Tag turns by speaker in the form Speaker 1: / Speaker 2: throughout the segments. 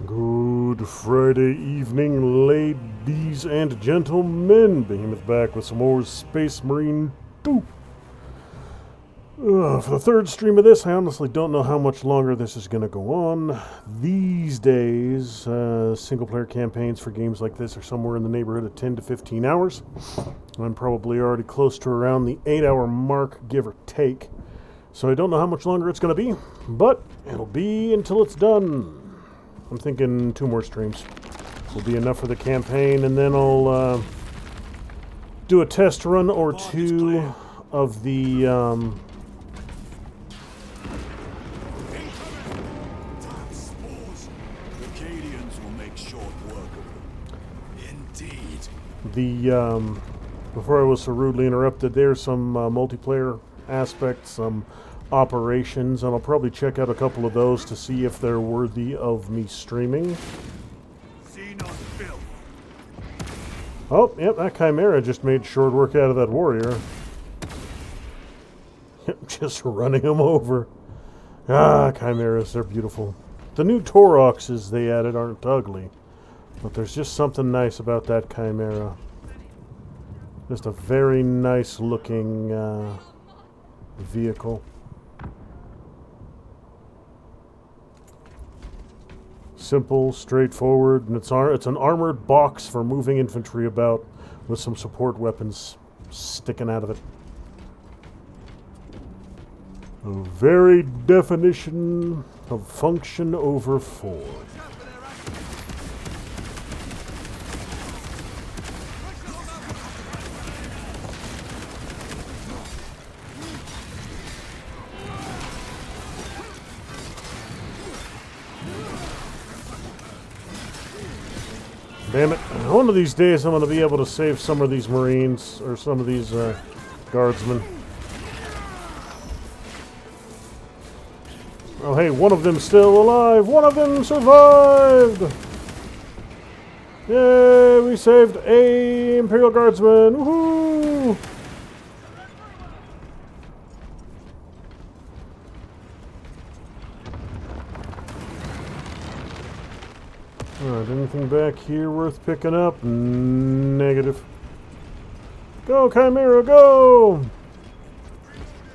Speaker 1: Good Friday evening, ladies and gentlemen. Behemoth back with some more Space Marine 2. For the third stream of this, I honestly don't know how much longer this is going to go on. These days, single-player campaigns for games like this are somewhere in the neighborhood of 10 to 15 hours. I'm probably already close to around the 8-hour mark, give or take. So I don't know how much longer it's going to be, but it'll be until it's done. I'm thinking 2 more streams will be enough for the campaign, and then I'll do a test run or 2 of the before I was so rudely interrupted, there's some multiplayer aspects, some operations, and I'll probably check out a couple of those to see if they're worthy of me streaming. Oh, yep, that Chimera just made short work out of that warrior. Just running him over. Ah, Chimeras, they're beautiful. The new Tauroxes they added aren't ugly, but there's just something nice about that Chimera. Just a very nice looking vehicle. Simple, straightforward, and it's an armored box for moving infantry about with some support weapons sticking out of it. A very definition of function over 4. Damn it. One of these days I'm going to be able to save some of these Marines, or some of these Guardsmen. Oh hey, one of them's still alive! One of them survived! Yay, we saved a Imperial Guardsman! Woohoo! Alright, anything back here worth picking up? Negative. Go, Chimera, go!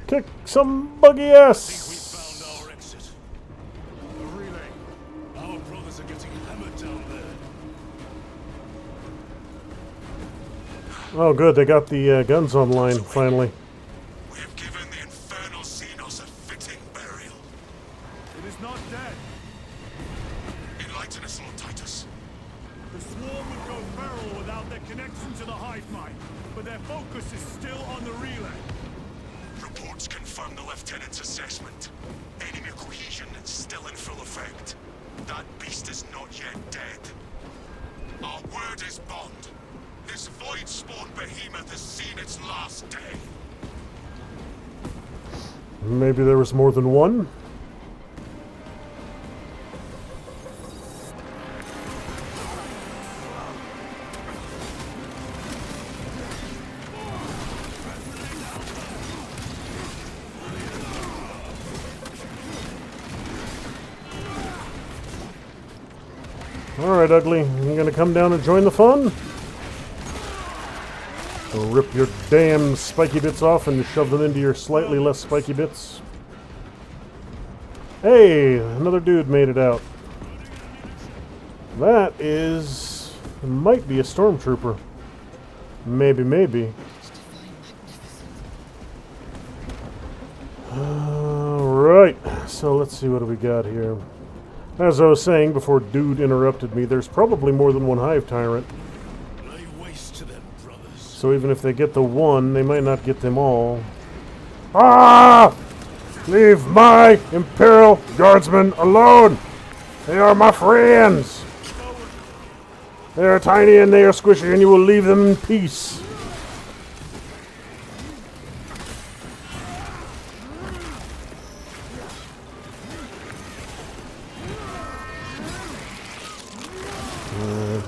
Speaker 1: Kick some buggy ass! Oh good, they got the guns online, finally.
Speaker 2: We have given the infernal Xenos a fitting burial.
Speaker 3: It is not dead.
Speaker 2: Enlighten us, Lord Titus.
Speaker 3: The swarm would go feral without their connection to the hive mind, but their focus is still on the relay.
Speaker 2: Reports confirm the Lieutenant's assessment. Enemy cohesion is still in full effect. That beast is not yet dead. Our word is bond. This void-spawn behemoth has seen its last day.
Speaker 1: Maybe there was more than one? Alright, Ugly. You gonna come down and join the fun? Or rip your damn spiky bits off and shove them into your slightly less spiky bits? Hey! Another dude made it out. That is... might be a stormtrooper. Maybe. Alright, so let's see what do we got here. As I was saying before dude interrupted me, there's probably more than one hive tyrant.
Speaker 2: Lay waste to them, brothers.
Speaker 1: So even if they get the one, they might not get them all. Ah! Leave my Imperial Guardsmen alone! They are my friends! They are tiny and they are squishy, and you will leave them in peace.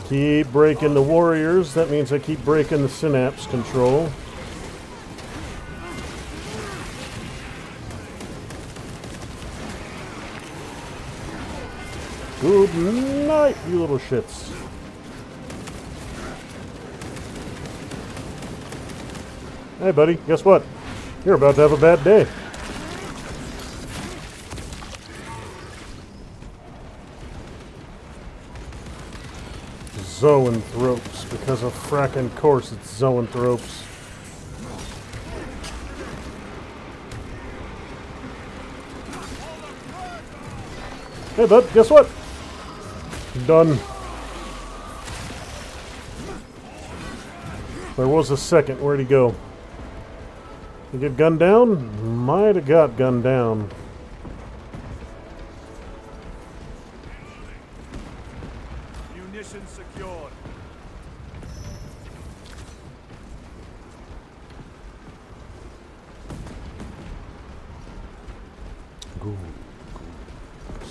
Speaker 1: Keep breaking the warriors. That means I keep breaking the synapse control. Good night, you little shits. Hey, buddy, guess what? You're about to have a bad day. Zoanthropes, because of frackin' course it's zoanthropes. Hey, bud, guess what? Done. There was a second. Where'd he go? You get gunned down? Might have got gunned down.
Speaker 3: Munitions secured.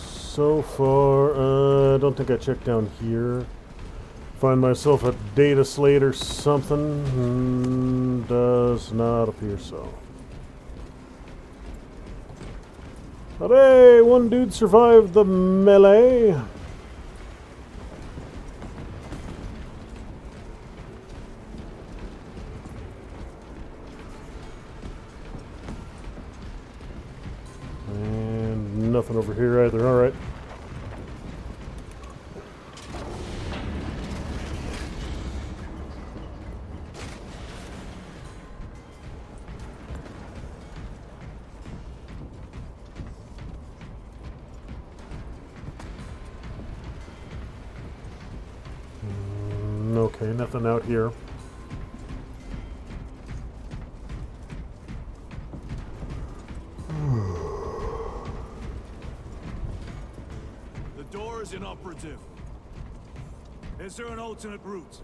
Speaker 1: So far, I don't think I checked down here. Find myself a data slate or something. Does not appear so. But hey, one dude survived the melee. And nothing over here either. All right. Okay, nothing out here.
Speaker 3: The door is inoperative. Is there an alternate route?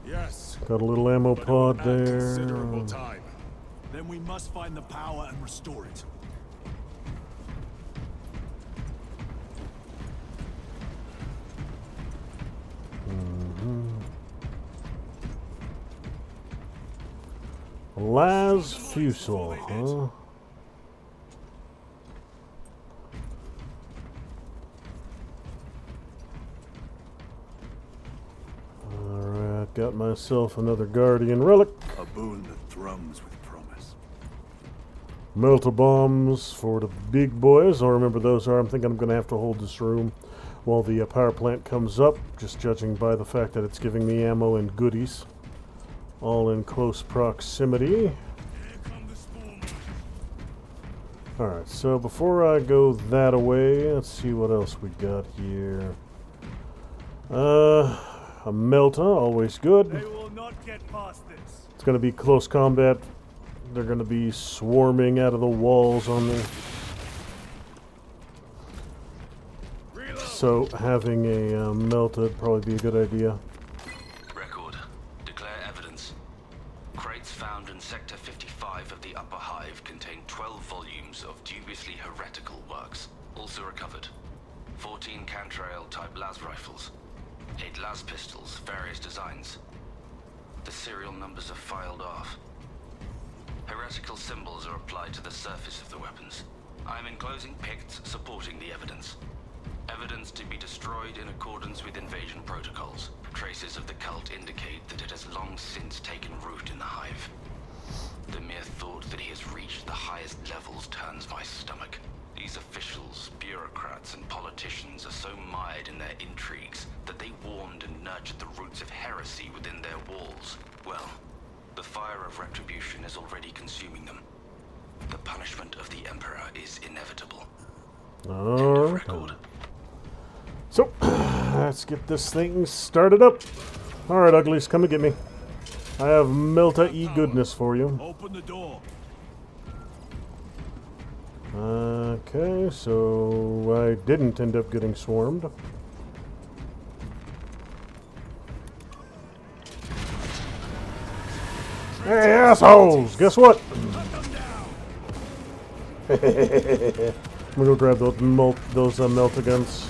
Speaker 2: Yes.
Speaker 1: Got a little ammo
Speaker 2: But it will
Speaker 1: pod
Speaker 2: add
Speaker 1: there.
Speaker 2: considerable time.
Speaker 3: Then we must find the power and restore it.
Speaker 1: Las Fusel, huh? Alright, got myself another Guardian Relic.
Speaker 3: A boon that thrums with promise.
Speaker 1: Melta-bombs for the big boys. I don't remember those are. I'm thinking I'm going to have to hold this room while the power plant comes up, just judging by the fact that it's giving me ammo and goodies. All in close proximity. Alright, so before I go that away, let's see what else we got here. A Melta, always good.
Speaker 3: They will not get past this.
Speaker 1: It's going to be close combat. They're going to be swarming out of the walls on me. So having a Melta would probably be a good idea.
Speaker 4: Record. Declare evidence. Crates found in Sector 55 of the Upper Hive contain 12 volumes of dubiously heretical works. Also recovered. 14 Cantrail type las rifles. 8 las pistols, various designs. The serial numbers are filed off. Heretical symbols are applied to the surface of the weapons. I am enclosing picts supporting the evidence. Evidence to be destroyed in accordance with invasion protocols. Traces of the cult indicate that it has long since taken root in the Hive. The mere thought that he has reached the highest levels turns my stomach. These officials, bureaucrats, and politicians are so mired in their intrigues that they warmed and nurtured the roots of heresy within their walls. Well, the fire of retribution is already consuming them. The punishment of the Emperor is inevitable. End of record.
Speaker 1: So, let's get this thing started up. Alright, uglies, come and get me. I have Melta-E goodness for you.
Speaker 3: Open the door.
Speaker 1: Okay, so I didn't end up getting swarmed. Hey, assholes! Guess what? I'm gonna go grab those Melta guns.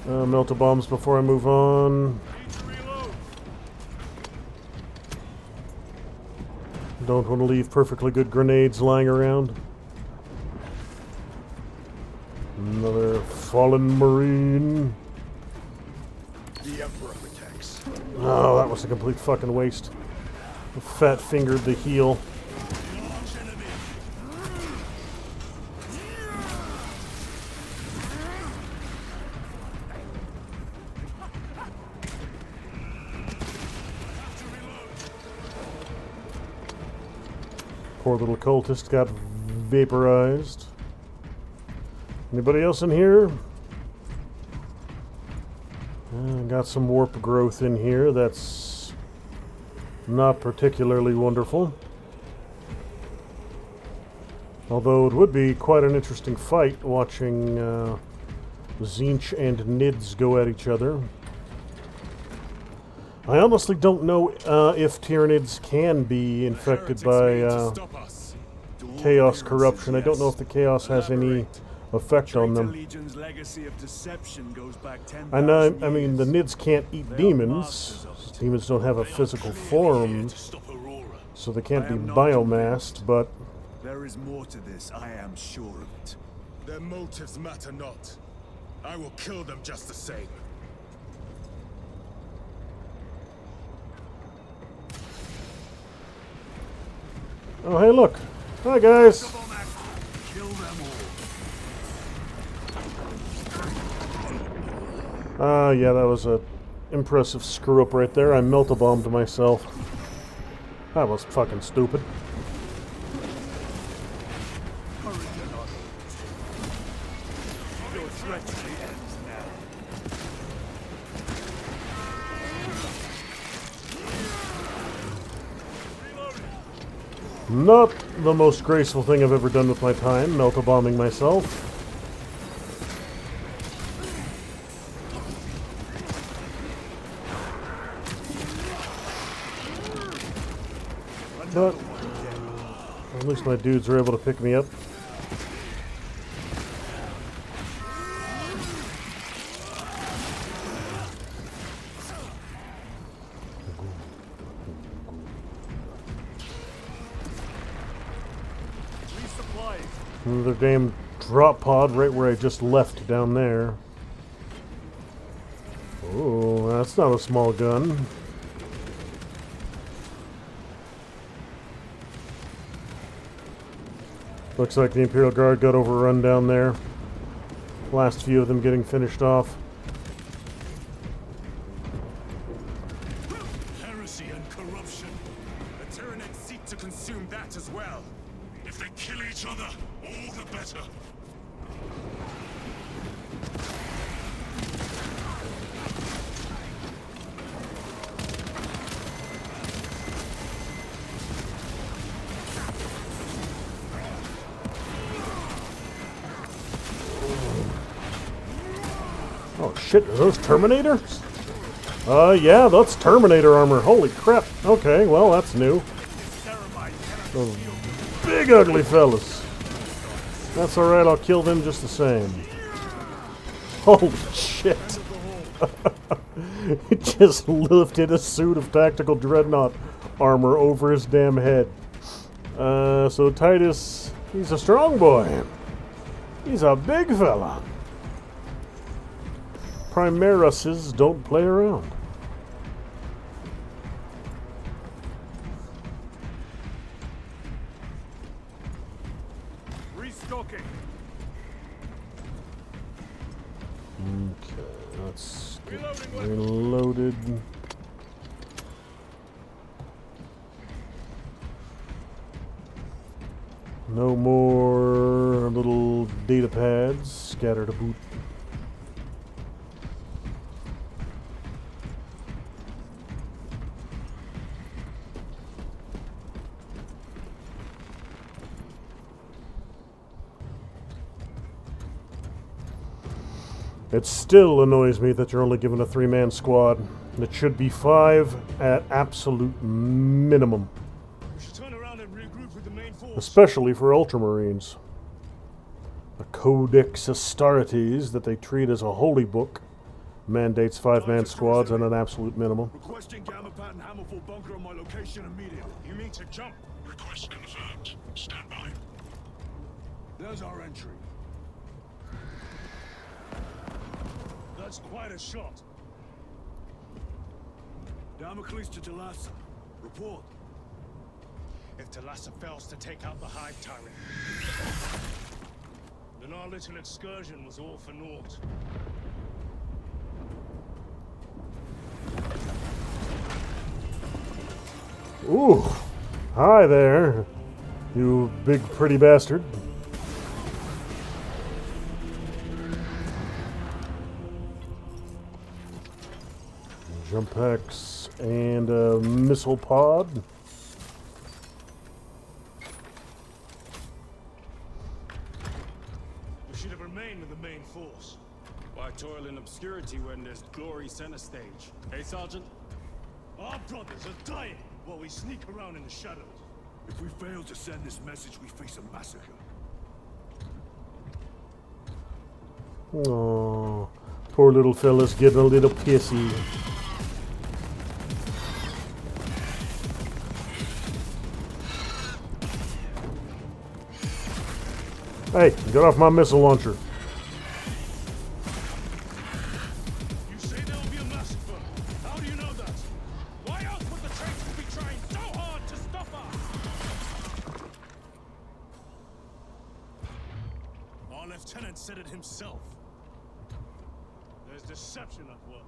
Speaker 1: Melta bombs before I move on. Don't want to leave perfectly good grenades lying around. Another there, fallen Marine.
Speaker 3: The Emperor protects.
Speaker 1: Oh, that was a complete fucking waste. Fat fingered the heel. Poor little cultist got vaporized. Anybody else in here? Got some warp growth in here. That's not particularly wonderful. Although it would be quite an interesting fight watching Tzeentch and Nids go at each other. I honestly don't know if Tyranids can be infected by chaos corruption. I don't know if the chaos has any effect on them. I know, I mean, the Nids can't eat demons. Demons don't have a physical form, so they can't be biomassed, but...
Speaker 3: There is more to this, I am sure of it.
Speaker 2: Their motives matter not. I will kill them just the same.
Speaker 1: Oh, hey, look. Hi, guys.
Speaker 3: Kill them
Speaker 1: all. Yeah, that was a impressive screw-up right there. I melt-a-bombed myself. That was fucking stupid.
Speaker 3: Your treachery ends now.
Speaker 1: Not the most graceful thing I've ever done with my time, melt-a-bombing myself. But at least my dudes are able to pick me up. Another damn drop pod right where I just left down there. Oh, that's not a small gun. Looks like the Imperial Guard got overrun down there. Last few of them getting finished off.
Speaker 2: Heresy and corruption. The Tyranids seek to consume that as well. If they kill each other, all the better.
Speaker 1: Oh shit, are those Terminators? Yeah, that's Terminator armor. Holy crap. Okay, well, that's new. Those big ugly fellas. That's alright, I'll kill them just the same. Holy shit. He just lifted a suit of tactical dreadnought armor over his damn head. So Titus, he's a strong boy. He's a big fella. Primaruses don't play around.
Speaker 3: Restocking.
Speaker 1: Okay, let's get reloaded. No more little data pads scattered about. It still annoys me that you're only given a 3-man squad. It should be 5 at absolute minimum.
Speaker 3: We should turn around and regroup with the main force.
Speaker 1: Especially for Ultramarines. The Codex Astartes that they treat as a holy book mandates 5-man squads at an absolute minimum.
Speaker 3: Requesting Gamma Pat and Hammerfall bunker on my location immediately.
Speaker 2: You mean to jump? Request confirmed. Stand by.
Speaker 3: There's our entry. That's quite a shot. Damocles to Talassa. Report. If Talassa fails to take out the Hive Tyrant, then our little excursion was all for naught.
Speaker 1: Ooh. Hi there, you big pretty bastard. Jump packs and a missile pod.
Speaker 3: We should have remained with the main force.
Speaker 5: Why toil in obscurity when there's glory center stage? Hey, Sergeant?
Speaker 3: Our brothers are dying while we sneak around in the shadows. If we fail to send this message, we face a massacre.
Speaker 1: Oh, poor little fella's getting a little pissy. Hey, get off my missile launcher.
Speaker 3: You say there will be a massacre. How do you know that? Why else would the traitors be trying so hard to stop us? Our lieutenant said it himself. There's deception at work.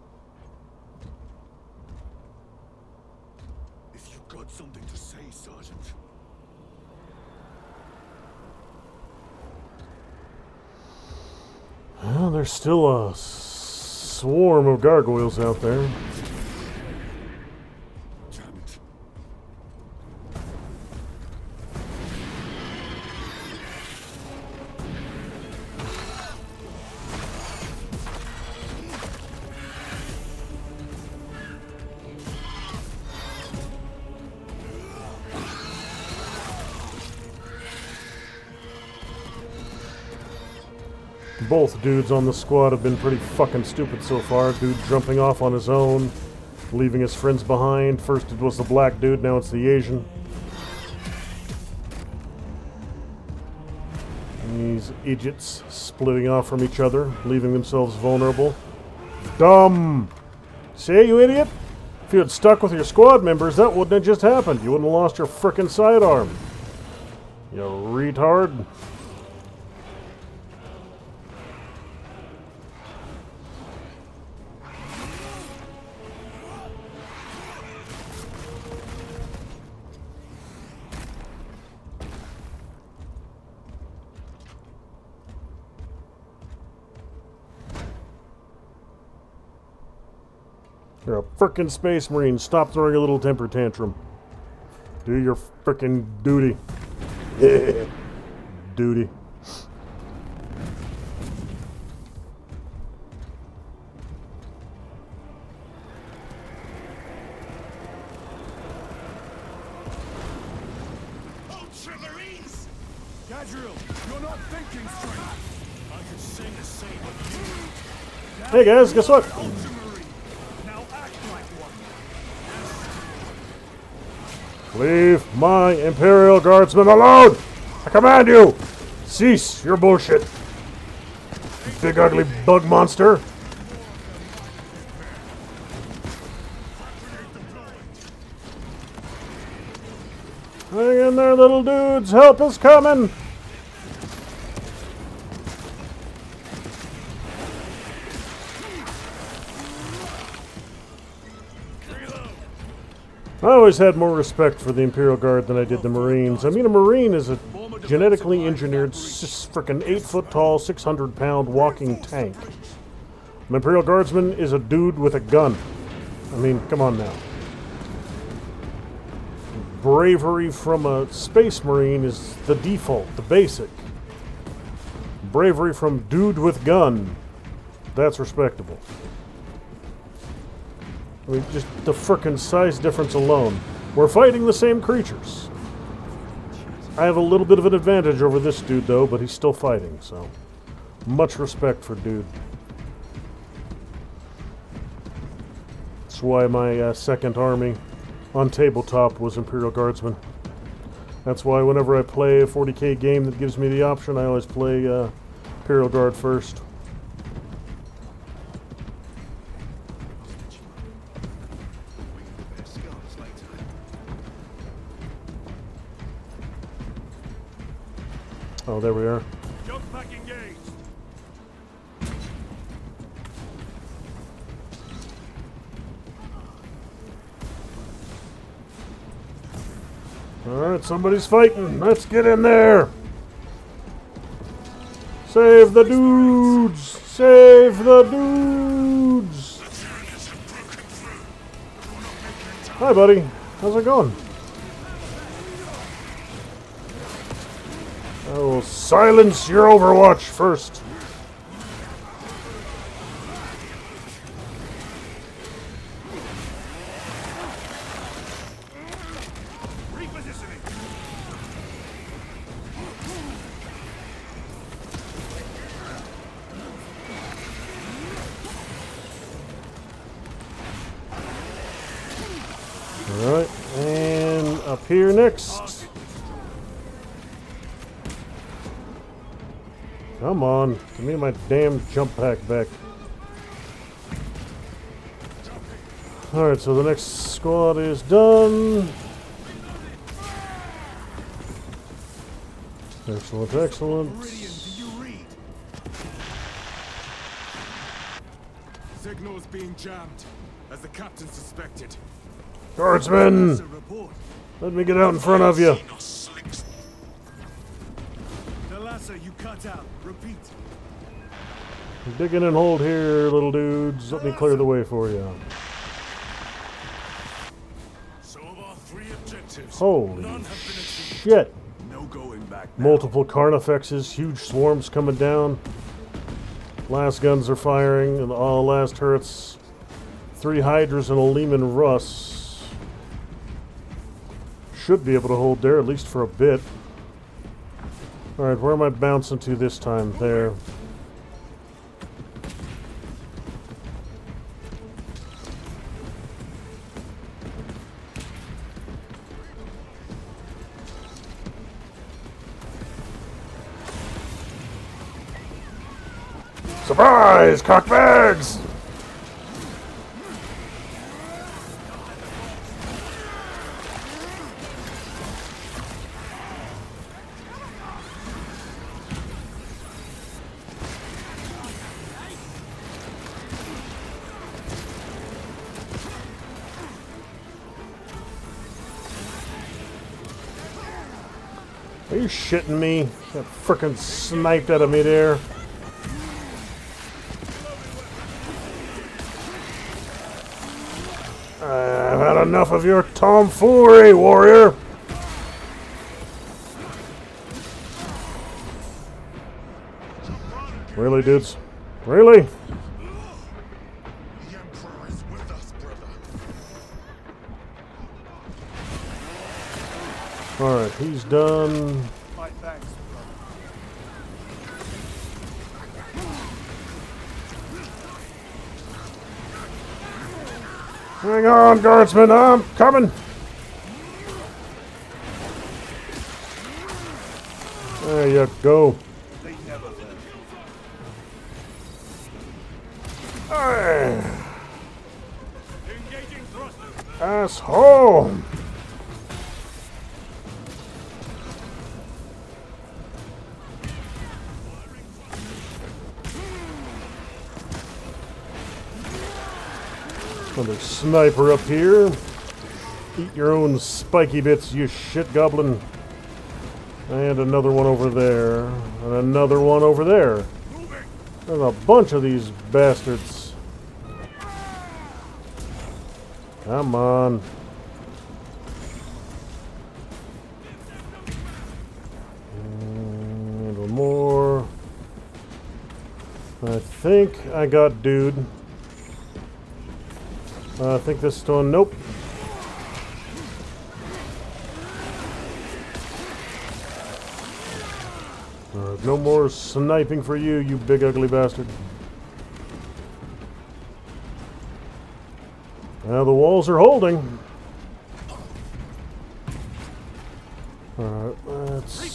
Speaker 3: If you've got something to say, Sergeant.
Speaker 1: Well, there's still a swarm of gargoyles out there.
Speaker 3: Damn it.
Speaker 1: Both dudes on the squad have been pretty fucking stupid so far. Dude jumping off on his own, leaving his friends behind. First it was the black dude, now it's the Asian. And these idiots splitting off from each other, leaving themselves vulnerable. Dumb! See, you idiot? If you had stuck with your squad members, that wouldn't have just happened. You wouldn't have lost your frickin' sidearm. You retard. You're a frickin' space marine. Stop throwing a little temper tantrum. Do your frickin' duty. Yeah. Duty.
Speaker 3: Ultramarines! Gadriel, you're not thinking straight. I could sing the same with you.
Speaker 1: Hey guys, guess what?
Speaker 3: Ultramarine! Now act like one.
Speaker 1: Leave my Imperial Guardsmen alone! I command you! Cease your bullshit. You big ugly bug monster. Hang in there, little dudes. Help is coming. I always had more respect for the Imperial Guard than I did the Marines. I mean, a Marine is a genetically engineered, frickin' 8-foot-tall, 600-pound walking tank. An Imperial Guardsman is a dude with a gun. I mean, come on now. Bravery from a Space Marine is the default, the basic. Bravery from dude with gun, that's respectable. I mean, just the frickin' size difference alone. We're fighting the same creatures. I have a little bit of an advantage over this dude, though, but he's still fighting, so... much respect for dude. That's why my second army on tabletop was Imperial Guardsmen. That's why whenever I play a 40k game that gives me the option, I always play Imperial Guard first. Oh, there we are.
Speaker 3: Jump pack engaged.
Speaker 1: Alright, somebody's fighting. Let's get in there. Save the dudes! Save the dudes! Hi, buddy. How's it going? I will silence your Overwatch first. Alright, and up here next. Come on, give me my damn jump pack back. Alright, so the next squad is done. Excellent, excellent.
Speaker 5: Signals being jammed, as the captain suspected.
Speaker 1: Guardsmen! Let me get out in front of you.
Speaker 5: The lasso you cut out. Repeat.
Speaker 1: Dig in and hold here, little dudes. Let me clear the way for you.
Speaker 3: So of our 3 objectives,
Speaker 1: Holy
Speaker 3: none have been achieved.
Speaker 1: shit.
Speaker 5: No going back now.
Speaker 1: Multiple Carnifexes, huge swarms coming down. Last guns are firing, and all last turrets. 3 Hydras and a Lehman Russ. Should be able to hold there, at least for a bit. Alright, where am I bouncing to this time? There. Surprise, cockbags! Are you shitting me? Got frickin' sniped out of midair. I've had enough of your tomfoolery, warrior! Really, dudes? Really?
Speaker 2: The Emperor is with us, brother.
Speaker 1: Alright, he's done.
Speaker 5: My thanks,
Speaker 1: Hang on, guardsmen, I'm coming! There you go.
Speaker 5: They never learn.
Speaker 3: Engaging thrusters.
Speaker 1: Asshole! Another sniper up here. Eat your own spiky bits, you shit goblin. And another one over there. And another one over there. There's a bunch of these bastards. Come on. And one more. I think I got dude. I think this one, nope. No more sniping for you, you big ugly bastard. Now the walls are holding. Alright, let's...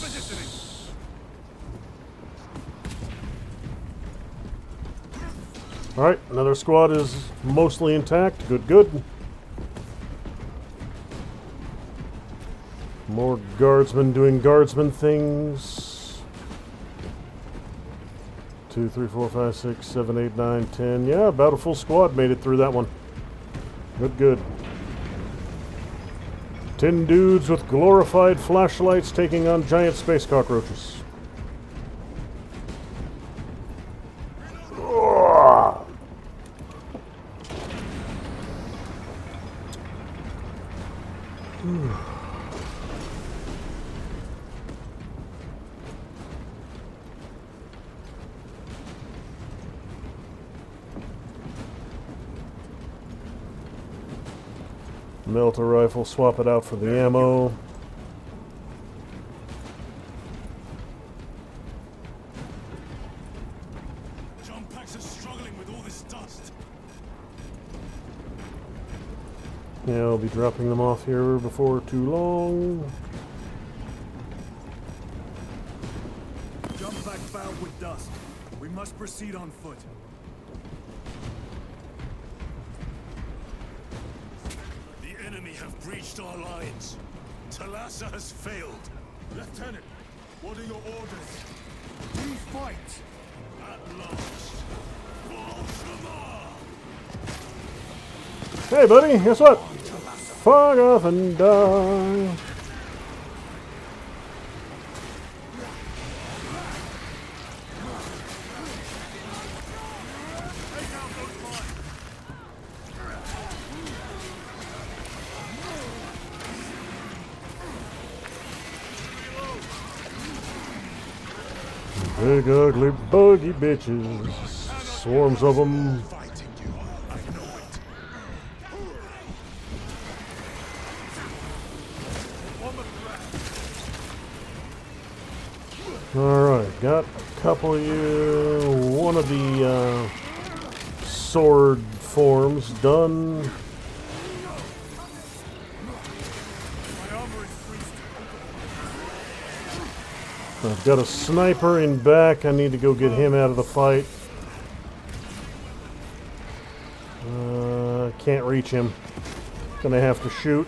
Speaker 1: Alright, another squad is mostly intact. Good, good. More guardsmen doing guardsman things. 2, 3, 4, 5, 6, 7, 8, 9, 10. Yeah, about a full squad made it through that one. Good, good. 10 dudes with glorified flashlights taking on giant space cockroaches. Melt a rifle, swap it out for the ammo.
Speaker 3: Jump packs are struggling with all this dust.
Speaker 1: Yeah, I'll be dropping them off here before too long.
Speaker 3: Jump pack fouled with dust. We must proceed on foot. The enemy have breached our lines. Talassa has failed. Lieutenant, what are your orders? We fight. At last. Ultramar!
Speaker 1: Hey, buddy, guess what? Fuck off and die. Big ugly buggy bitches. Swarms of them.
Speaker 2: Fighting you. I know it.
Speaker 1: Alright, got a couple of you. One of the sword forms done.
Speaker 3: My armor is freezing.
Speaker 1: I've got a sniper in back. I need to go get him out of the fight. Can't reach him. Gonna have to shoot.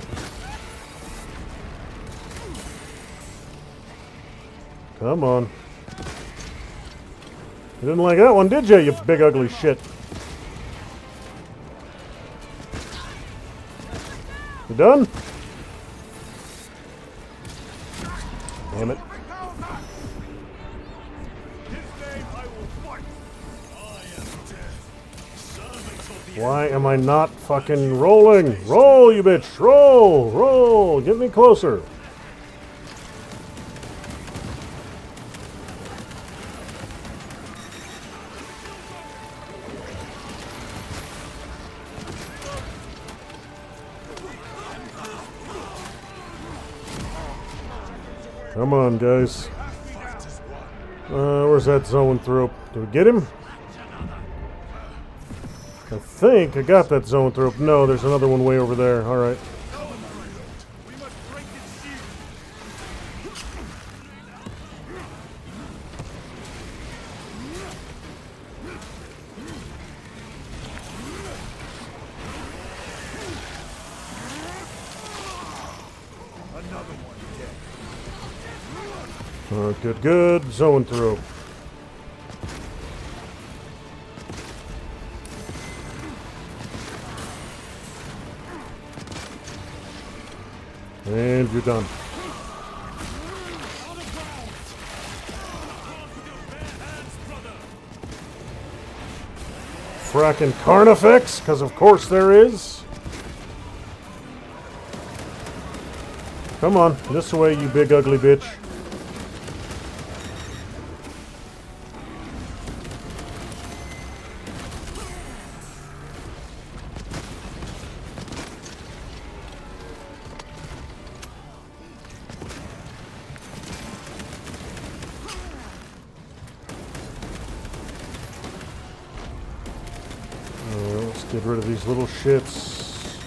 Speaker 1: Come on. You didn't like that one, did you, you big ugly shit? You done? Damn it. Why am I not fucking rolling? Roll, you bitch! Roll! Roll! Get me closer! Come on, guys. Where's that zone thrope? Did we get him? I think I got that zone thrope. No, there's another one way over there. Alright.
Speaker 3: We must break its shield. Another one dead.
Speaker 1: Alright, good, good. Zone thrope. And you're done. Frackin' Carnifex, because of course there is. Come on, this way, you big ugly bitch. Let's get rid of these little shits.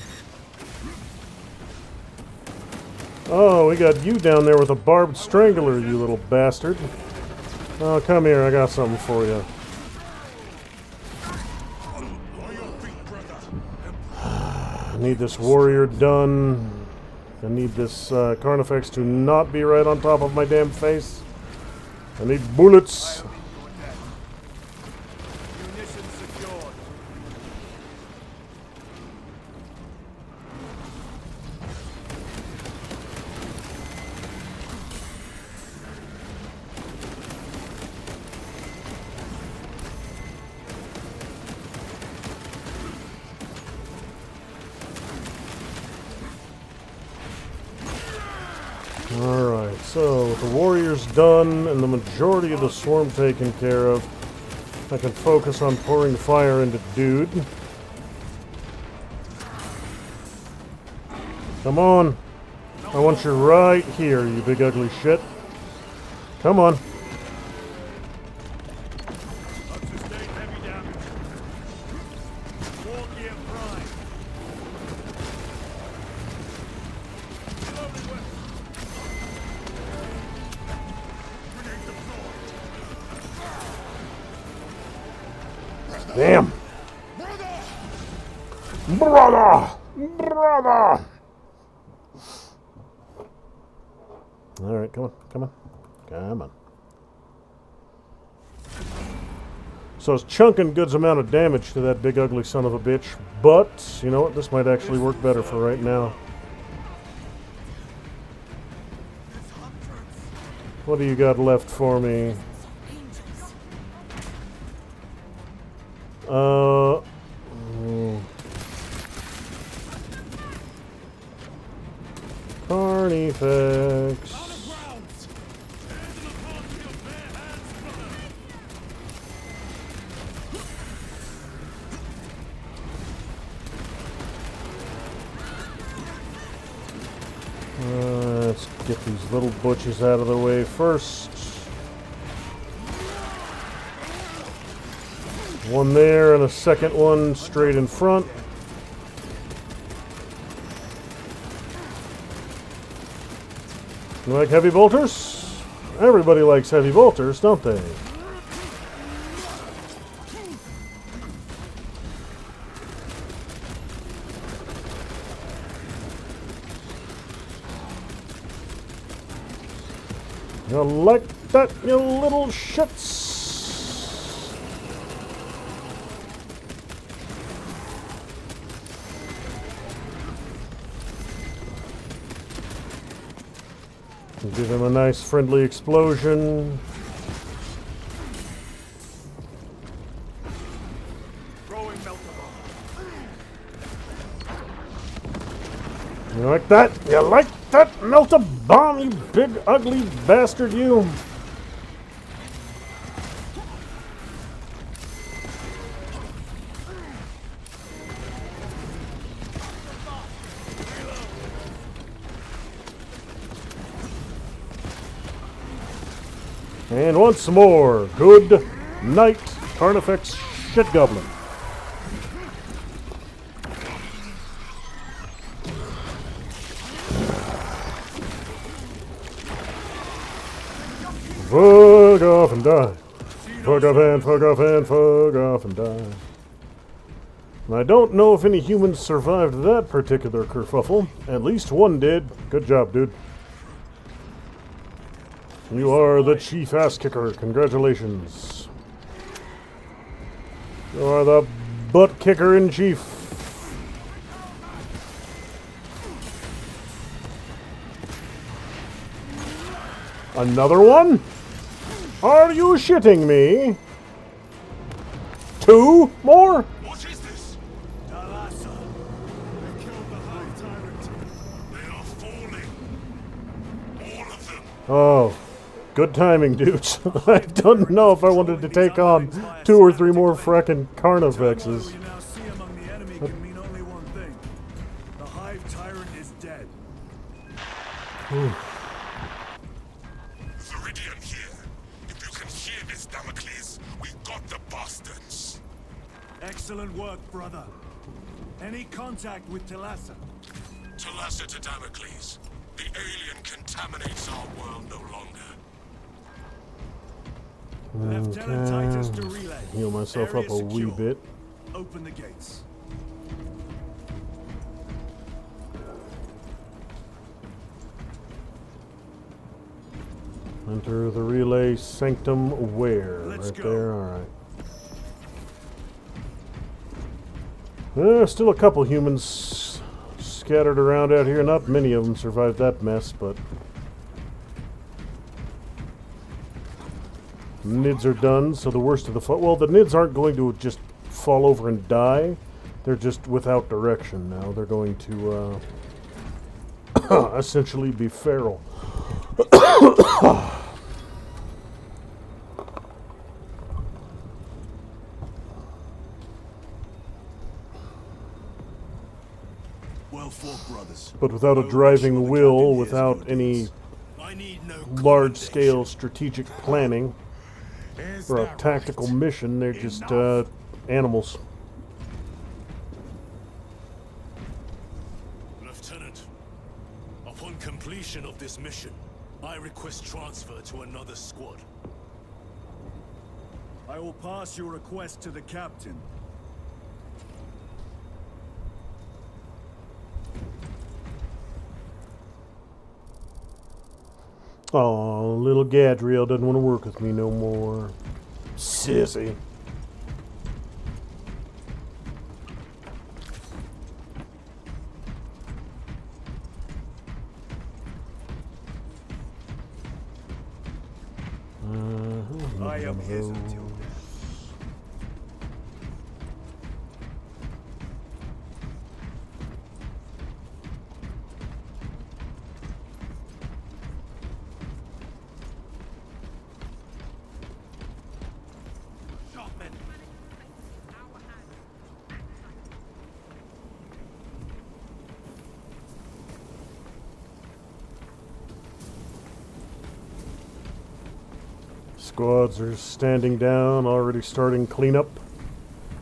Speaker 1: Oh, we got you down there with a barbed strangler, you little bastard. Oh, come here, I got something for you. I need this warrior done. I need this Carnifex to not be right on top of my damn face. I need bullets. So, with the warriors done and the majority of the swarm taken care of, I can focus on pouring fire into dude. Come on. I want you right here, you big ugly shit. Come on. Damn. Brother! Brother! Alright, come on, come on. Come on. So it's chunking goods amount of damage to that big ugly son of a bitch, but, you know what, this might actually work better for right now. What do you got left for me? Carnifex. Let's get these little butches out of the way first. One there and a second one straight in front. You like heavy bolters? Everybody likes heavy bolters, don't they? You like that, you little shits? Give him a nice friendly explosion. You like that? You like that? Melt a bomb, you big ugly bastard, you! And once more, good night, Carnifex Shit Goblin. Fuck off and die. Fuck off and fuck off and fuck off and die. And I don't know if any humans survived that particular kerfuffle. At least one did. Good job, dude. You are the chief ass kicker. Congratulations. You are the butt kicker in chief. Another one? Are you shitting me? 2 more?
Speaker 2: What is this?
Speaker 3: Thalassa. They killed the Hive Tyrant.
Speaker 2: They are falling. All of them.
Speaker 1: Oh. Good timing, dudes. I don't know if I wanted to take on 2 or 3 more frackin' Carnifexes.
Speaker 3: We now see among the enemy can mean only one thing. The Hive Tyrant is dead.
Speaker 2: Viridian here. If you can hear this, Damocles, we got the bastards.
Speaker 3: Excellent work, brother. Any contact with Thalassa?
Speaker 2: Thalassa to Damocles. The alien contaminates our world no longer.
Speaker 3: Lieutenant Titus to relay.
Speaker 1: Heal myself
Speaker 3: Area
Speaker 1: up a wee
Speaker 3: secure.
Speaker 1: bit.
Speaker 3: Open the gates.
Speaker 1: Enter the relay sanctum where?
Speaker 3: Let's
Speaker 1: Right
Speaker 3: go.
Speaker 1: there, alright. Still a couple humans scattered around out here. Not many of them survived that mess, but Nids are done, so the worst of the well, the Nids aren't going to just fall over and die. They're just without direction now. They're going to essentially be feral.
Speaker 3: Well fought, brothers.
Speaker 1: But without a driving will, without any
Speaker 3: I need no
Speaker 1: large-scale strategic planning
Speaker 3: Is
Speaker 1: or a
Speaker 3: that
Speaker 1: tactical
Speaker 3: right?
Speaker 1: mission, they're just
Speaker 3: Enough.
Speaker 1: animals.
Speaker 3: Lieutenant, upon completion of this mission, I request transfer to another squad.
Speaker 6: I will pass your request to the captain.
Speaker 1: Oh, little Gadriel doesn't want to work with me no more. Sissy.
Speaker 6: I am his until then.
Speaker 1: Squads are standing down, already starting cleanup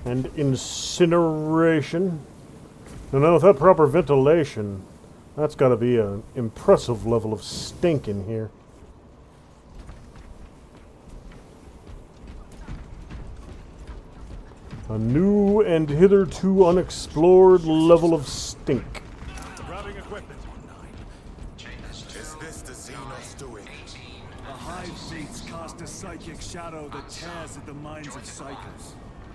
Speaker 1: and incineration. And now without proper ventilation, that's got to be an impressive level of stink in here. A new and hitherto unexplored level of stink.
Speaker 3: Grabbing equipment.
Speaker 2: Is this the Xenos doing?
Speaker 6: The Hive fates cast a psychic shadow that tears at the minds of psychers.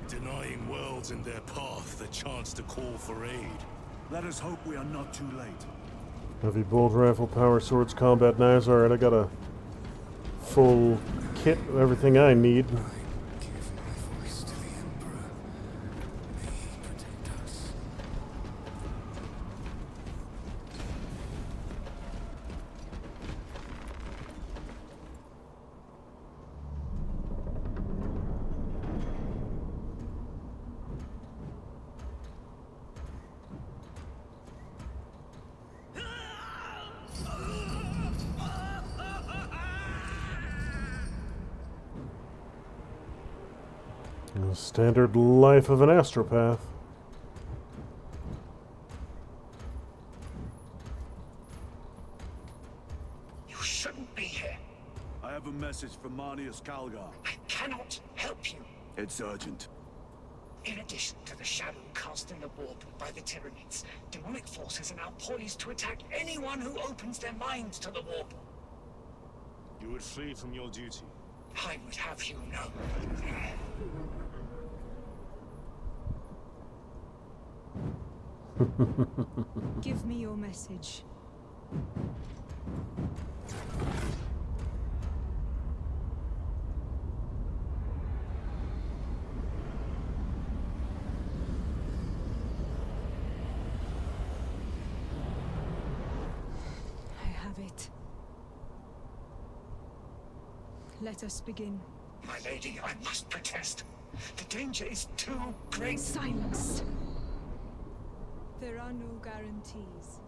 Speaker 3: Denying worlds in their path the chance to call for aid.
Speaker 6: Let us hope we are not too late.
Speaker 1: Heavy bolt rifle, power swords, combat knives. Alright, I got a full kit of everything I need.
Speaker 7: Give my voice to the Emperor. May he protect us.
Speaker 1: The standard life of an astropath.
Speaker 8: You shouldn't be here.
Speaker 6: I have a message from Marnius Calgar.
Speaker 8: I cannot help you.
Speaker 6: It's urgent.
Speaker 8: In addition to the shadow cast in the warp by the Tyranids, demonic forces are now poised to attack anyone who opens their minds to the warp.
Speaker 5: You would flee from your duty.
Speaker 8: I would have you know.
Speaker 9: Give me your message. I have it. Let us begin.
Speaker 8: My lady, I must protest. The danger is too great.
Speaker 9: Silence! There are no guarantees.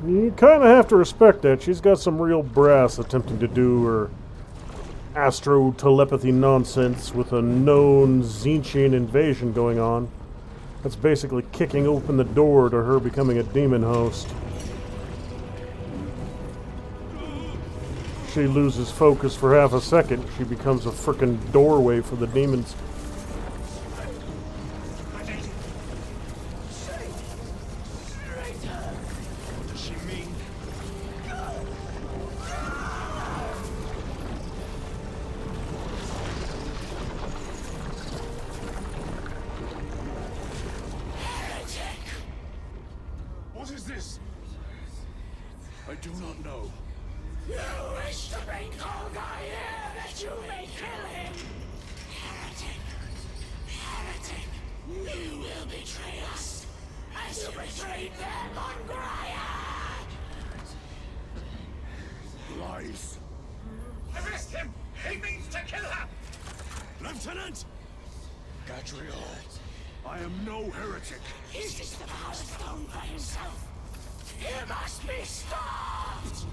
Speaker 1: You kind of have to respect that. She's got some real brass attempting to do her astro-telepathy nonsense with a known Zinchian invasion going on. That's basically kicking open the door to her becoming a demon host. she loses focus for half a second, she becomes a frickin' doorway for the demons.
Speaker 3: What does she mean? What is this? I do not know.
Speaker 8: You wish to bring Olga here that you may kill him! Heretic! Heretic! You will betray us as you betrayed them on Graya!
Speaker 3: Lies.
Speaker 8: Arrest him! He means to kill her!
Speaker 3: Lieutenant! Gadriel, I am no heretic.
Speaker 8: He's just the power stone for himself. He must be stopped!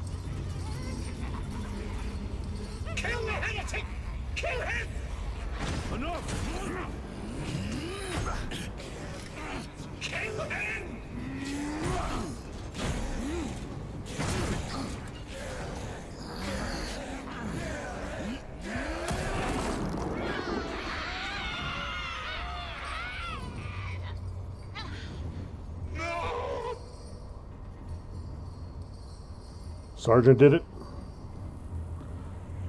Speaker 8: Kill the heretic! Kill him!
Speaker 3: Enough!
Speaker 8: Kill him!
Speaker 1: Sergeant did it.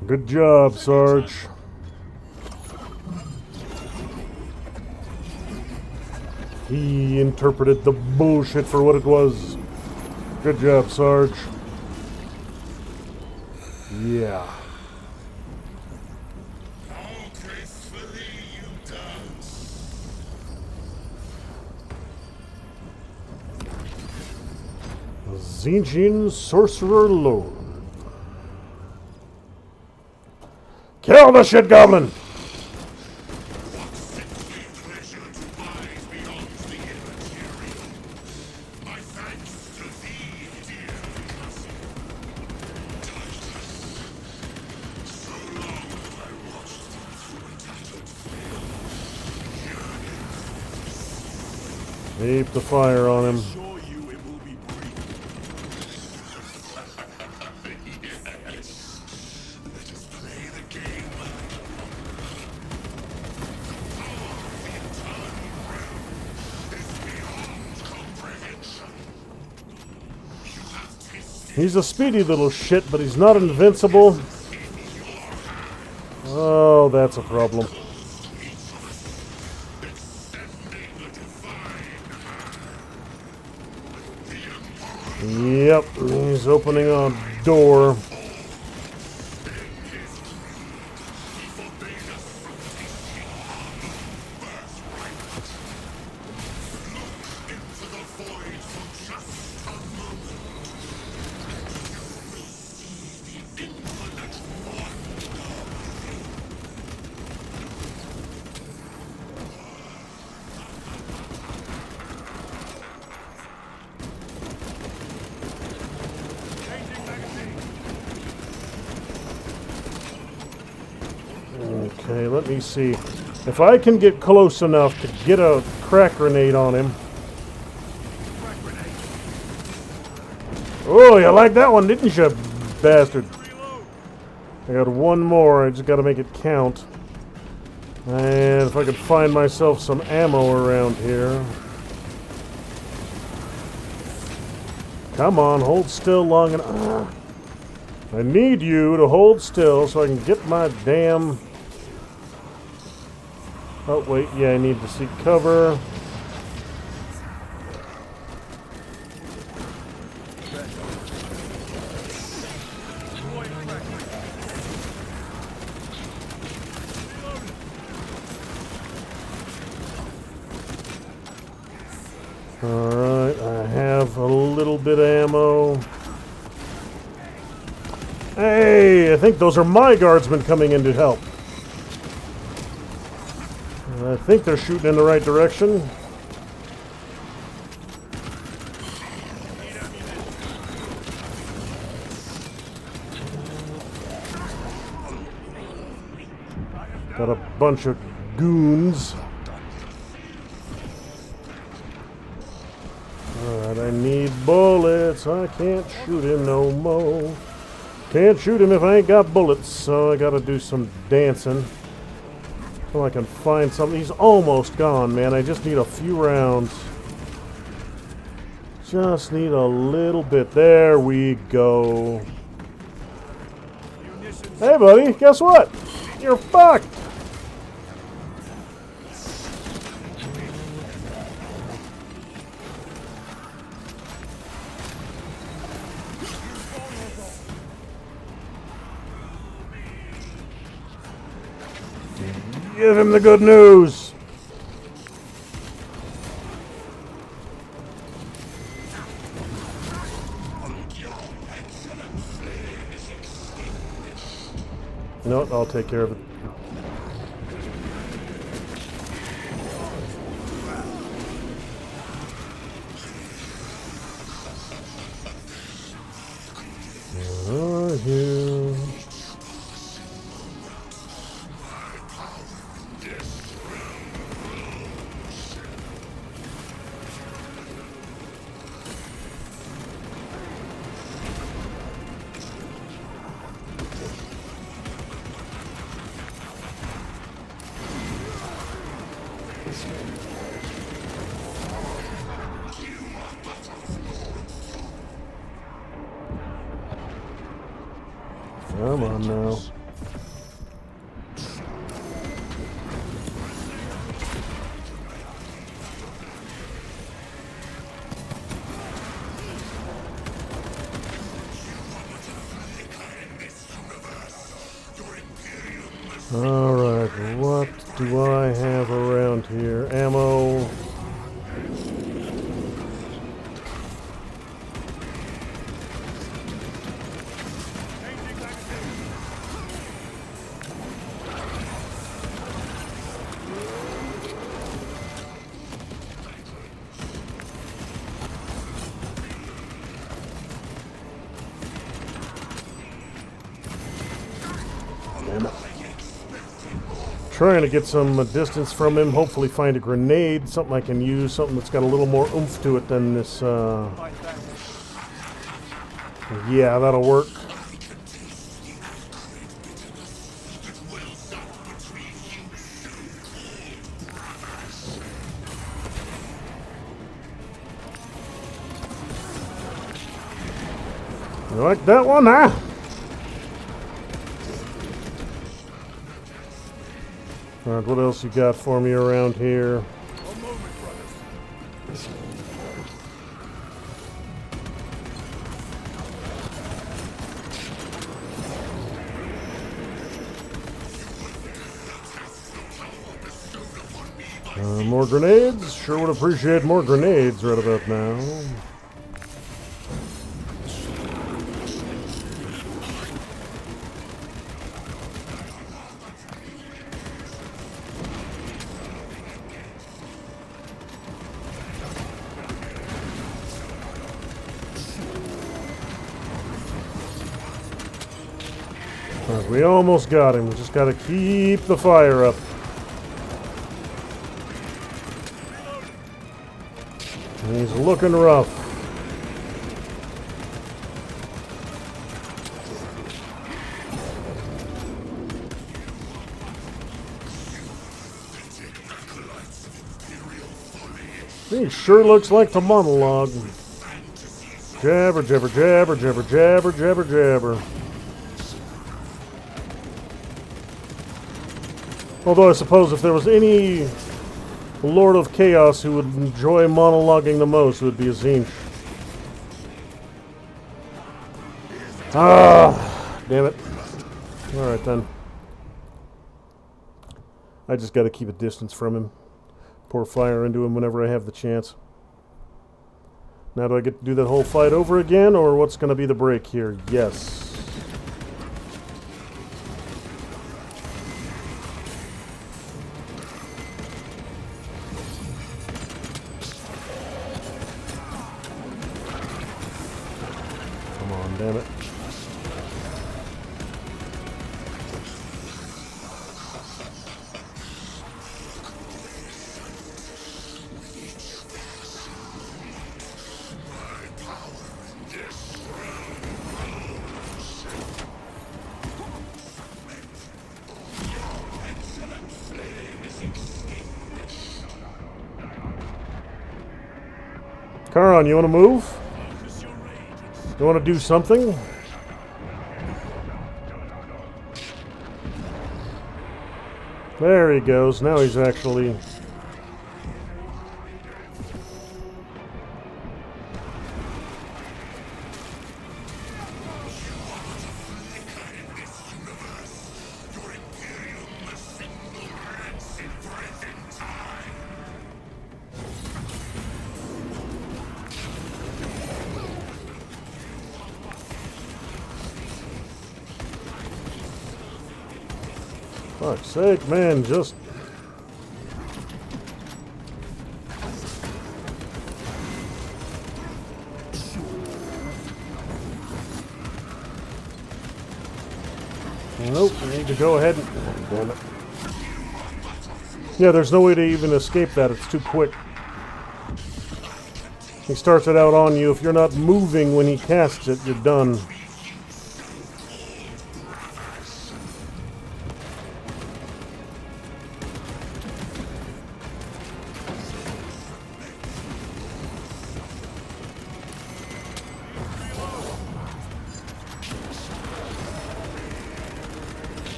Speaker 1: Good job, Sarge. He interpreted the bullshit for what it was. Good job, Sarge. Yeah.
Speaker 2: All gracefully you dance.
Speaker 1: Zinjin Sorcerer Lord. Kill the shit goblin!
Speaker 2: Pleasure to rise beyond the immaterial. My thanks to thee, dear cousin. Titus. So long have I watched thee through a tattered veil.
Speaker 1: Keep the fire on him.
Speaker 3: Assure you it will be brief.
Speaker 2: Yes. Let us play the game. The eternal realm is beyond comprehension. You have tasted
Speaker 1: He's a speedy little shit, but he's not invincible. Oh, that's a problem.
Speaker 2: extending the divine
Speaker 1: Yep, he's opening a door.
Speaker 2: into the void for just a moment. You see the infinite
Speaker 1: Okay, let me see. If I can get close enough to get a crack grenade on him. Oh, you like that one, didn't you, bastard? I got one more. I just got to make it count. And if I could find myself some ammo around here. Come on, hold still long enough. I need you to hold still so I can get my damn... Oh, wait, yeah, I need to seek cover. Alright, I have a little bit of ammo. Hey, I think those are my guardsmen coming in to help. I think they're shooting in the right direction. Got a bunch of goons. Alright, I need bullets. I can't shoot him no more. Can't shoot him if I ain't got bullets, so I gotta do some dancing. So I can find something. He's almost gone, man. I just need a few rounds. Just need a little bit. There we go. Hey, buddy, guess what? You're fucked! Give him the good news! No, I'll take care of it. Where are you? Come on now. Alright, what do I have around here? Ammo. Trying to get some distance from him, hopefully find a grenade, something I can use, something that's got a little more oomph to it than this, yeah, that'll work. You like that one, huh? Alright, what else you got for me around here?
Speaker 3: One moment, brothers.
Speaker 1: More grenades? Sure would appreciate more grenades right about now. We almost got him. We just got to keep the fire up. He's looking rough. He sure looks like the monologue. Jabber, jabber, jabber, jabber, jabber, jabber, jabber. Although I suppose if there was any Lord of Chaos who would enjoy monologuing the most, it would be a Zinch. Ah, damn it. Alright then. I just gotta keep a distance from him. Pour fire into him whenever I have the chance. Now do I get to do that whole fight over again, or what's gonna be the break here? Yes. Damn it. Charon, you want to move? You want to do something? There he goes. Now he's actually... Fuck's sake, man, just... Nope, I need to go ahead and... Oh, damn it. Yeah, there's no way to even escape that, it's too quick. He starts it out on you. If you're not moving when he casts it, you're done.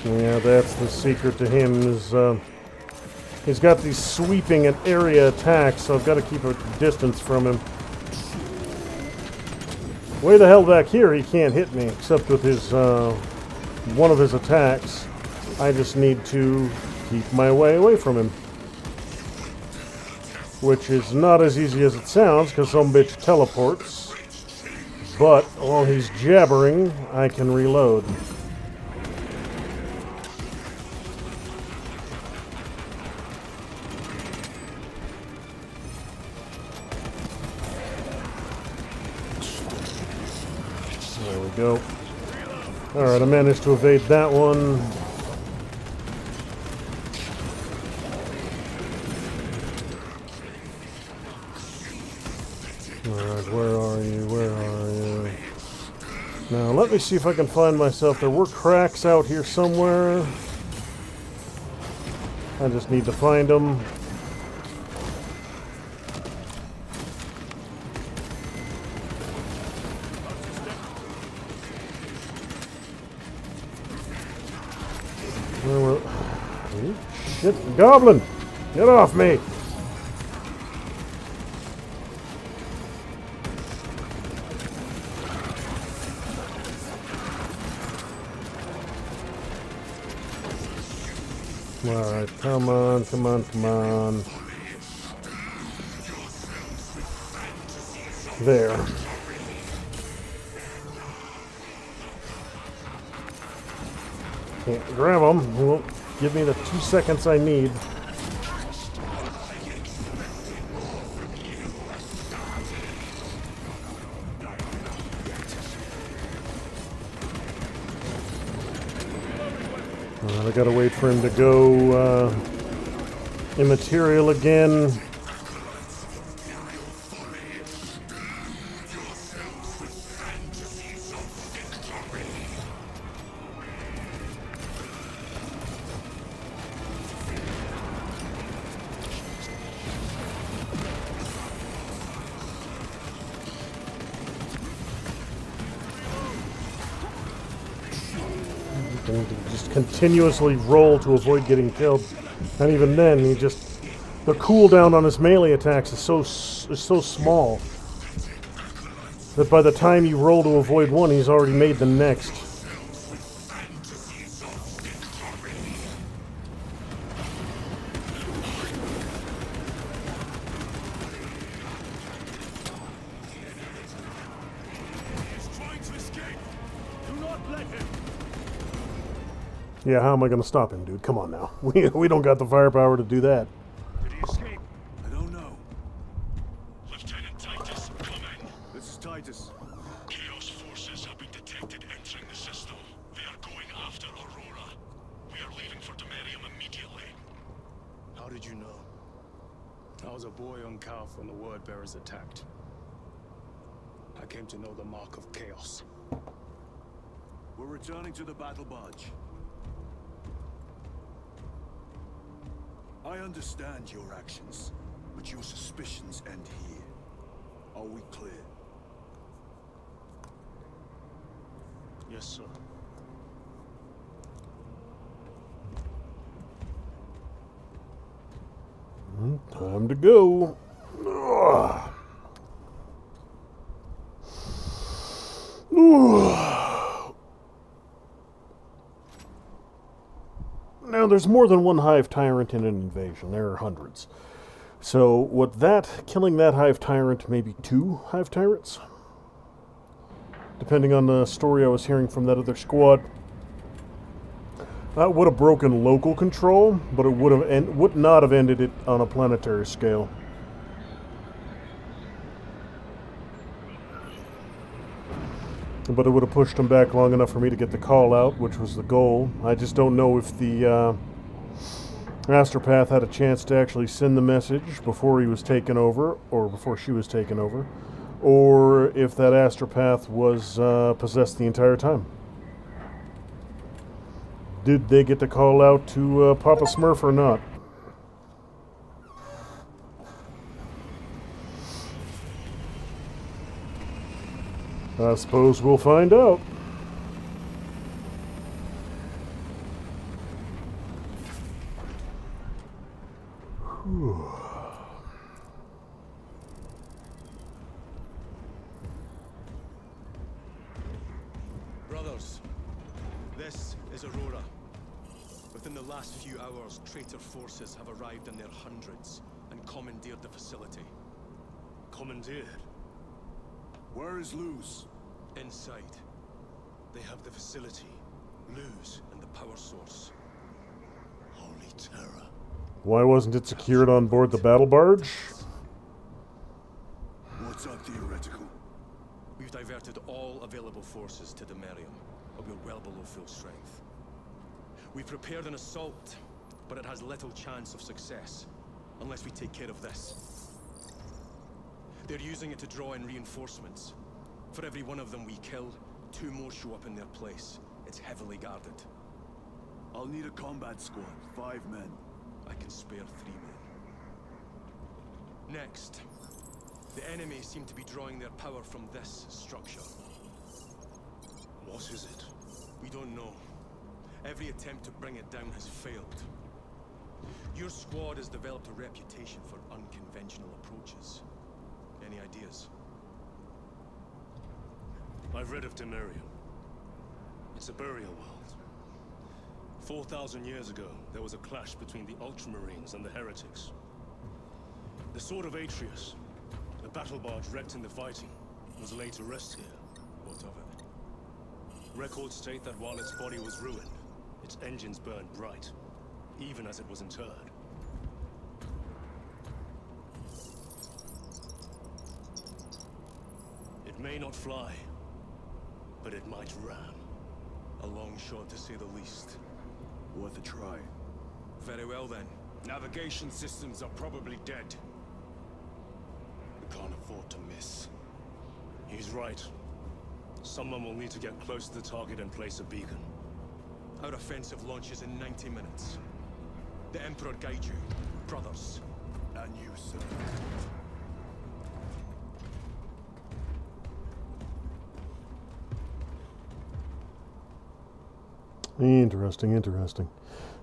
Speaker 1: Yeah, that's the secret to him, is he's got these sweeping and area attacks, so I've got to keep a distance from him. Way the hell back here, he can't hit me, except with his, one of his attacks. I just need to keep my way away from him. Which is not as easy as it sounds, because some bitch teleports. But, while he's jabbering, I can reload. There we go. Alright, I managed to evade that one. Alright, where are you? Where are you? Now, let me see if I can find myself. There were cracks out here somewhere. I just need to find them. Shit, goblin! Get off me! Alright, come on, come on, come on. There. Can't grab them. He won't give me the 2 seconds I need. I gotta wait for him to go immaterial again. Just continuously roll to avoid getting killed, and even then, he just the cooldown on his melee attacks is so small that by the time you roll to avoid one, he's already made the next. Yeah, how am I going to stop him, dude? Come on now. We don't got the firepower to do that.
Speaker 6: Did he escape? I don't know.
Speaker 2: Lieutenant Titus, come in.
Speaker 6: This is Titus.
Speaker 2: Chaos forces have been detected entering the system. They are going after Aurora. We are leaving for Demerium immediately.
Speaker 5: How did you know? I was a boy on Calf when the word bearers attacked. I came to know the mark of chaos.
Speaker 6: We're returning to the battle barge. I understand your actions, but your suspicions end here.
Speaker 3: Are we clear? Yes, sir.
Speaker 1: Time to go. Ugh. Now, there's more than one hive tyrant in an invasion. There are hundreds. So, killing that hive tyrant, maybe 2 hive tyrants? Depending on the story I was hearing from that other squad. That would have broken local control, but it would not have ended it on a planetary scale. But it would have pushed them back long enough for me to get the call out, which was the goal. I just don't know if the Astropath had a chance to actually send the message before he was taken over, or before she was taken over, or if that Astropath was possessed the entire time. Did they get the call out to Papa Smurf or not? I suppose we'll find out. Whew.
Speaker 5: Brothers, this is Aurora. Within the last few hours, traitor forces have arrived in their hundreds and commandeered the facility.
Speaker 3: Commandeered? Where is Luz?
Speaker 5: Inside. They have the facility, Luz, and the power source.
Speaker 3: Holy terror.
Speaker 1: Why wasn't it secured on board the battle barge?
Speaker 3: What's our theoretical?
Speaker 5: We've diverted all available forces to Demerium, but we're well below full strength. We've prepared an assault, but it has little chance of success, unless we take care of this. They're using it to draw in reinforcements. For every one of them we kill, 2 more show up in their place. It's heavily guarded.
Speaker 3: I'll need a combat squad, 5 men.
Speaker 5: I can spare 3 men. Next, the enemy seem to be drawing their power from this structure.
Speaker 3: What is it?
Speaker 5: We don't know. Every attempt to bring it down has failed. Your squad has developed a reputation for unconventional approaches. Any ideas?
Speaker 3: I've read of Demerium. It's a burial world. 4,000 years ago, there was a clash between the Ultramarines and the heretics. The Sword of Atreus, the battle barge wrecked in the fighting, was laid to rest here.
Speaker 5: What of it?
Speaker 3: Records state that while its body was ruined, its engines burned bright, even as it was interred. It may not fly, but it might ram.
Speaker 5: A long shot, to say the least.
Speaker 3: Worth a try.
Speaker 5: Very well, then.
Speaker 3: Navigation systems are probably dead. We can't afford to miss. He's right. Someone will need to get close to the target and place a beacon.
Speaker 5: Our offensive launches in 90 minutes. The Emperor guide you, brothers.
Speaker 3: And you, sir.
Speaker 1: Interesting, interesting.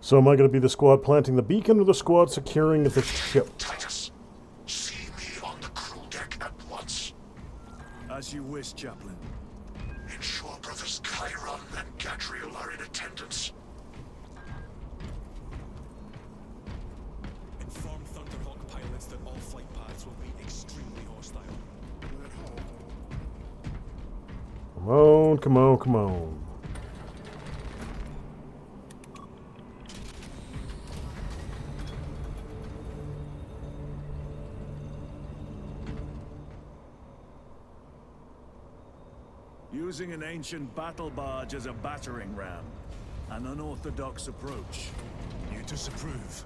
Speaker 1: So am I going to be the squad planting the beacon or the squad securing the ship?
Speaker 2: Titus, see me on the crew deck at once.
Speaker 6: As you wish, Chaplain.
Speaker 2: Ensure brothers Chiron and Gadriel are in attendance.
Speaker 5: Inform Thunderhawk pilots that all flight paths will be extremely hostile.
Speaker 1: Come on, come on, come on.
Speaker 6: Using an ancient battle barge as a battering ram. An unorthodox approach.
Speaker 3: You disapprove?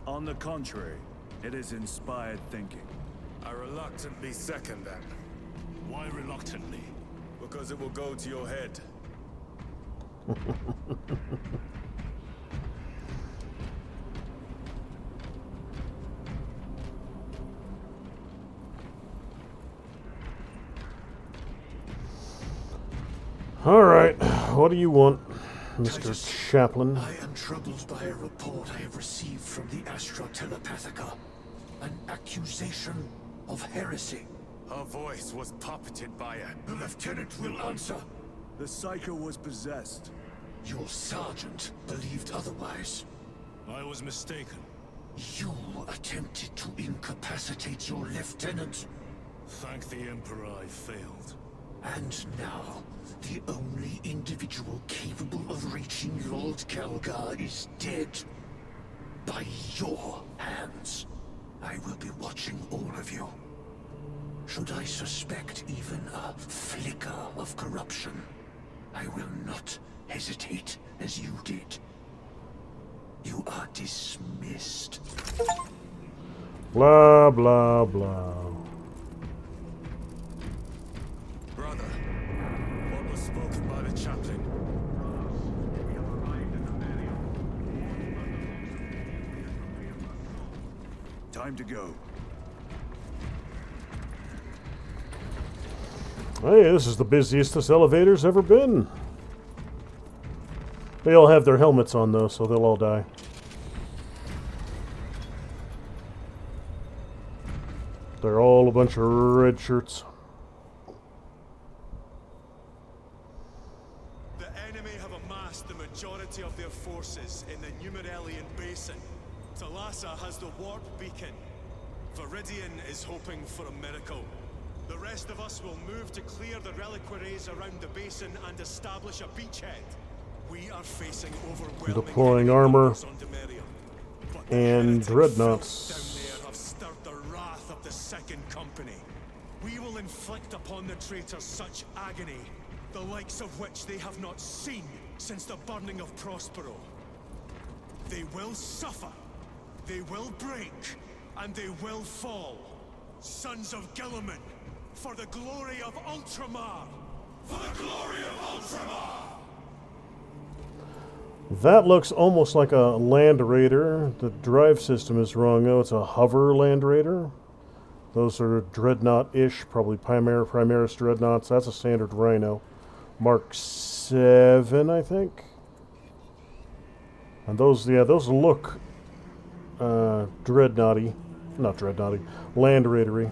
Speaker 6: On the contrary, it is inspired thinking.
Speaker 3: I reluctantly second that. Why reluctantly?
Speaker 5: Because it will go to your head.
Speaker 1: Alright, what do you want, Mr. Chaplain?
Speaker 7: I am troubled by a report I have received from the Astra Telepathica. An accusation of heresy.
Speaker 5: Her voice was puppeted by a...
Speaker 7: The lieutenant will answer.
Speaker 6: The Psycho was possessed.
Speaker 7: Your sergeant believed otherwise.
Speaker 3: I was mistaken.
Speaker 7: You attempted to incapacitate your lieutenant.
Speaker 3: Thank the Emperor I failed.
Speaker 7: And now, the only individual capable of reaching Lord Kelgar is dead. By your hands. I will be watching all of you. Should I suspect even a flicker of corruption, I will not hesitate as you did. You are dismissed.
Speaker 1: Blah, blah, blah.
Speaker 5: Brother, what was spoken by the chaplain?
Speaker 6: Time to go.
Speaker 1: Hey, this is the busiest this elevator's ever been. They all have their helmets on, though, so they'll all die. They're all a bunch of red shirts.
Speaker 3: The enemy have amassed the majority of their forces in the Numeralian Basin. Thalassa has the warp beacon. Viridian is hoping for a miracle. The rest of us will move to clear the reliquaries around the basin and establish a beachhead. We are facing overwhelming
Speaker 1: Deploying
Speaker 3: enemy
Speaker 1: armor
Speaker 3: numbers on Demerium. But the
Speaker 1: and
Speaker 3: heretic
Speaker 1: dreadnoughts.
Speaker 3: filth down there have stirred the wrath of the Second Company. We will inflict upon the traitors such agony, the likes of which they have not seen since the burning of Prospero. They will suffer, they will break, and they will fall. Sons of Gilliman, for the glory of Ultramar! For the glory of Ultramar!
Speaker 1: That looks almost like a Land Raider. The drive system is wrong, though. It's a hover Land Raider. Those are Dreadnought-ish, probably Primaris Dreadnoughts. That's a standard Rhino. Mark 7, I think. And those, yeah, those look Dreadnoughty. Not Dreadnoughty. Land Raidery.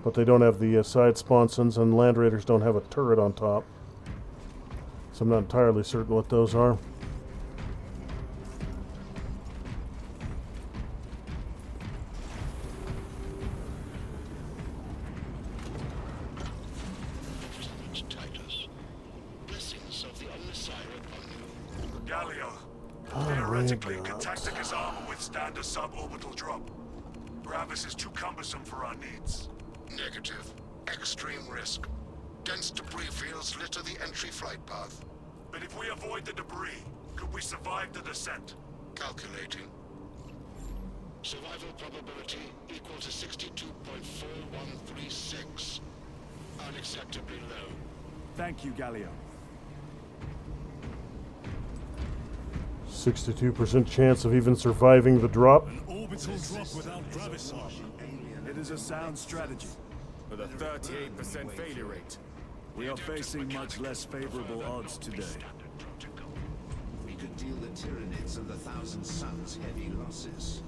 Speaker 1: But they don't have the side sponsons, and Land Raiders don't have a turret on top. So I'm not entirely certain what those are.
Speaker 2: Theoretically, can Tactica's armor withstand a suborbital drop? Gravis is too cumbersome for our needs.
Speaker 10: Negative. Extreme risk. Dense debris fields litter the entry flight path.
Speaker 2: But if we avoid the debris, could we survive the descent?
Speaker 10: Calculating. Survival probability equal to 62.4136. Unacceptably low.
Speaker 6: Thank you, Galio.
Speaker 1: 62% chance of even surviving the drop.
Speaker 3: An orbital drop without Gravisar.
Speaker 6: It is a sound strategy.
Speaker 5: With a 38% failure rate.
Speaker 6: We are facing much less favorable odds today.
Speaker 11: We could deal the Tyranids and the Thousand Suns heavy losses.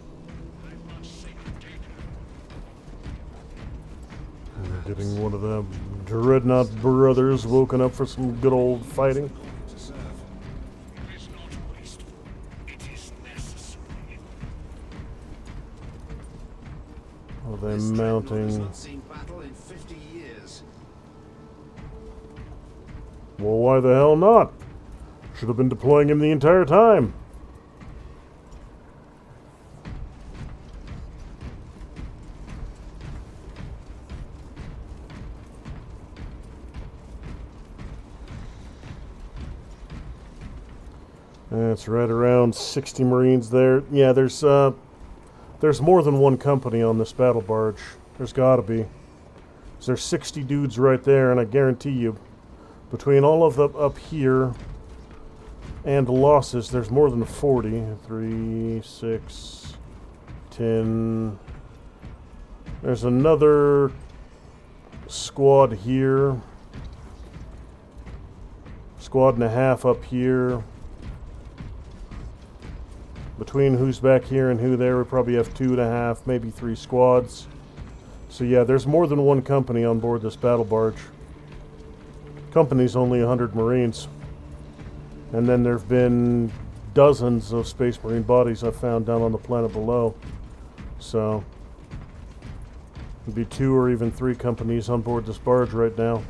Speaker 1: We're getting one of the Dreadnought brothers woken up for some good old fighting. Are they mounting?
Speaker 11: Not seen battle in 50 years.
Speaker 1: Well, why the hell not? Should have been deploying him the entire time. That's right around 60 Marines there. Yeah, there's more than one company on this battle barge. There's gotta be. There's 60 dudes right there, and I guarantee you, between all of them up here and losses, there's more than 40. 3, 6, 10. There's another squad here. Squad and a half up here. Between who's back here and who there, we probably have 2.5, maybe 3 squads. So yeah, there's more than one company on board this battle barge. Company's only 100 Marines. And then there've been dozens of Space Marine bodies I've found down on the planet below. So it'd be 2 or even 3 companies on board this barge right now.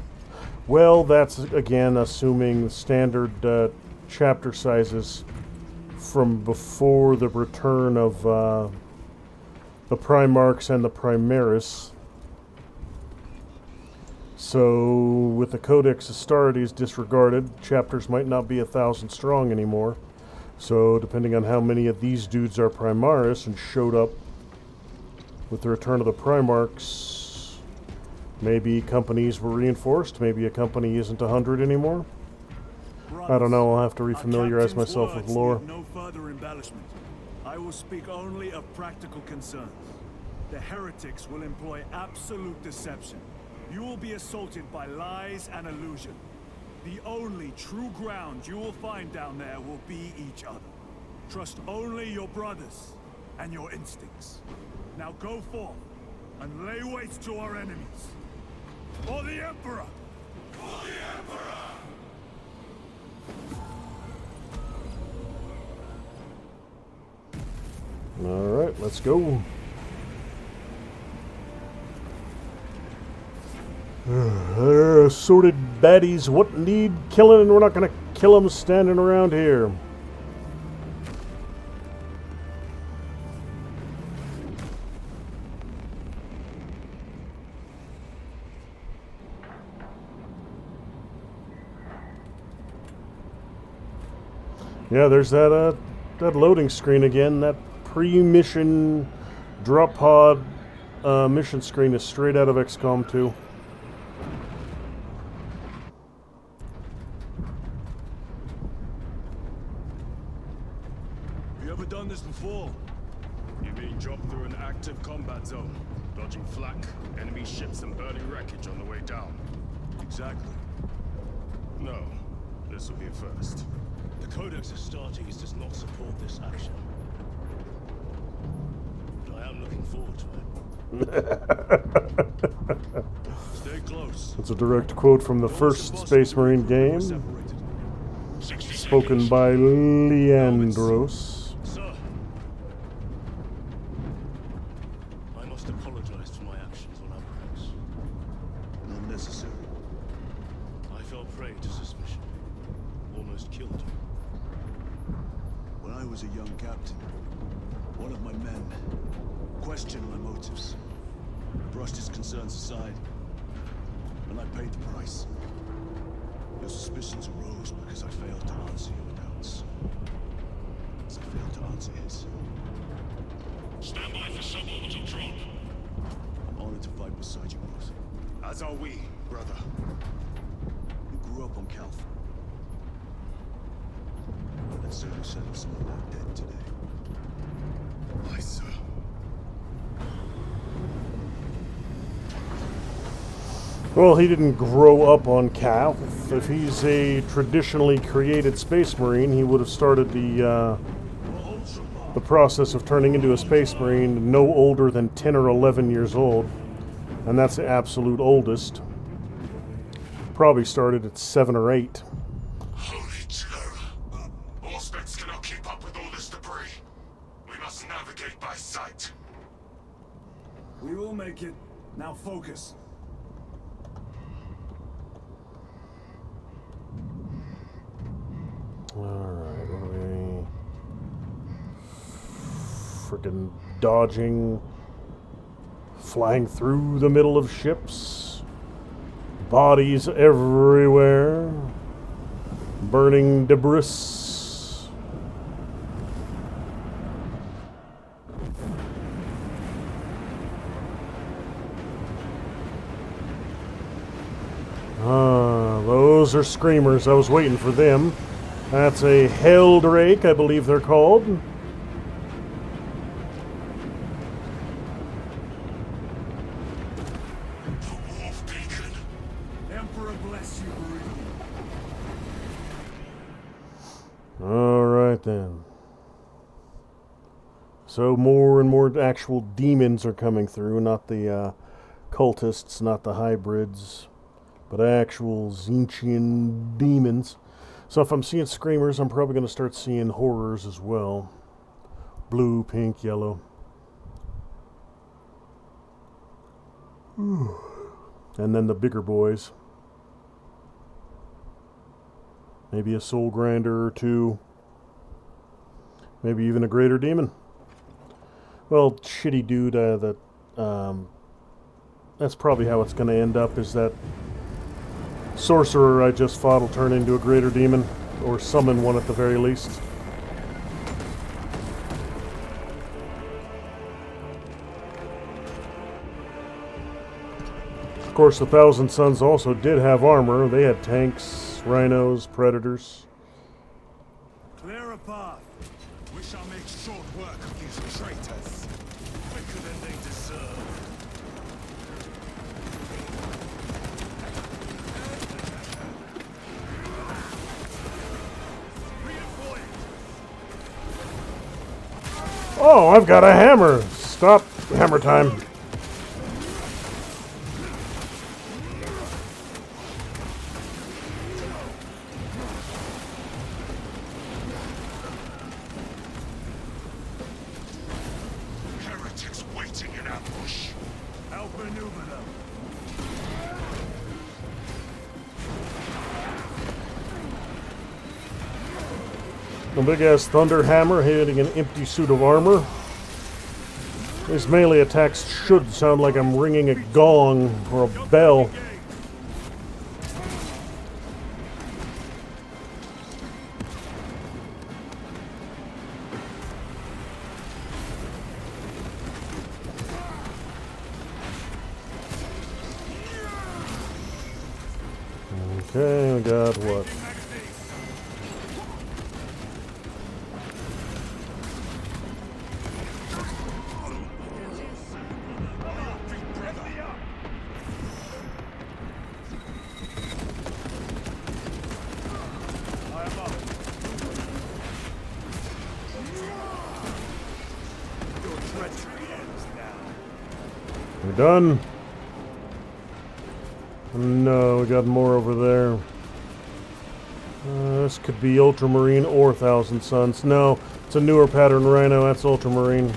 Speaker 1: Well, that's again assuming standard chapter sizes from before the return of the Primarchs and the Primaris. So with the Codex Astartes disregarded, chapters might not be 1,000 strong anymore. So depending on how many of these dudes are Primaris and showed up with the return of the Primarchs, maybe companies were reinforced, maybe a company isn't 100 anymore. I don't know, I'll have to refamiliarize myself with lore.
Speaker 6: No further embellishment. I will speak only of practical concern. The heretics will employ absolute deception. You will be assaulted by lies and illusion. The only true ground you will find down there will be each other. Trust only your brothers and your instincts. Now go forth and lay waste to our enemies. For the Emperor! For the Emperor!
Speaker 1: Alright, let's go. They're assorted baddies what need killing, and we're not going to kill them standing around here. Yeah, there's that loading screen again. That pre-mission drop pod mission screen is straight out of XCOM 2.
Speaker 3: Have you ever done this before? You mean drop through an active combat zone, dodging flak, enemy ships and burning wreckage on the way down?
Speaker 6: Exactly.
Speaker 3: No, this will be a first. The Codex Astartes does not support this action. But I am looking forward to it. Stay close.
Speaker 1: That's a direct quote from the first Space Marine game, spoken by Leandros.
Speaker 3: Sir, I must apologize for my actions on Abrax.
Speaker 6: Not necessary.
Speaker 3: I fell prey to suspicion. Almost killed you.
Speaker 6: When I was a young captain, one of my men questioned my motives. Brushed his concerns aside, and I paid the price. Your suspicions arose because I failed to answer your doubts. As I failed to answer his.
Speaker 2: Stand by for suborbital drop.
Speaker 6: I'm honored to fight beside you both.
Speaker 3: As are we, brother.
Speaker 6: You grew up on Calth. That certainly settled some of that dead today.
Speaker 3: Aye, sir.
Speaker 1: Well, he didn't grow up on Calth. If he's a traditionally created Space Marine, he would have started the process of turning into a Space Marine no older than 10 or 11 years old. And that's the absolute oldest. Probably started at 7 or 8.
Speaker 2: Holy terror. Auspex cannot keep up with all this debris. We must navigate by sight.
Speaker 6: We will make it. Now focus.
Speaker 1: Alright, what are we... Frickin' dodging, flying through the middle of ships, bodies everywhere, burning debris. Those are screamers. I was waiting for them. That's a Helldrake, I believe they're called.
Speaker 6: Emperor bless you, Marine.
Speaker 1: then. So more and more actual demons are coming through, not the cultists, not the hybrids, but actual Tzeentchian demons. So if I'm seeing screamers, I'm probably going to start seeing horrors as well. Blue, pink, yellow. And then the bigger boys. Maybe a soul grinder or two. Maybe even a greater demon. Well, shitty dude, that's probably how it's going to end up, is that sorcerer I just fought will turn into a greater demon, or summon one at the very least. Of course, the Thousand Sons also did have armor. They had tanks, rhinos, predators.
Speaker 6: Clear a path. We shall make short work of these traitors. Quicker than they deserve.
Speaker 1: Oh, I've got a hammer! Stop hammer time.
Speaker 2: Heretics waiting in ambush.
Speaker 6: Outmaneuver them.
Speaker 1: A big-ass thunder hammer hitting an empty suit of armor. These melee attacks should sound like I'm ringing a gong or a bell. Okay, we got what? We're done. No, we got more over there. This could be Ultramarine or Thousand Sons. No, it's a newer pattern rhino. That's Ultramarine.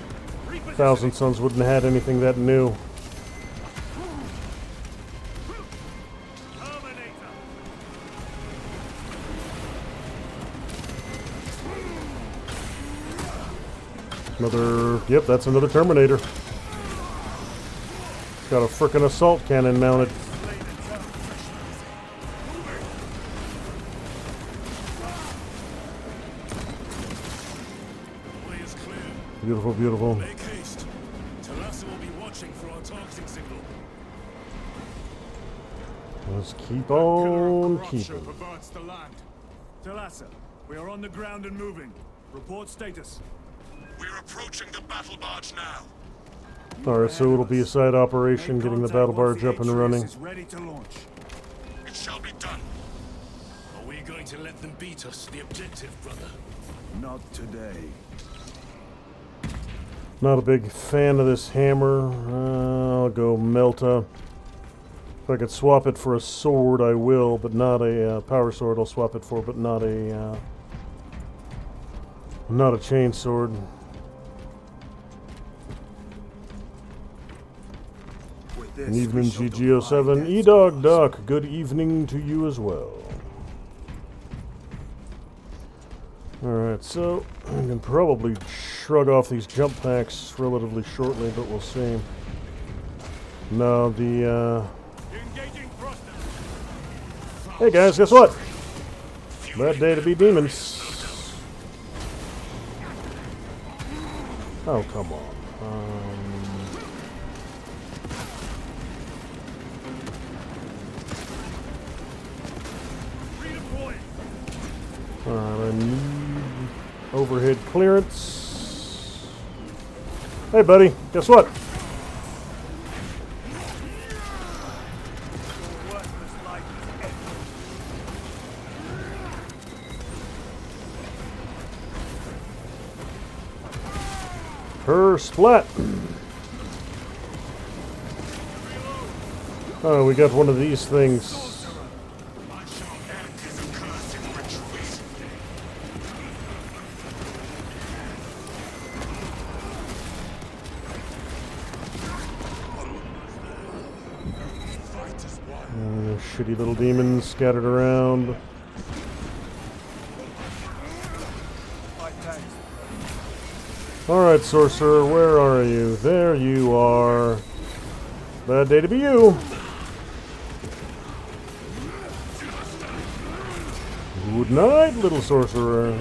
Speaker 1: Thousand Sons wouldn't have had anything that new. Another, yep, that's another Terminator. Got a frickin' assault cannon mounted. Beautiful, beautiful.
Speaker 3: Make haste. Talassa will be watching for our targeting signal.
Speaker 1: Let's keep on keeping.
Speaker 6: Perverts the land. Talassa, we are on the ground and moving. Report status.
Speaker 2: We're approaching the battle barge now.
Speaker 1: Alright, so it'll be a side operation, getting the battle barge up and running.
Speaker 6: Is ready to launch.
Speaker 2: It shall be done.
Speaker 3: Are we going to let them beat us? The objective, brother.
Speaker 6: Not today.
Speaker 1: Not a big fan of this hammer. I'll go Melta. If I could swap it for a sword, I will, but not a power sword. I'll swap it for, but not a chain sword. Good evening, GGO7. E-Dog Duck, good evening to you as well. Alright, so I can probably shrug off these jump packs relatively shortly, but we'll see. No, the, Hey guys, guess what? Bad day to be demons. Oh, come on. I need overhead clearance. Hey, buddy, guess what? Her splat. Oh, we got one of these things. Shitty little demons scattered around. Alright, sorcerer, where are you? There you are. Bad day to be you. Good night, little sorcerer.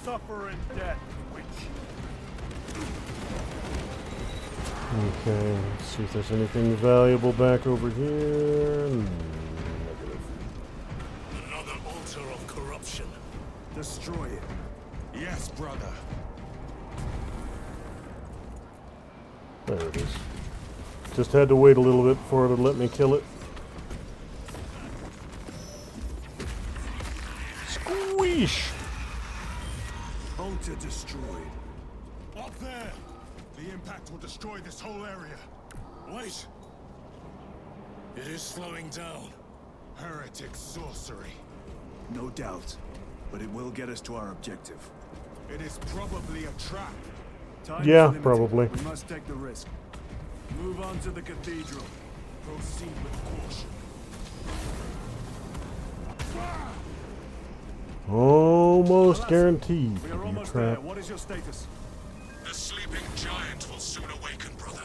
Speaker 6: Suffer in death, witch.
Speaker 1: Okay, let's see if there's anything valuable back over here. Negative.
Speaker 3: Another altar of corruption.
Speaker 6: Destroy it.
Speaker 3: Yes, brother.
Speaker 1: There it is. Just had to wait a little bit for it to let me kill it. Squeesh!
Speaker 6: Altar destroyed.
Speaker 3: Up there! The impact will destroy this whole area. Wait! It is slowing down. Heretic sorcery.
Speaker 6: No doubt. But it will get us to our objective.
Speaker 3: It is probably a trap.
Speaker 6: Time is
Speaker 1: Yeah,
Speaker 6: limited.
Speaker 1: probably.
Speaker 6: We must take the risk. Move on to the cathedral.
Speaker 3: Proceed with caution.
Speaker 1: Almost guaranteed
Speaker 6: We
Speaker 1: to
Speaker 6: are
Speaker 1: be a
Speaker 6: almost there.
Speaker 1: trap.
Speaker 6: What is your status?
Speaker 2: The sleeping giant will soon awaken, brother.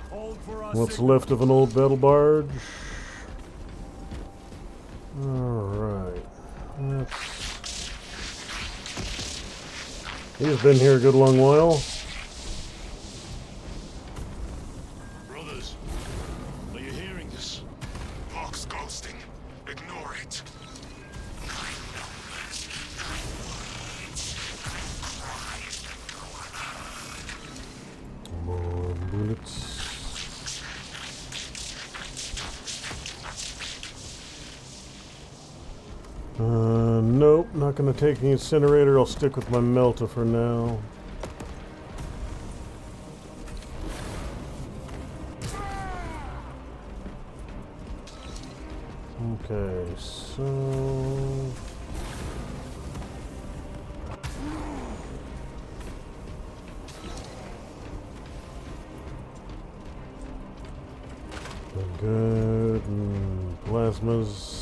Speaker 6: Hold for our
Speaker 1: What's
Speaker 6: signal.
Speaker 1: left of an old battle barge? Alright. He's been here a good long while.
Speaker 3: Brothers, are you hearing this?
Speaker 2: Box ghosting. Ignore it.
Speaker 1: More bullets. Nope, not gonna take the incinerator. I'll stick with my melta for now. Okay, so good plasmas.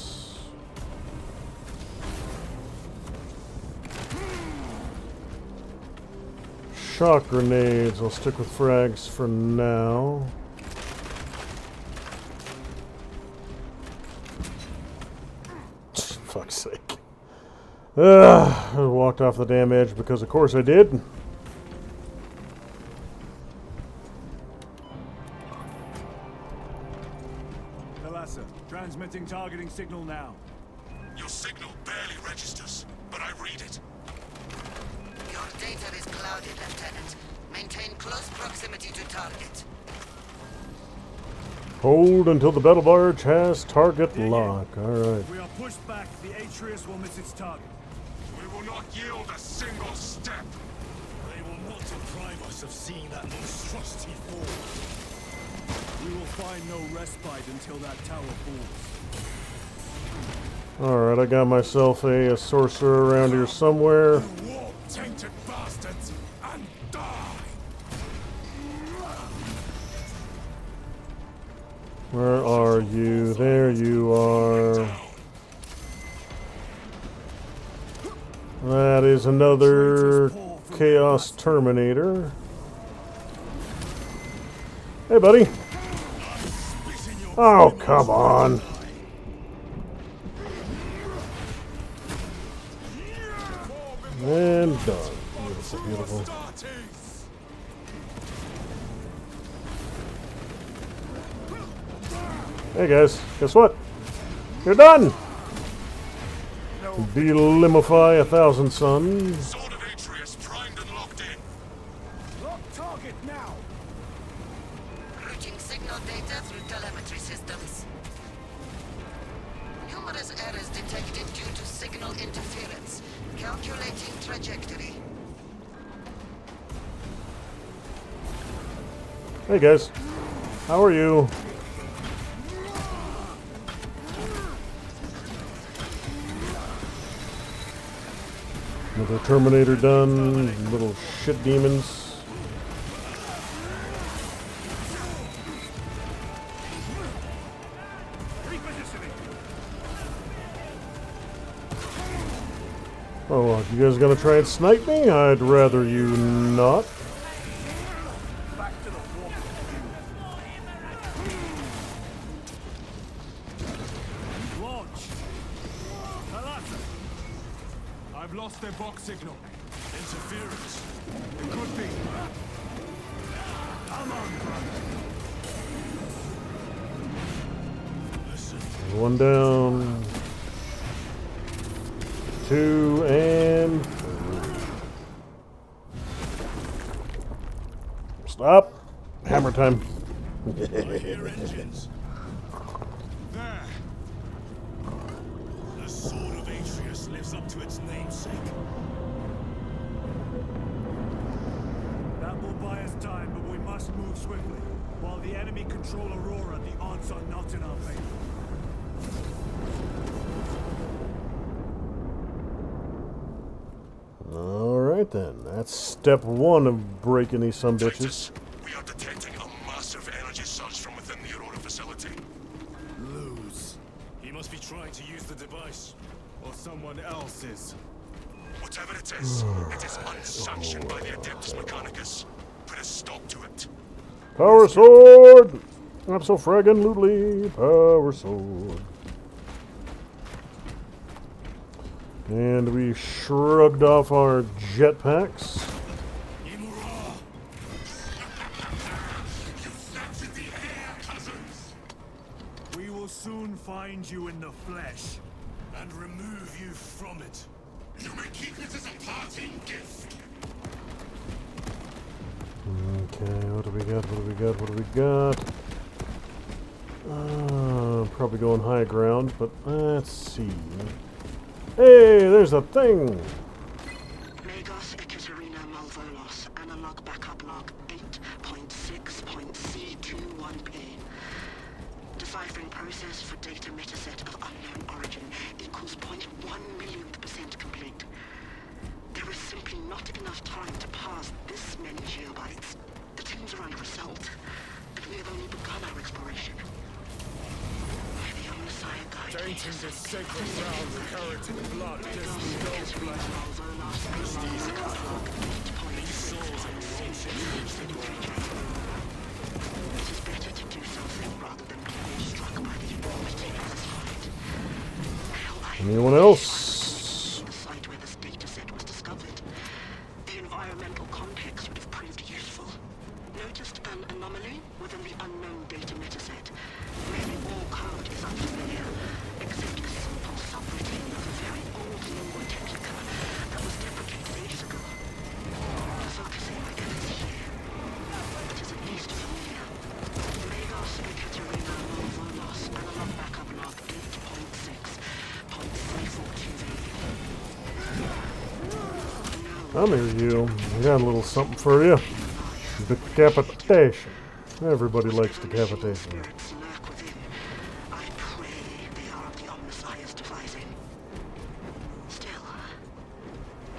Speaker 1: Shock grenades. I'll stick with frags for now. Fuck's sake. I walked off the damn edge because of course I did.
Speaker 6: Thalassa, transmitting targeting signal now.
Speaker 2: Your signal barely registers, but I read it.
Speaker 12: Your data is clouded, Lieutenant. Maintain close proximity to target.
Speaker 1: Hold until the battle barge has target lock. Alright.
Speaker 6: If we are pushed back, the Atreus will miss its target.
Speaker 2: We will not yield a single step.
Speaker 3: They will not deprive us of seeing that monstrosity fall.
Speaker 6: We will find no respite until that tower falls.
Speaker 1: Alright, I got myself a sorcerer around here somewhere.
Speaker 3: Walk, tainted bastards, and die!
Speaker 1: Where are you? There you are. That is another Chaos Terminator. Hey, buddy. Oh, come on. And done. Beautiful, beautiful. Hey guys, guess what? You're done! Delimify 1,000 suns.
Speaker 2: Sword of Atreus primed and locked in.
Speaker 6: Lock target now!
Speaker 12: Routing signal data through telemetry systems. Numerous errors detected due to signal interference. Calculating trajectory.
Speaker 1: Hey guys, how are you? Another Terminator done, little shit demons. Oh, you guys gonna try and snipe me? I'd rather you not.
Speaker 6: Launch! I've lost their box signal. Interference. It could be. Come on, brother. Listen.
Speaker 1: One down. 2 and 3. Stop. Hammer time.
Speaker 6: I hear engines. There. The sword of Atreus lives up to its namesake. That will buy us time, but we must move swiftly. While the enemy control Aurora, the odds are not in our favor.
Speaker 1: Alright then, that's step 1 of breaking these sumbitches.
Speaker 2: We are detecting a massive energy surge from within the Aurora facility.
Speaker 6: Lose. He must be trying to use the device. Or someone else is.
Speaker 2: Whatever it is unsanctioned by the Adeptus Mechanicus. Put a stop to it.
Speaker 1: Power sword! Abso-fraggin-lutely, power sword. And we shrugged off our jetpacks.
Speaker 6: We will soon find you in the flesh and remove you from it.
Speaker 2: You may keep it as a parting gift.
Speaker 1: Okay, what do we got? What do we got? What do we got? Probably going high ground, but let's see. Hey, there's a thing!
Speaker 12: Magos Ekaterina Malvolos, analog backup log 8.6.C21P. Deciphering process for data metaset of unknown origin equals 0.1 millionth percent complete. There is simply not enough time to parse this many geobytes. The teams are under assault, and we have only begun our exploration.
Speaker 6: Tainting this sacred ground with heretic blood, this blood. These souls are wanting to reach the goal.
Speaker 12: It is better to do something rather than be struck by the enormity of this fight.
Speaker 1: Anyone else?
Speaker 12: The site where this data set was discovered. The environmental context would have proved useful. Noticed an anomaly within the unknown data metaset. Nearly all code is unfamiliar, except a simple subroutine of a very old lingua technica that was deprecated ages ago. The focusing again is here. It is at least familiar. Magos Ekaterina Malvolos, analog backup log 8.6.342V.
Speaker 1: I'm here, you. I got a little something for you. Decapitation. Everybody likes decapitation.
Speaker 12: I pray they are of the Omnissiah's devising. Still,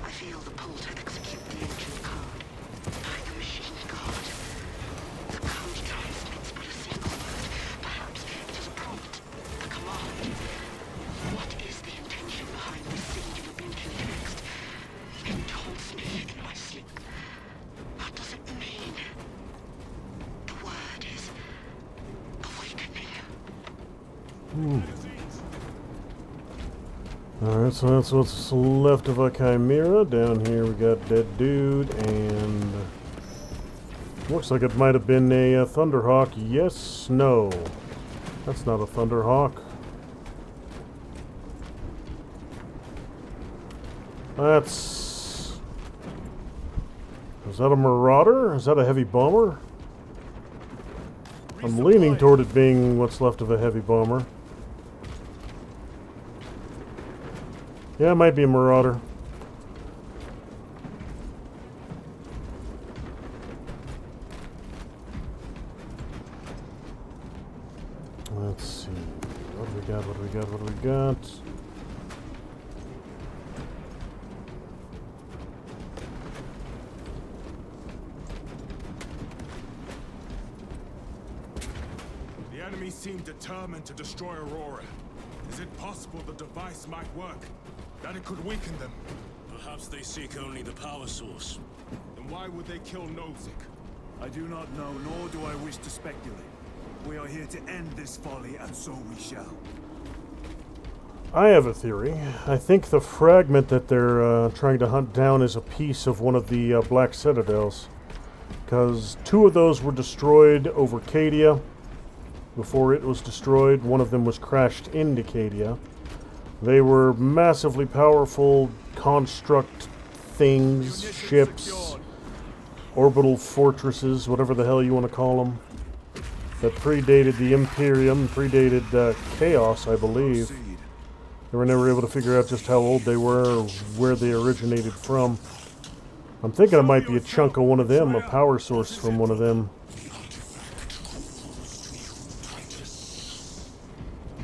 Speaker 12: I feel the pull to execute the ancient code by the machine god. The code transmits but a single word. Perhaps it is a prompt, a command. What is the intention behind this singular blinking text? It taunts me in my sleep. What does it mean? The word is awakening.
Speaker 1: Alright, so that's what's left of a Chimera. Down here we got Dead Dude, and looks like it might have been a Thunderhawk. Yes, no. That's not a Thunderhawk. That's... Is that a Marauder? Is that a heavy bomber? I'm leaning toward it being what's left of a heavy bomber. Yeah, it might be a Marauder. Let's see. What do we got? What do we got? What do we got?
Speaker 6: The enemy seem determined to destroy Aurora. Is it possible the device might work? That it could weaken them?
Speaker 3: Perhaps they seek only the power source.
Speaker 6: Then why would they kill Nozick? I do not know, nor do I wish to speculate. We are here to end this folly, and so we shall.
Speaker 1: I have a theory. I think the fragment that they're trying to hunt down is a piece of one of the Black Citadels. Because 2 of those were destroyed over Cadia. Before it was destroyed, one of them was crashed into Cadia. They were massively powerful construct things, ships, orbital fortresses, whatever the hell you want to call them, that predated the Imperium, predated Chaos, I believe. They were never able to figure out just how old they were or where they originated from. I'm thinking it might be a chunk of one of them, a power source from one of them.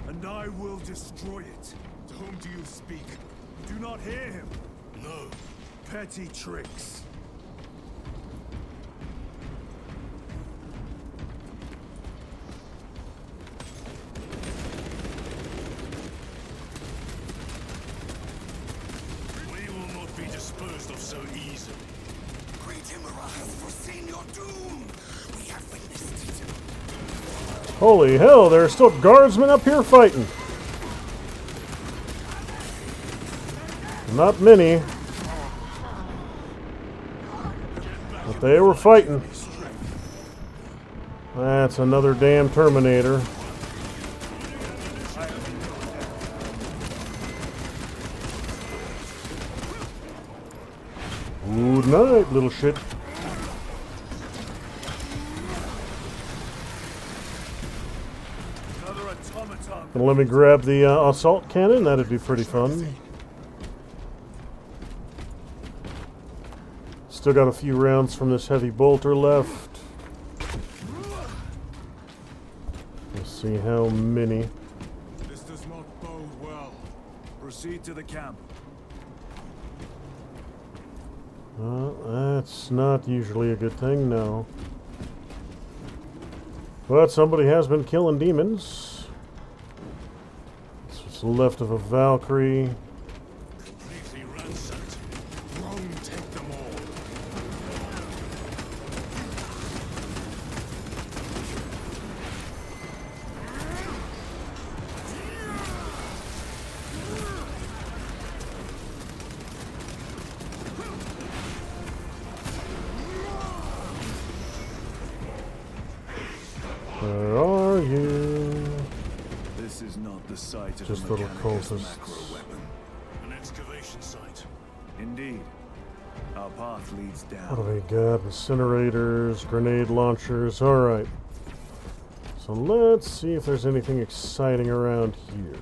Speaker 6: And I will destroy it. To whom do you speak? Do not hear him.
Speaker 3: No.
Speaker 6: Petty tricks.
Speaker 3: We will not be disposed of so easily.
Speaker 8: Great Imara has foreseen your doom. We have witnessed it.
Speaker 1: Holy hell, there are still guardsmen up here fighting. Not many. But they were fighting. That's another damn Terminator. Good night, little shit.
Speaker 6: Another automaton.
Speaker 1: Gonna let me grab the assault cannon? That'd be pretty fun. Still got a few rounds from this heavy bolter left. Let's see how many.
Speaker 6: This does not bode well. Proceed to the camp.
Speaker 1: That's not usually a good thing, no. But somebody has been killing demons. This was left of a Valkyrie.
Speaker 3: Completely ransacked. Rome take them all.
Speaker 1: Where are you?
Speaker 6: This is not the site of
Speaker 1: Just
Speaker 6: a
Speaker 1: little
Speaker 6: Mechanicus
Speaker 1: cultists.
Speaker 6: macro weapon.
Speaker 3: An excavation site.
Speaker 6: Indeed. Our path leads down.
Speaker 1: What do we got? Incinerators, grenade launchers. Alright. So let's see if there's anything exciting around here.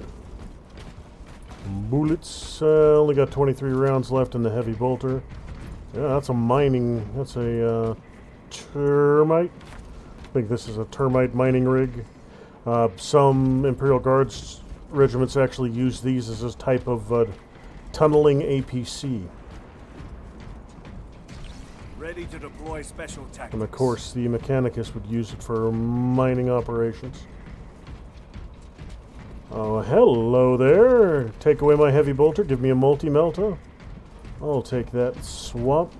Speaker 1: Bullets. Only got 23 rounds left in the heavy bolter. Yeah, that's a mining. That's a termite. I think this is a termite mining rig. Some Imperial Guards regiments actually use these as a type of tunneling APC.
Speaker 6: Ready to deploy special tactics.
Speaker 1: And of course, the Mechanicus would use it for mining operations. Oh, hello there. Take away my heavy bolter. Give me a multi-melta. I'll take that swap.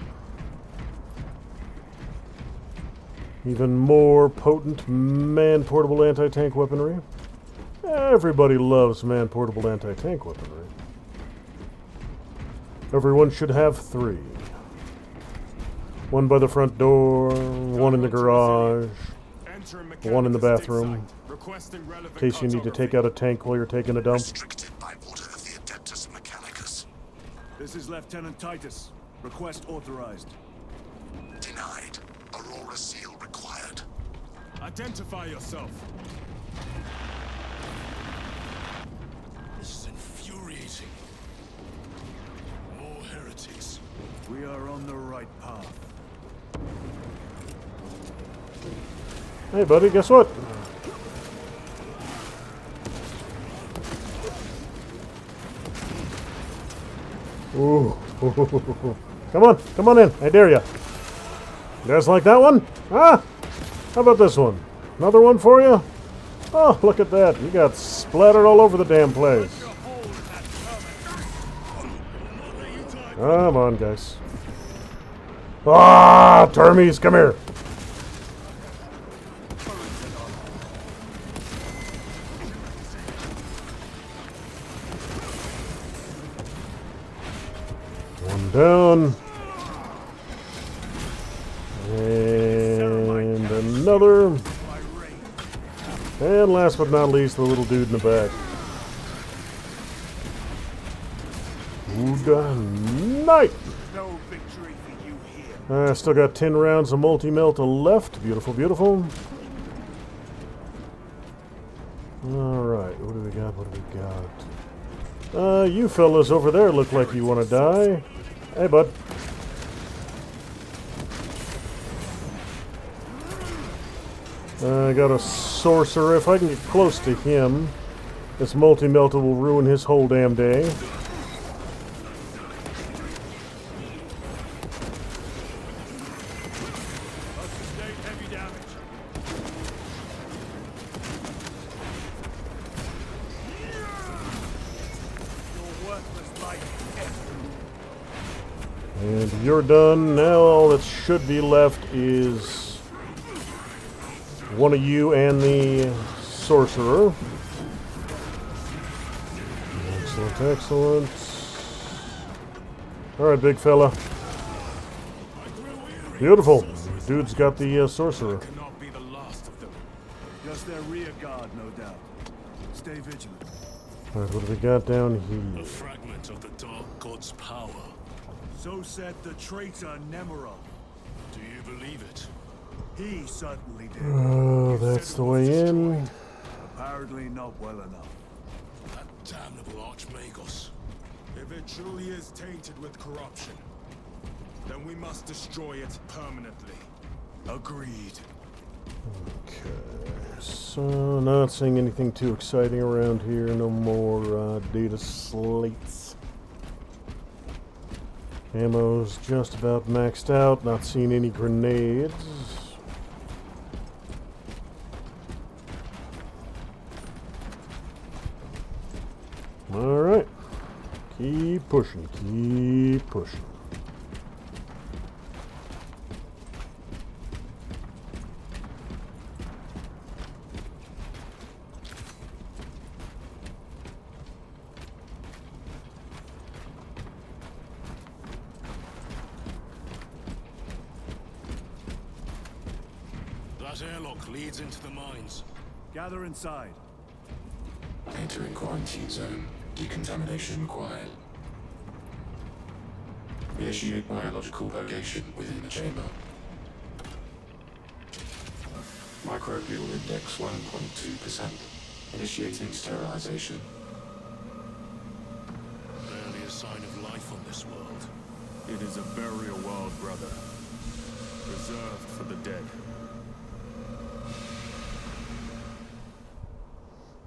Speaker 1: Even more potent man-portable anti-tank weaponry. Everybody loves man-portable anti-tank weaponry. Everyone should have 3. One by the front door, one in the garage, one in the bathroom, in case you need to take out a tank while you're taking a dump.
Speaker 10: Restricted by order of the Adeptus Mechanicus.
Speaker 6: This is Lieutenant Titus. Request authorized.
Speaker 10: Denied. Aurora seal required.
Speaker 6: Identify yourself.
Speaker 3: This is infuriating. More heretics.
Speaker 6: We are on the right path.
Speaker 1: Hey buddy, guess what? Ooh. Come on in. I dare ya. You guys like that one? Ah? How about this one? Another one for you? Oh, look at that. You got splattered all over the damn place. Come on, guys. Ah, Termies, come here. One down. And another. And last but not least, the little dude in the back. Good night.
Speaker 6: No victory for you here.
Speaker 1: Still got 10 rounds of multi-melta left. Beautiful, beautiful. Alright, what do we got? What do we got? You fellas over there look like you want to die. Hey, bud. I got a sorcerer. If I can get close to him, this multi-melta will ruin his whole damn day. And you're done. Now all that should be left is one of you and the sorcerer. Excellent, excellent. Alright, big fella. Beautiful. Dude's got the sorcerer.
Speaker 6: Cannot be the last of them. Just their rear guard, no doubt. Stay vigilant.
Speaker 1: Alright, what do we got down here?
Speaker 3: A fragment of the Dark God's power.
Speaker 6: So said the traitor Nemerov.
Speaker 3: Do you believe it?
Speaker 6: He certainly did.
Speaker 1: Oh, that's the way in.
Speaker 6: Apparently not well enough.
Speaker 3: That damnable Archmagos.
Speaker 6: If it truly is tainted with corruption, then we must destroy it permanently. Agreed.
Speaker 1: Okay, so not seeing anything too exciting around here. No more data slates. Ammo's just about maxed out. Not seeing any grenades. Alright. Keep pushing. Keep pushing.
Speaker 3: That airlock leads into the mines.
Speaker 6: Gather inside.
Speaker 13: Entering quarantine zone. Decontamination required. Initiate biological purgation within the chamber. Microbial index 1.2%. Initiating sterilization.
Speaker 3: Barely a sign of life on this world.
Speaker 6: It is a burial world, brother. Reserved for the dead.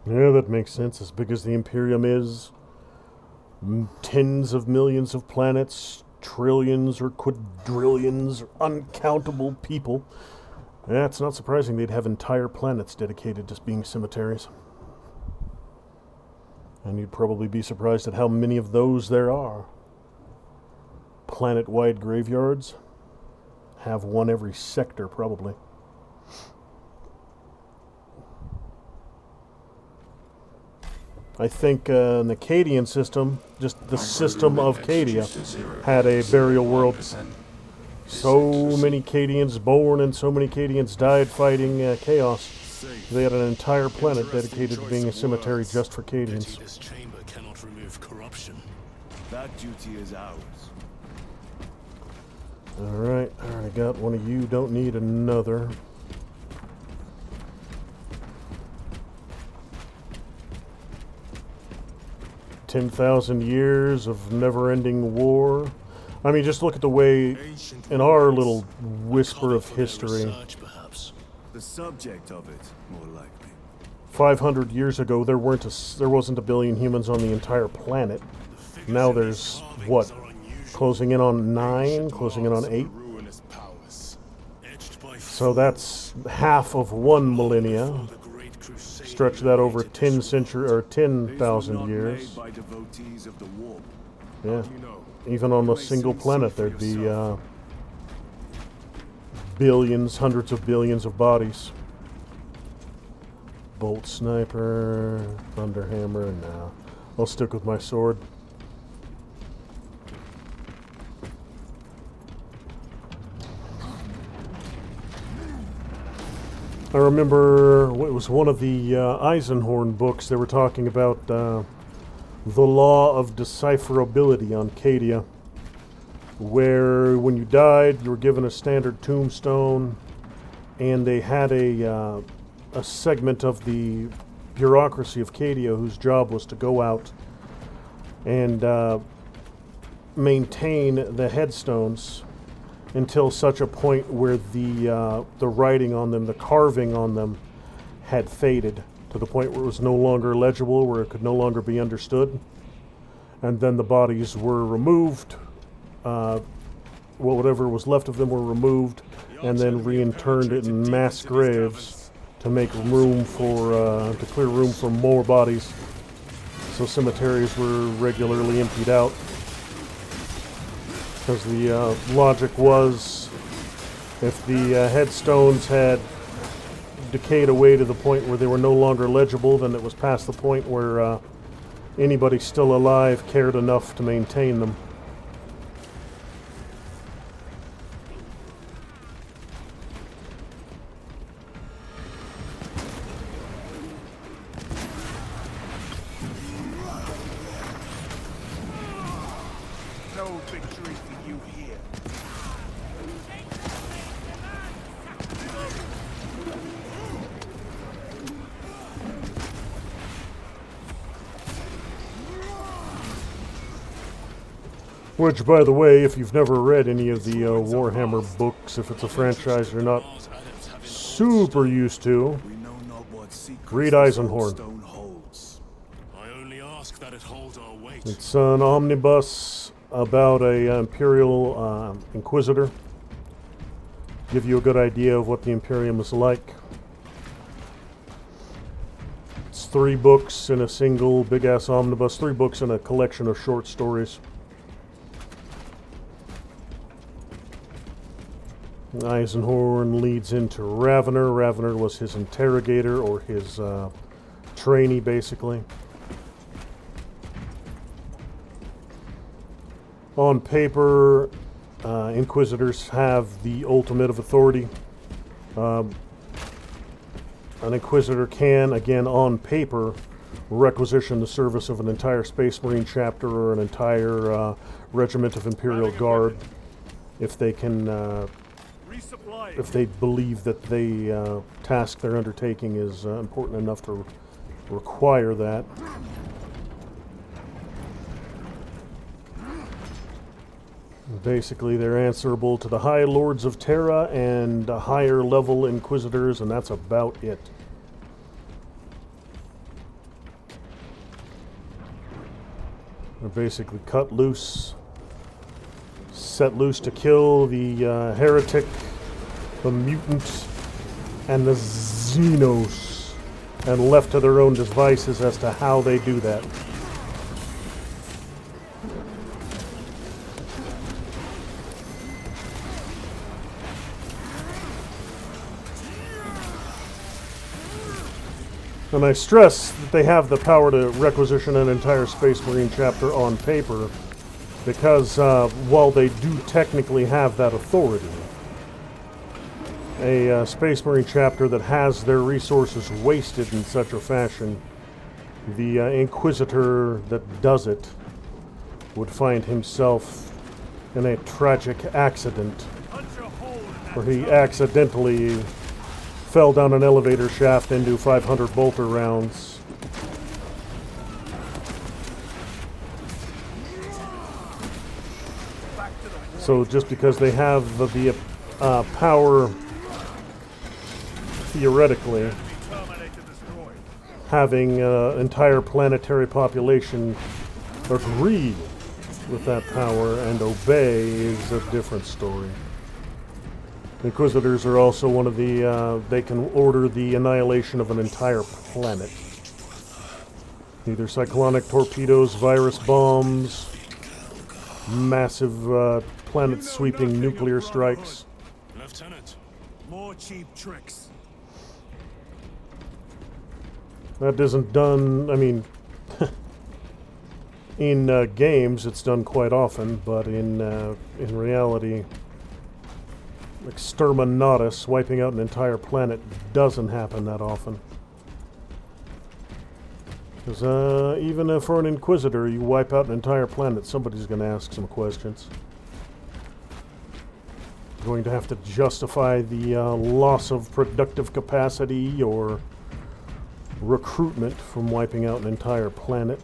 Speaker 1: Yeah, that makes sense. As big as the Imperium is, tens of millions of planets, trillions or quadrillions or uncountable people. Yeah, it's not surprising they'd have entire planets dedicated to being cemeteries. And you'd probably be surprised at how many of those there are. Planet-wide graveyards have one every sector, probably. I think in the Cadian system, just the system of Cadia, had a burial world. So many Cadians born and so many Cadians died fighting chaos. They had an entire planet dedicated to being a cemetery just for Cadians.
Speaker 3: This chamber cannot remove corruption.
Speaker 6: That duty is ours.
Speaker 1: Alright, I already got one of you, don't need another. "10,000 years of never-ending war." I mean, just look at the way, in our little whisper of history,
Speaker 6: The subject of it, more likely.
Speaker 1: 500 years ago, there wasn't a billion humans on the entire planet. Now there's, what, closing in on 9, closing in on 8? So that's half of 1 millennia. Stretch that over 10,000 years. Yeah. Even on a single planet, there'd be billions, hundreds of billions of bodies. Bolt sniper, thunderhammer, nah. I'll stick with my sword. I remember it was one of the Eisenhorn books. They were talking about the law of decipherability on Cadia, where when you died, you were given a standard tombstone, and they had a segment of the bureaucracy of Cadia whose job was to go out and maintain the headstones until such a point where the writing on them, the carving on them, had faded to the point where it was no longer legible, where it could no longer be understood. And then the bodies were removed. Whatever was left of them were removed, and then reinterred in mass graves to make room for, to clear room for more bodies. So cemeteries were regularly emptied out. Because the logic was, if the headstones had decayed away to the point where they were no longer legible, then it was past the point where anybody still alive cared enough to maintain them. Which, by the way, if you've never read any of the Warhammer books, if it's a franchise you're not super used to, read Eisenhorn. It's an omnibus about a Imperial Inquisitor. Give you a good idea of what the Imperium is like. It's 3 books in a single big-ass omnibus, 3 books in a collection of short stories. Eisenhorn leads into Ravener. Ravener was his interrogator, or his trainee, basically. On paper, Inquisitors have the ultimate of authority. An Inquisitor can, again on paper, requisition the service of an entire Space Marine chapter or an entire regiment of Imperial Guard if they can... if they believe that the task they're undertaking is important enough to require that. Basically, they're answerable to the High Lords of Terra and higher level Inquisitors, and that's about it. They're basically cut loose, set loose to kill the heretic, the mutant, and the Xenos, and left to their own devices as to how they do that. And I stress that they have the power to requisition an entire Space Marine chapter on paper, because while they do technically have that authority, a Space Marine chapter that has their resources wasted in such a fashion, the Inquisitor that does it would find himself in a tragic accident where he accidentally fell down an elevator shaft into 500 bolter rounds. So just because they have the power, theoretically, having an entire planetary population agree with that power and obey is a different story. Inquisitors are also one of the, they can order the annihilation of an entire planet. Either cyclonic torpedoes, virus bombs, massive planet-sweeping nuclear strikes.
Speaker 3: Lieutenant.
Speaker 6: More cheap tricks.
Speaker 1: That isn't done, I mean, in games it's done quite often, but in reality, exterminatus, wiping out an entire planet, doesn't happen that often. Because even for an Inquisitor, you wipe out an entire planet, somebody's going to ask some questions. Going to have to justify the loss of productive capacity or recruitment from wiping out an entire planet.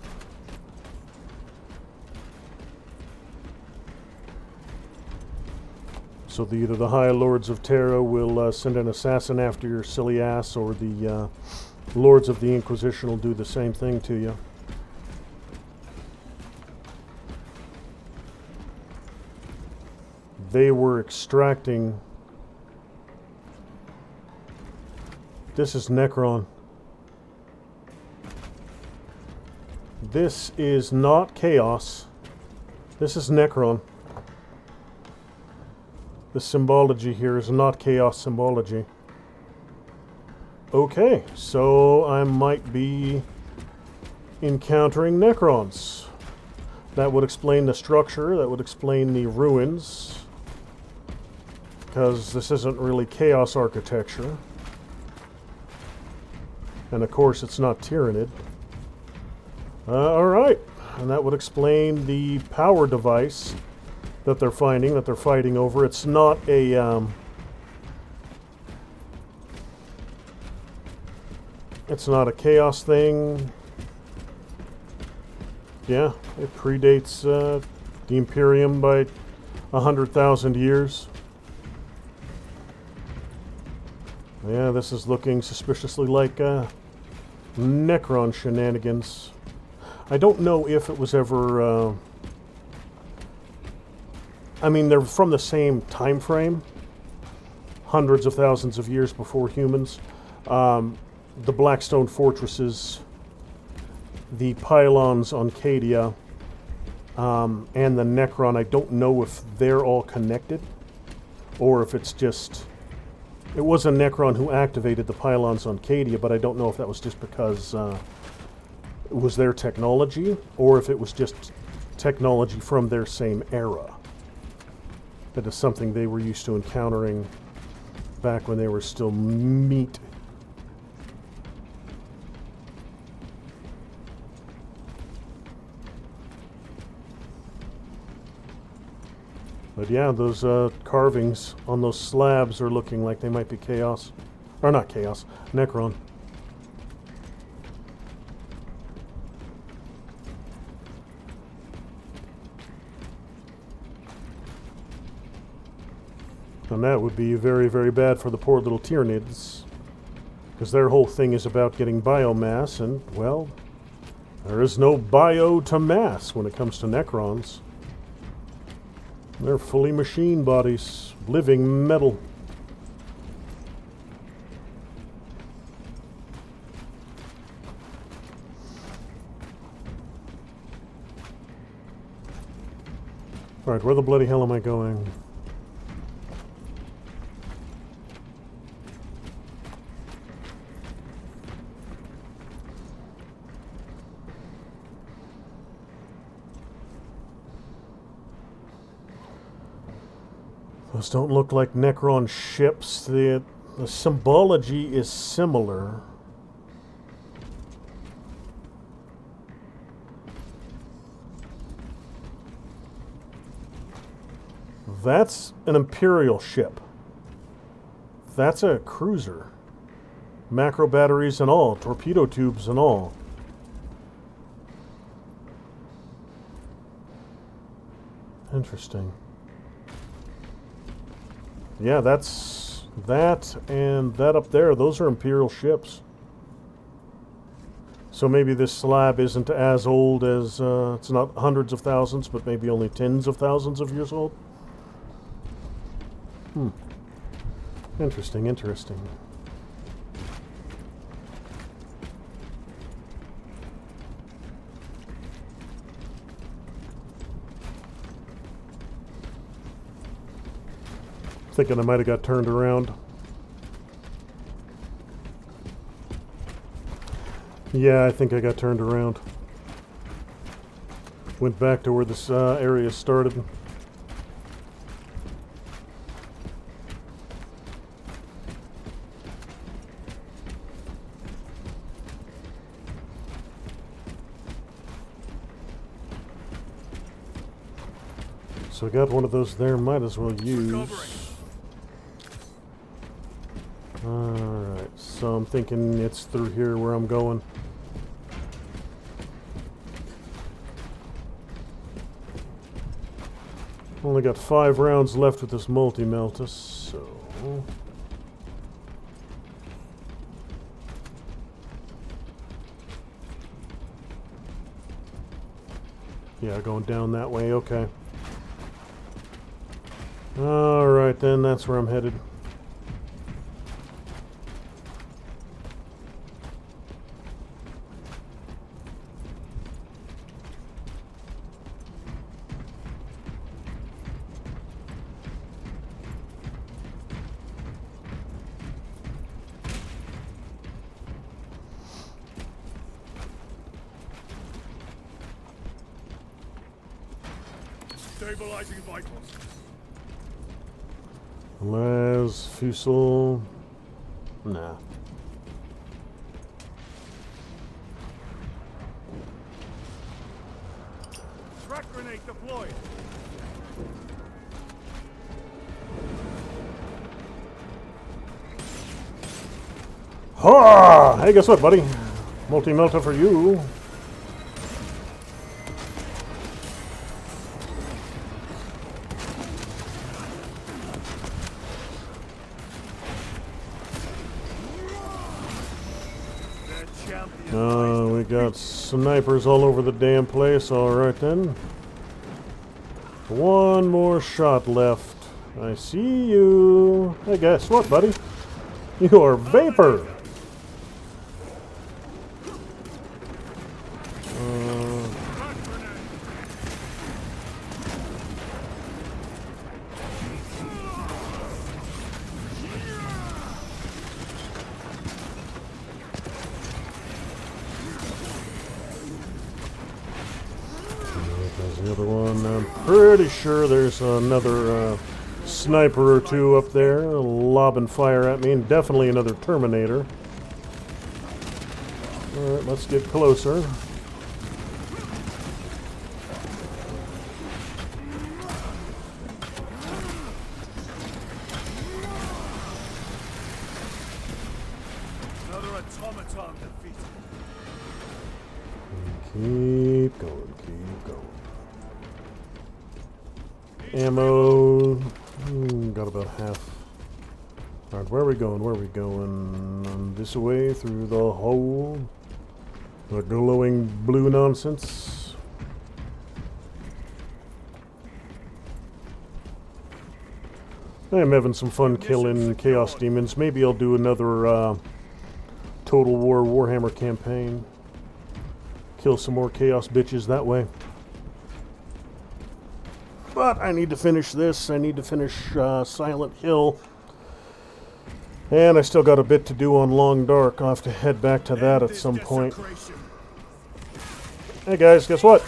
Speaker 1: So either the High Lords of Terra will send an assassin after your silly ass, or the Lords of the Inquisition will do the same thing to you. They were extracting... This is Necron. This is not Chaos. This is Necron. The symbology here is not Chaos symbology. Okay, so I might be encountering Necrons. That would explain the structure, that would explain the ruins, because this isn't really Chaos architecture. And of course it's not Tyranid. Alright, and that would explain the power device that they're finding, that they're fighting over. It's not a, it's not a Chaos thing. Yeah, it predates the Imperium by 100,000 years. Yeah, this is looking suspiciously like Necron shenanigans. I don't know if it was ever... I mean, they're from the same time frame. Hundreds of thousands of years before humans. The Blackstone fortresses, the pylons on Cadia, and the Necron, I don't know if they're all connected, or if it's just... It was a Necron who activated the pylons on Cadia, but I don't know if that was just because it was their technology, or if it was just technology from their same era. That is something they were used to encountering back when they were still meat. But yeah, those carvings on those slabs are looking like they might be Chaos. Or not Chaos, Necron. And that would be very, very bad for the poor little Tyranids. Because their whole thing is about getting biomass, and, well, there is no bio to mass when it comes to Necrons. They're fully machine bodies, living metal. Alright, where the bloody hell am I going? Those don't look like Necron ships. The symbology is similar. That's an Imperial ship. That's a cruiser. Macro batteries and all, torpedo tubes and all. Interesting. Yeah, that's that and that up there. Those are Imperial ships. So maybe this slab isn't as old as, it's not hundreds of thousands, but maybe only tens of thousands of years old. Interesting, interesting. Thinking I might have got turned around. Yeah, I think I got turned around. Went back to where this area started. So I got one of those there, might as well use. Alright, so I'm thinking it's through here where I'm going. Only got 5 rounds left with this multi-meltus, so... Yeah, going down that way, okay. Alright then, that's where I'm headed.
Speaker 6: Stabilizing vitals.
Speaker 1: Les, Fusel... Nah.
Speaker 6: Track grenade deployed.
Speaker 1: Ha! Hey, guess what, buddy? Multi-melta for you. We got snipers all over the damn place. Alright then. One more shot left. I see you. Hey, guess what, buddy? You are vapor. There's the other one. I'm pretty sure there's another sniper or two up there lobbing fire at me, and definitely another Terminator. Alright, let's get closer.
Speaker 6: Another automaton defeated.
Speaker 1: Keep going, keep going. Ammo. Got about half. Alright, where are we going? Where are we going? This way, through the hole. The glowing blue nonsense. I'm having some fun killing Chaos Demons. Maybe I'll do another Total War Warhammer campaign. Kill some more Chaos bitches that way. But I need to finish this. I need to finish Silent Hill. And I still got a bit to do on Long Dark. I'll have to head back to that at some point. Hey guys, guess what?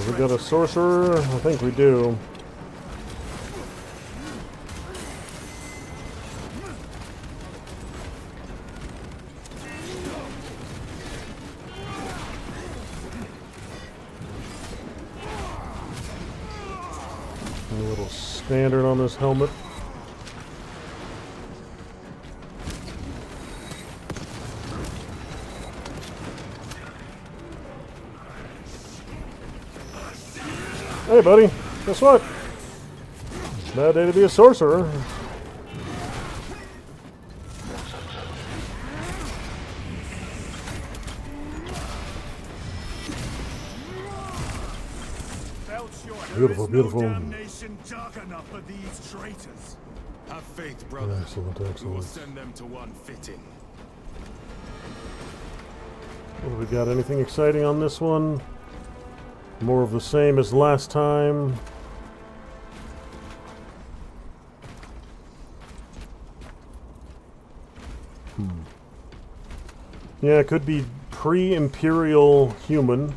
Speaker 1: We got a sorcerer? I think we do. A little standard on this helmet. Hey, buddy. Guess what? Bad day to be a sorcerer. Beautiful, beautiful.
Speaker 6: Damnation dark enough for these traitors.
Speaker 5: Have faith, brother.
Speaker 1: Excellent,
Speaker 5: We will
Speaker 1: excellent.
Speaker 5: send them to one fitting.
Speaker 1: What have we got? Anything exciting on this one? More of the same as last time. Yeah, it could be pre-imperial human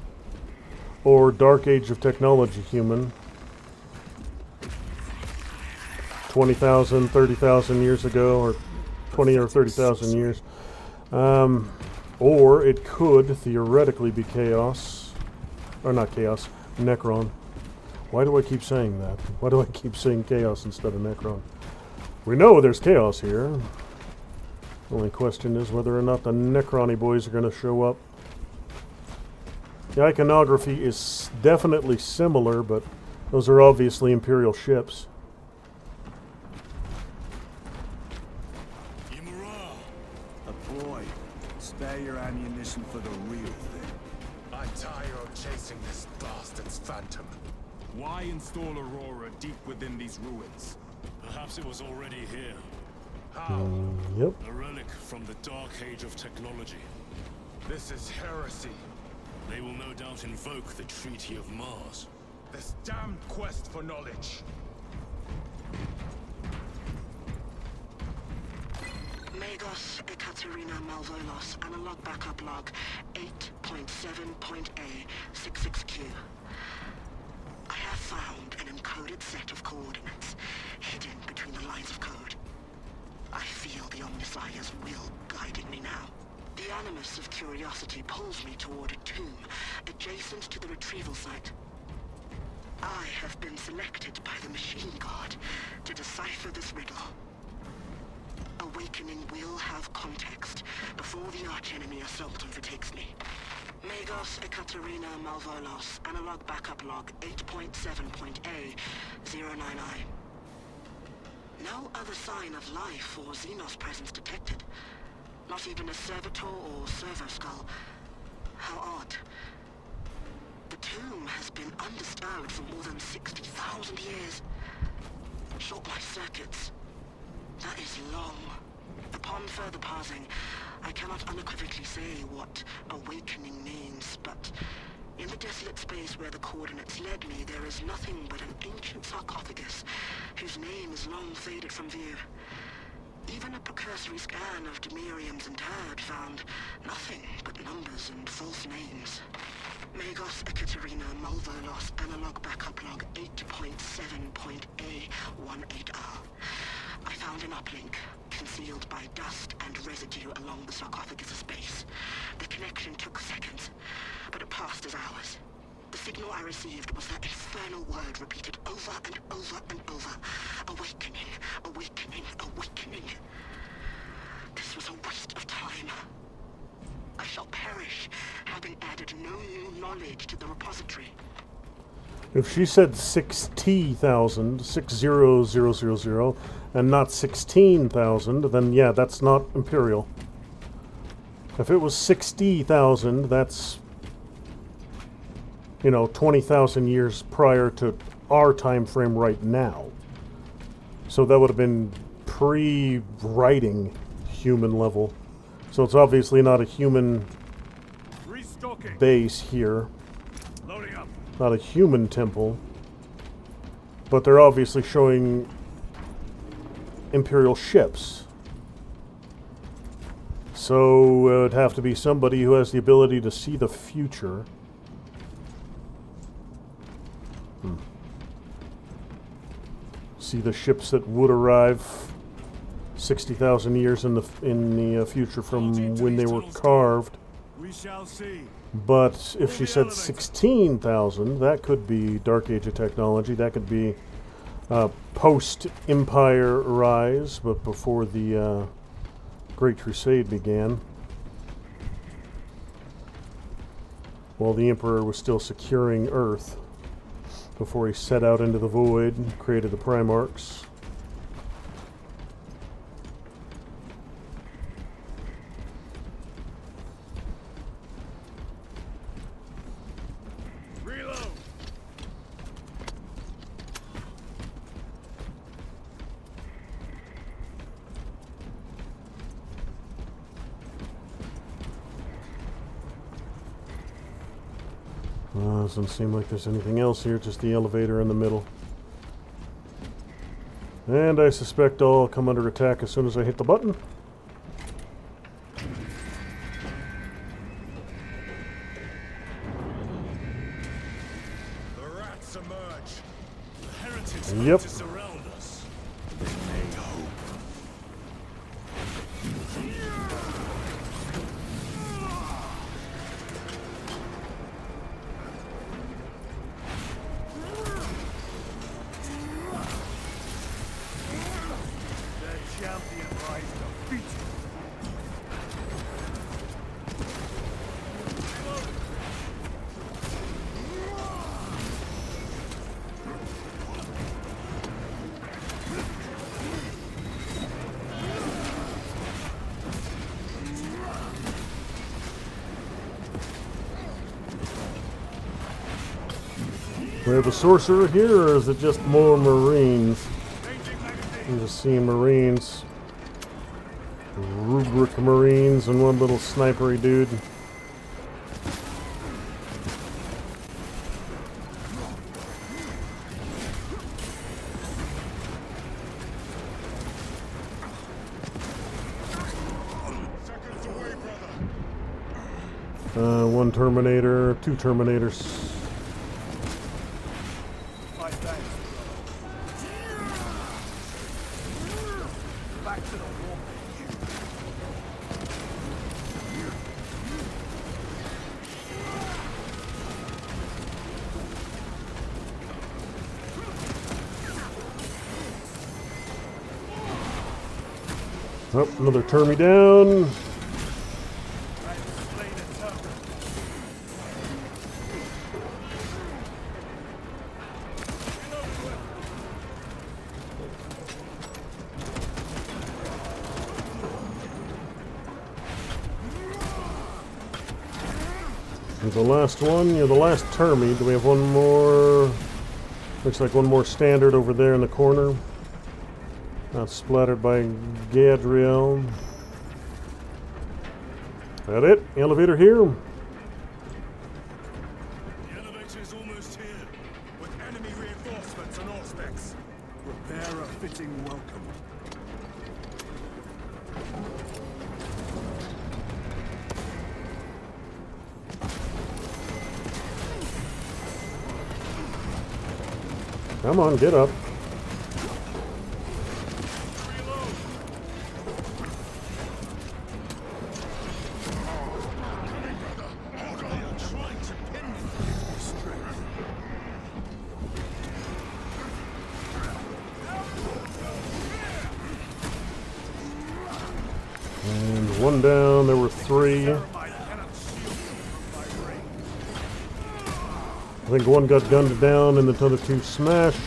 Speaker 1: or Dark Age of Technology human. 20,000, 30,000 years ago, or 20 or 30,000 years. Or it could theoretically be Chaos. Or not Chaos, Necron. Why do I keep saying that? Why do I keep saying Chaos instead of Necron? We know there's Chaos here. The only question is whether or not the Necron-y boys are going to show up. The iconography is definitely similar, but those are obviously Imperial ships.
Speaker 6: A boy, spare your ammunition for the real thing.
Speaker 5: I'm tired of chasing this bastard's phantom. Why install Aurora deep within these ruins?
Speaker 3: Perhaps it was already here.
Speaker 5: How?
Speaker 1: Yep.
Speaker 3: A relic from the Dark Age of Technology.
Speaker 5: This is heresy.
Speaker 3: They will no doubt invoke the Treaty of Mars.
Speaker 5: This damned quest for knowledge.
Speaker 12: Magos Ekaterina Malvolos, analog backup log 8.7.A66Q. I have found an encoded set of coordinates hidden between the lines of code. I feel the Omnissiah's will guiding me now. The animus of curiosity pulls me toward a tomb adjacent to the retrieval site. I have been selected by the Machine God to decipher this riddle. Awakening will have context before the archenemy assault overtakes me. Magos Ekaterina Malvolos, analog backup log 8.7.A09I. No other sign of life or Xenos presence detected. Not even a servitor or servo skull. How odd. The tomb has been undisturbed for more than 60,000 years. Short life circuits. That is long. Upon further parsing, I cannot unequivocally say what awakening means, but in the desolate space where the coordinates led me, there is nothing but an ancient sarcophagus whose name is long faded from view. Even a precursory scan of Demirium's interred found nothing but numbers and false names. Magos Ekaterina Malvolos, analog backup log 8.7.A18R. I found an uplink, concealed by dust and residue along the sarcophagus's base. The connection took seconds, but it passed as hours. The signal I received was that infernal word repeated over and over and over. Awakening, awakening, awakening. This was a waste of time. I shall perish, having added no new knowledge to the repository.
Speaker 1: If she said 60,000, 60,000, and not 16,000, then yeah, that's not Imperial. If it was 60,000, that's, 20,000 years prior to our time frame right now. So that would have been pre-writing human level. So it's obviously not a human base here.
Speaker 6: Loading up.
Speaker 1: Not a human temple. But they're obviously showing Imperial ships. So it would have to be somebody who has the ability to see the future. See the ships that would arrive 60,000 years in the future from when they were carved.
Speaker 6: We shall see.
Speaker 1: But if she said 16,000, that could be Dark Age of Technology. That could be post-Empire rise, but before the Great Crusade began. While the Emperor was still securing Earth before he set out into the void and created the Primarchs. Doesn't seem like there's anything else here, just the elevator in the middle. And I suspect I'll come under attack as soon as I hit the button.
Speaker 6: The rats emerge. The heretics
Speaker 1: Yep.
Speaker 6: to surround us. They may hope. Champion lies defeated.
Speaker 1: We have a sorcerer here, or is it just more Marines? I'm just seeing Marines. Rubric Marines and one little snipery dude. One Terminator, two Terminators. Oh, another Termy down. You're the last one. You're the last Termy. Do we have one more? Looks like one more standard over there in the corner. Not splattered by Gadriel. That it? Elevator here?
Speaker 6: The elevator is almost here, with enemy reinforcements and aspects. Prepare a fitting welcome.
Speaker 1: Come on, get up. And one down, there were three. I think one got gunned down and the other two smashed.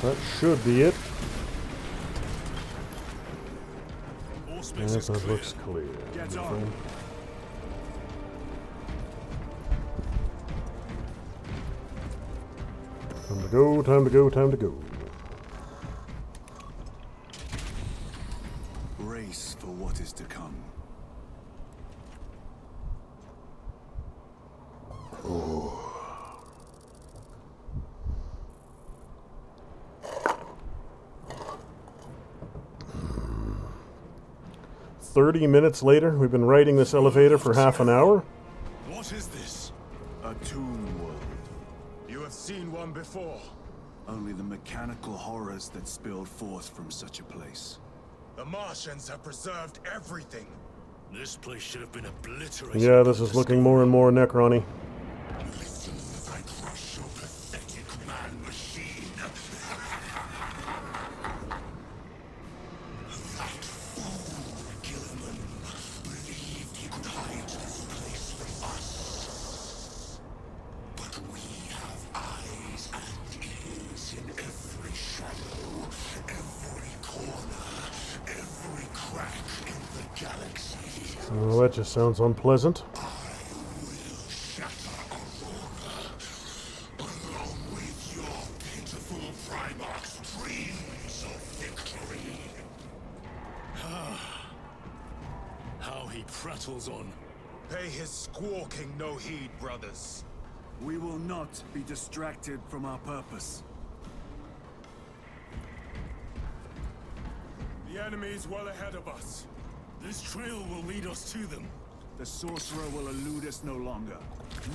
Speaker 1: That should be it. Yes, that looks clear. Time to go, time to go, time to go.
Speaker 6: Brace for what is to come.
Speaker 1: Oh. 30 minutes later, we've been riding this elevator for half an hour.
Speaker 6: What is this? A tomb world. You have seen one before. Only the mechanical horrors that spilled forth from such a place. The Martians have preserved everything. This place should have been obliterated.
Speaker 1: Yeah, this is looking more and more Necron-y.
Speaker 2: I crush your pathetic man machine.
Speaker 7: galaxies.
Speaker 1: Well, that just sounds unpleasant.
Speaker 7: I will shatter Aurora, along with your pitiful Primarch's dreams of victory.
Speaker 3: How he prattles on.
Speaker 5: Pay his squawking no heed, brothers.
Speaker 6: We will not be distracted from our purpose.
Speaker 3: The enemy is well ahead of us. This trail will lead us to them.
Speaker 6: The sorcerer will elude us no longer.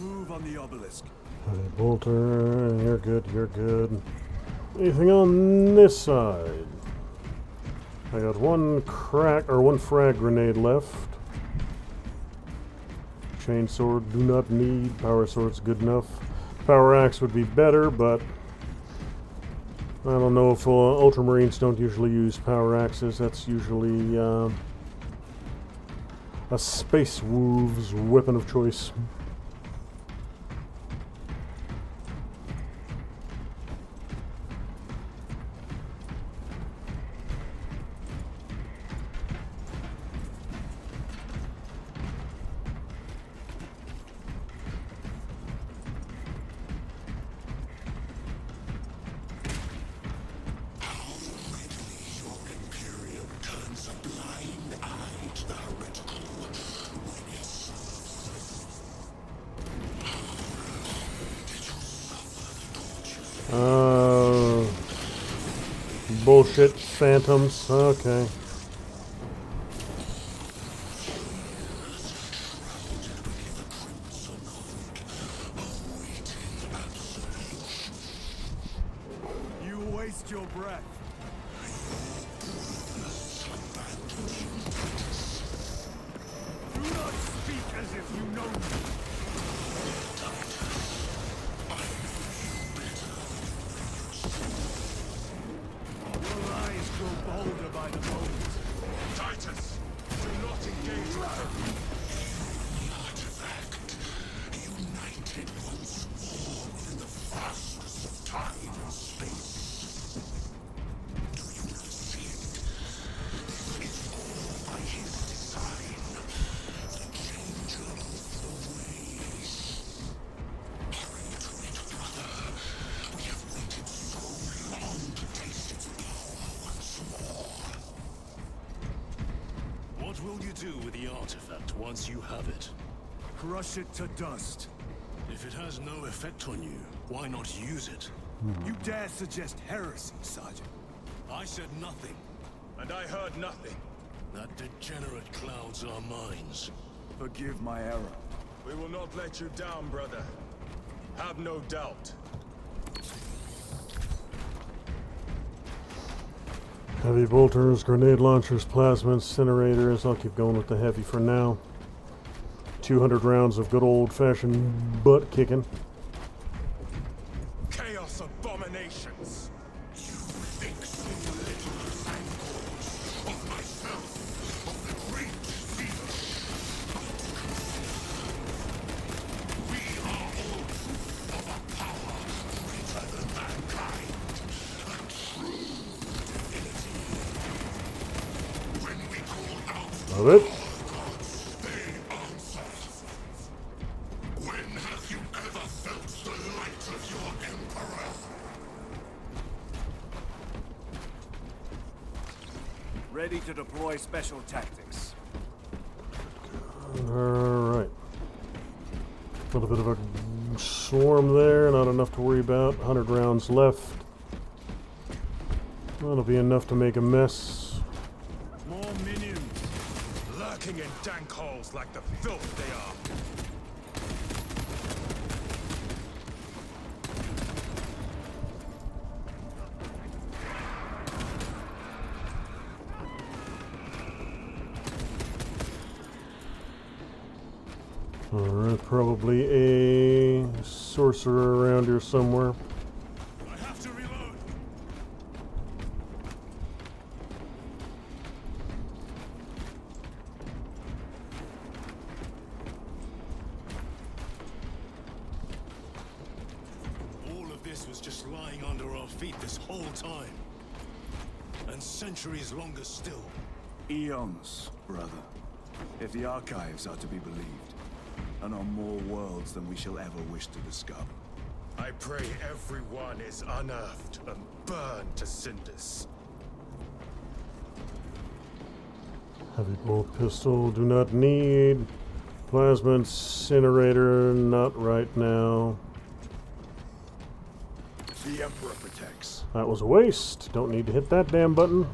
Speaker 6: Move on the obelisk.
Speaker 1: Hey, Bolter, you're good, you're good. Anything on this side? I got one frag grenade left. Chainsword do not need. Power sword's good enough. Power axe would be better, but I don't know if Ultramarines don't usually use power axes. That's usually a Space Wolf's weapon of choice. Bullshit phantoms. Okay.
Speaker 6: You waste your breath. Do not speak as if you know me. Your lies grow bolder by the moment.
Speaker 5: Titus, do not engage with him.
Speaker 7: The artifact united once more within the fastness of time and space. Do you not see it? This is all by his design. The changer of the ways. Hurry to it, brother. We have waited so long to taste its power once more.
Speaker 3: What will you do with the artifact once you have it?
Speaker 6: Crush it to dust.
Speaker 3: If it has no effect on you, why not use it?
Speaker 6: You dare suggest heresy, Sergeant?
Speaker 3: I said nothing.
Speaker 5: And I heard nothing.
Speaker 3: That degenerate clouds our minds.
Speaker 6: Forgive my error.
Speaker 5: We will not let you down, brother. Have no doubt.
Speaker 1: Heavy bolters, grenade launchers, plasma incinerators. I'll keep going with the heavy for now. 200 rounds of good old-fashioned butt kicking.
Speaker 5: Chaos abominations.
Speaker 7: You think so little of Thankors, of myself, of the great Caesar. We are all proof of a power greater than mankind. A true divinity. When we call out
Speaker 1: Love it.
Speaker 7: gods, they answer. When have you ever felt the light of your emperor?
Speaker 6: Ready to deploy special tactics.
Speaker 1: Alright. A little bit of a swarm there, not enough to worry about. 100 rounds left. That'll be enough to make a mess.
Speaker 6: More minions.
Speaker 5: Lurking in dank holes like the filth they are.
Speaker 1: Alright, probably a sorcerer around here somewhere.
Speaker 3: I have to reload. All of this was just lying under our feet this whole time. And centuries longer still.
Speaker 6: Eons, brother. If the archives are to be believed. And on more worlds than we shall ever wish to discover.
Speaker 2: I pray everyone is unearthed and burned to cinders.
Speaker 1: Heavy bolt pistol, do not need. Plasma incinerator, not right now.
Speaker 6: The Emperor protects.
Speaker 1: That was a waste. Don't need to hit that damn button.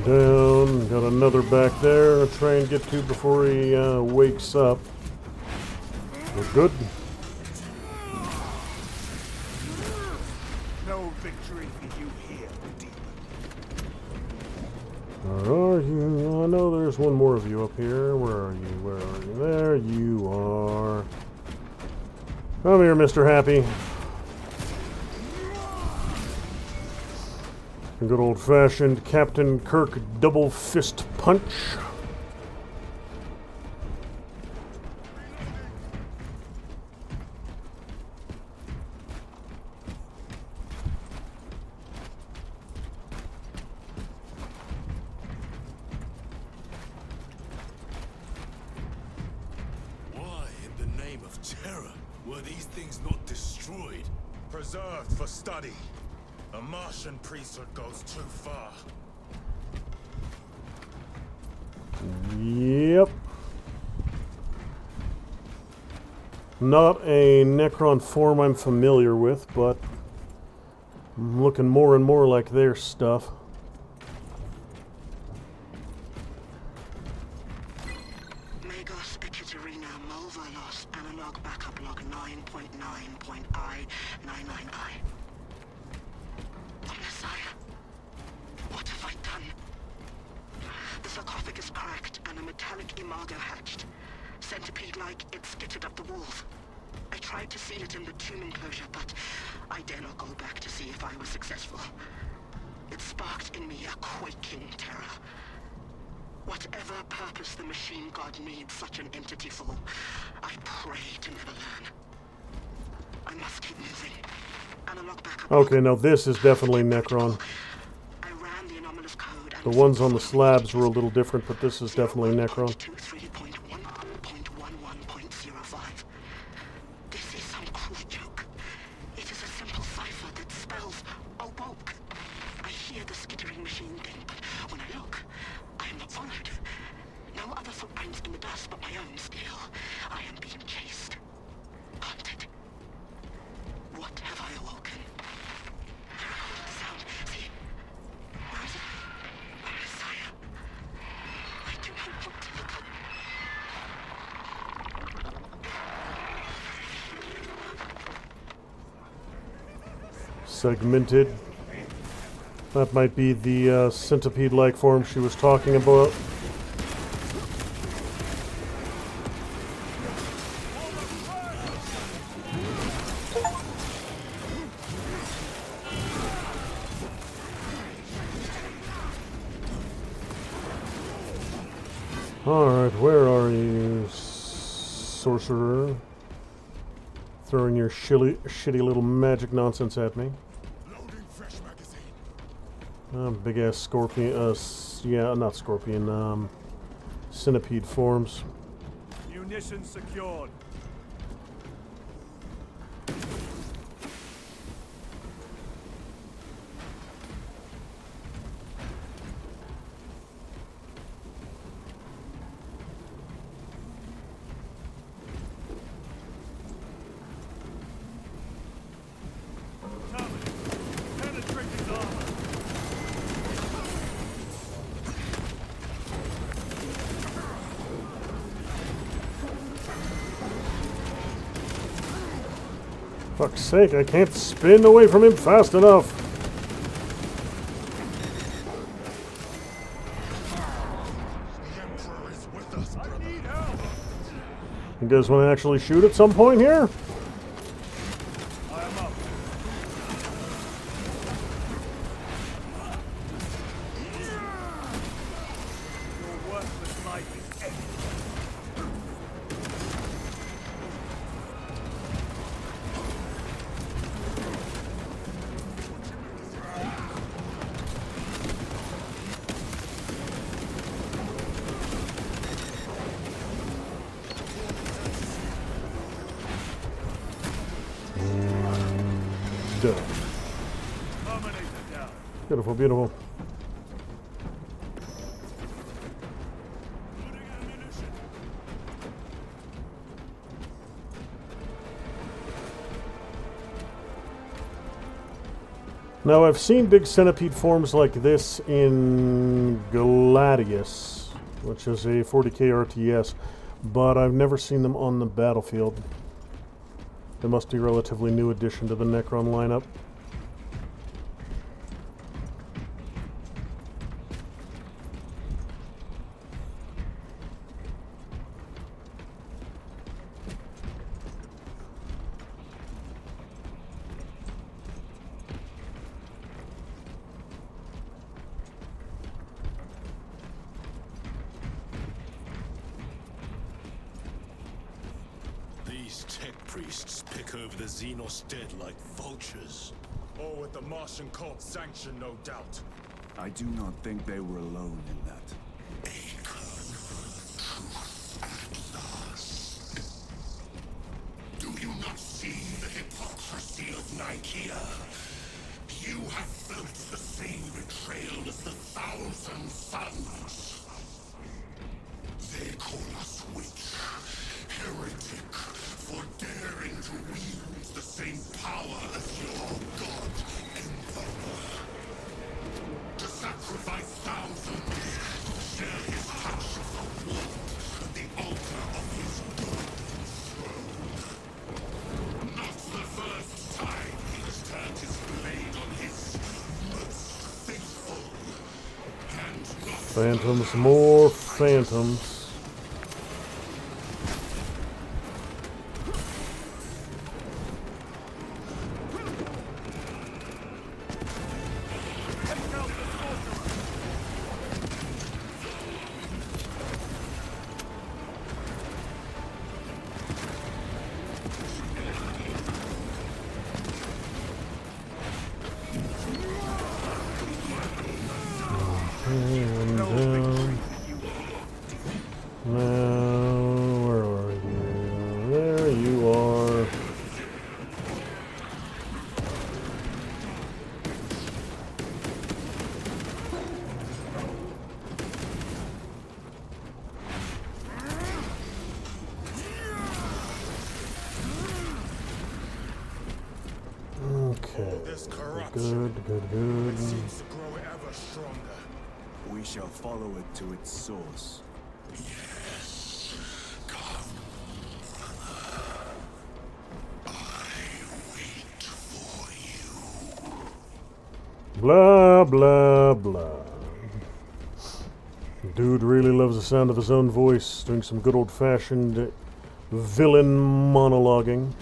Speaker 1: Down, got another back there. I'll try and get to before he wakes up. We're good.
Speaker 6: No victory for you here, demon.
Speaker 1: Where are you? I know there's one more of you up here. Where are you? Where are you? There you are. Come here, Mr. Happy. A good old-fashioned Captain Kirk double fist punch.
Speaker 2: Why, in the name of terror, were these things not destroyed? Preserved for study. A Martian priesthood goes too far.
Speaker 1: Yep. Not a Necron form I'm familiar with, but I'm looking more and more like their stuff.
Speaker 12: Magos Ekaterina Mulvalos analog backup log 9.9.I99I. Messiah, what have I done? The sarcophagus cracked and a metallic imago hatched. Centipede-like, it skittered up the walls. I tried to seal it in the tomb enclosure, but I dare not go back to see if I was successful. It sparked in me a quaking terror. Whatever purpose the machine god needs such an entity for, I pray to never learn. I must keep moving. Analog backup.
Speaker 1: Okay, now this is definitely Necron.
Speaker 12: I ran the anomalous code.
Speaker 1: The ones on the slabs were a little different, but this is definitely Necron.
Speaker 12: 23.1.1.05. This is some cruel joke. It is a simple cipher that spells awoke. I hear the skittering machine thing, but when I look, I am not followed. No other footprints in the dust but my own still. I am being chased. Hunted. What have I awoken? Sound. See? Where is it? Messiah. I do not want to look up.
Speaker 1: Segmented. That might be the centipede-like form she was talking about. Alright, where are you, sorcerer? Throwing your shitty little magic nonsense at me.
Speaker 2: Loading fresh magazine.
Speaker 1: Big ass scorpion, yeah, not scorpion, centipede forms.
Speaker 6: Munitions secured. Penetrate his armor.
Speaker 1: Fuck's sake, I can't spin away from him fast enough. You guys want to actually shoot at some point here? Beautiful, beautiful. Now, I've seen big centipede forms like this in Gladius, which is a 40k RTS, but I've never seen them on the battlefield. They must be a relatively new addition to the Necron lineup.
Speaker 3: These tech priests pick over the Xenos dead like vultures.
Speaker 6: All with the Martian cult's sanction, no doubt.
Speaker 5: I do not think they were alone in that.
Speaker 10: Do you not see the hypocrisy of Nicaea? You have felt the same betrayal as the Thousand Sons. They call us witch, heretic, for daring to wield the same power as your god, Emperor. To sacrifice thousands, to share his touch of the world at the altar of his golden throne. Not the first time he has turned his blade on his most faithful. And not
Speaker 1: Phantoms, more phantoms. Good.
Speaker 6: It seems to grow ever stronger.
Speaker 5: We shall follow it to its source.
Speaker 10: Yes. Come, brother. I wait for you.
Speaker 1: Blah, blah, blah. Dude really loves the sound of his own voice, doing some good old-fashioned villain monologuing.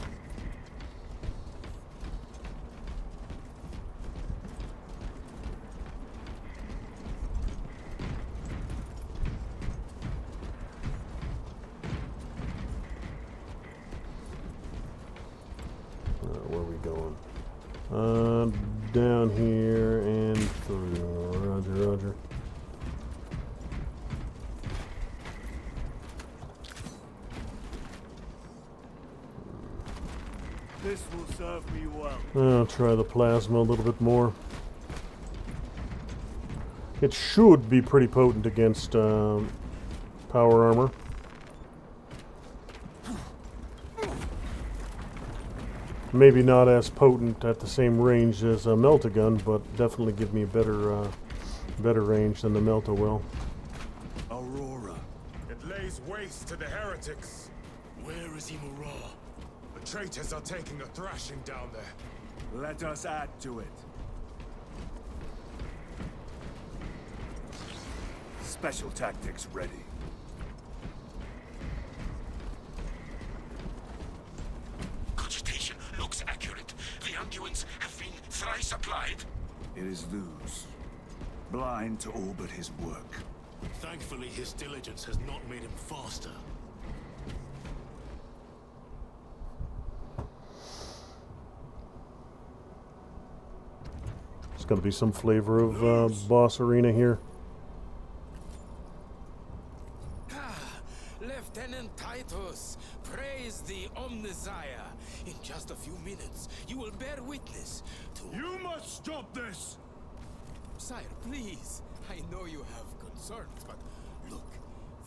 Speaker 1: Where are we going? Down here and through. Roger, roger.
Speaker 6: This will serve me well.
Speaker 1: I'll try the plasma a little bit more. It should be pretty potent against power armor. Maybe not as potent at the same range as a melt-a-gun, but definitely give me a better range than the melt-a will.
Speaker 5: Aurora.
Speaker 6: It lays waste to the heretics.
Speaker 3: Where is Imura?
Speaker 5: The traitors are taking a thrashing down there.
Speaker 6: Let us add to it. Special tactics ready.
Speaker 2: Cogitation looks accurate. The unguents have been thrice applied.
Speaker 6: It is Luz, blind to all but his work.
Speaker 3: Thankfully, his diligence has not made him faster.
Speaker 1: There's got to be some flavor of boss arena here.
Speaker 14: Lieutenant Titus, praise the Omnissiah. In just a few minutes, you will bear witness to...
Speaker 6: You must stop this!
Speaker 14: Sire, please. I know you have concerns, but look,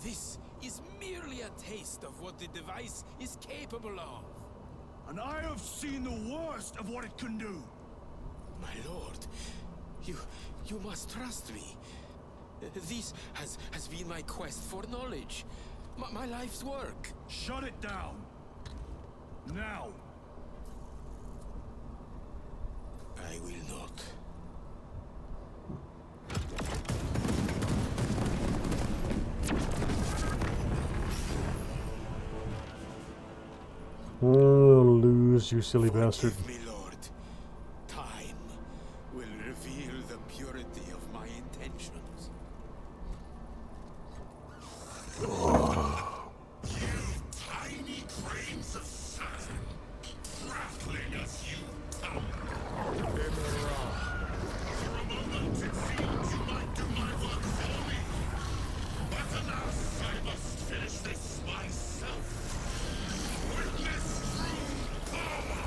Speaker 14: this is merely a taste of what the device is capable of.
Speaker 6: And I have seen the worst of what it can do.
Speaker 14: My lord, you must trust me. This has been my quest for knowledge. My life's work.
Speaker 6: Shut it down. Now.
Speaker 14: I will not.
Speaker 1: Oh, Luz, you silly bastard.
Speaker 14: Forgive me, Lord. Time will reveal the purity of my intentions.
Speaker 10: Tiny grains of sand, crackling as you come. For a moment, it seemed you might do my work for me. But alas, I must finish this myself. Witness true power!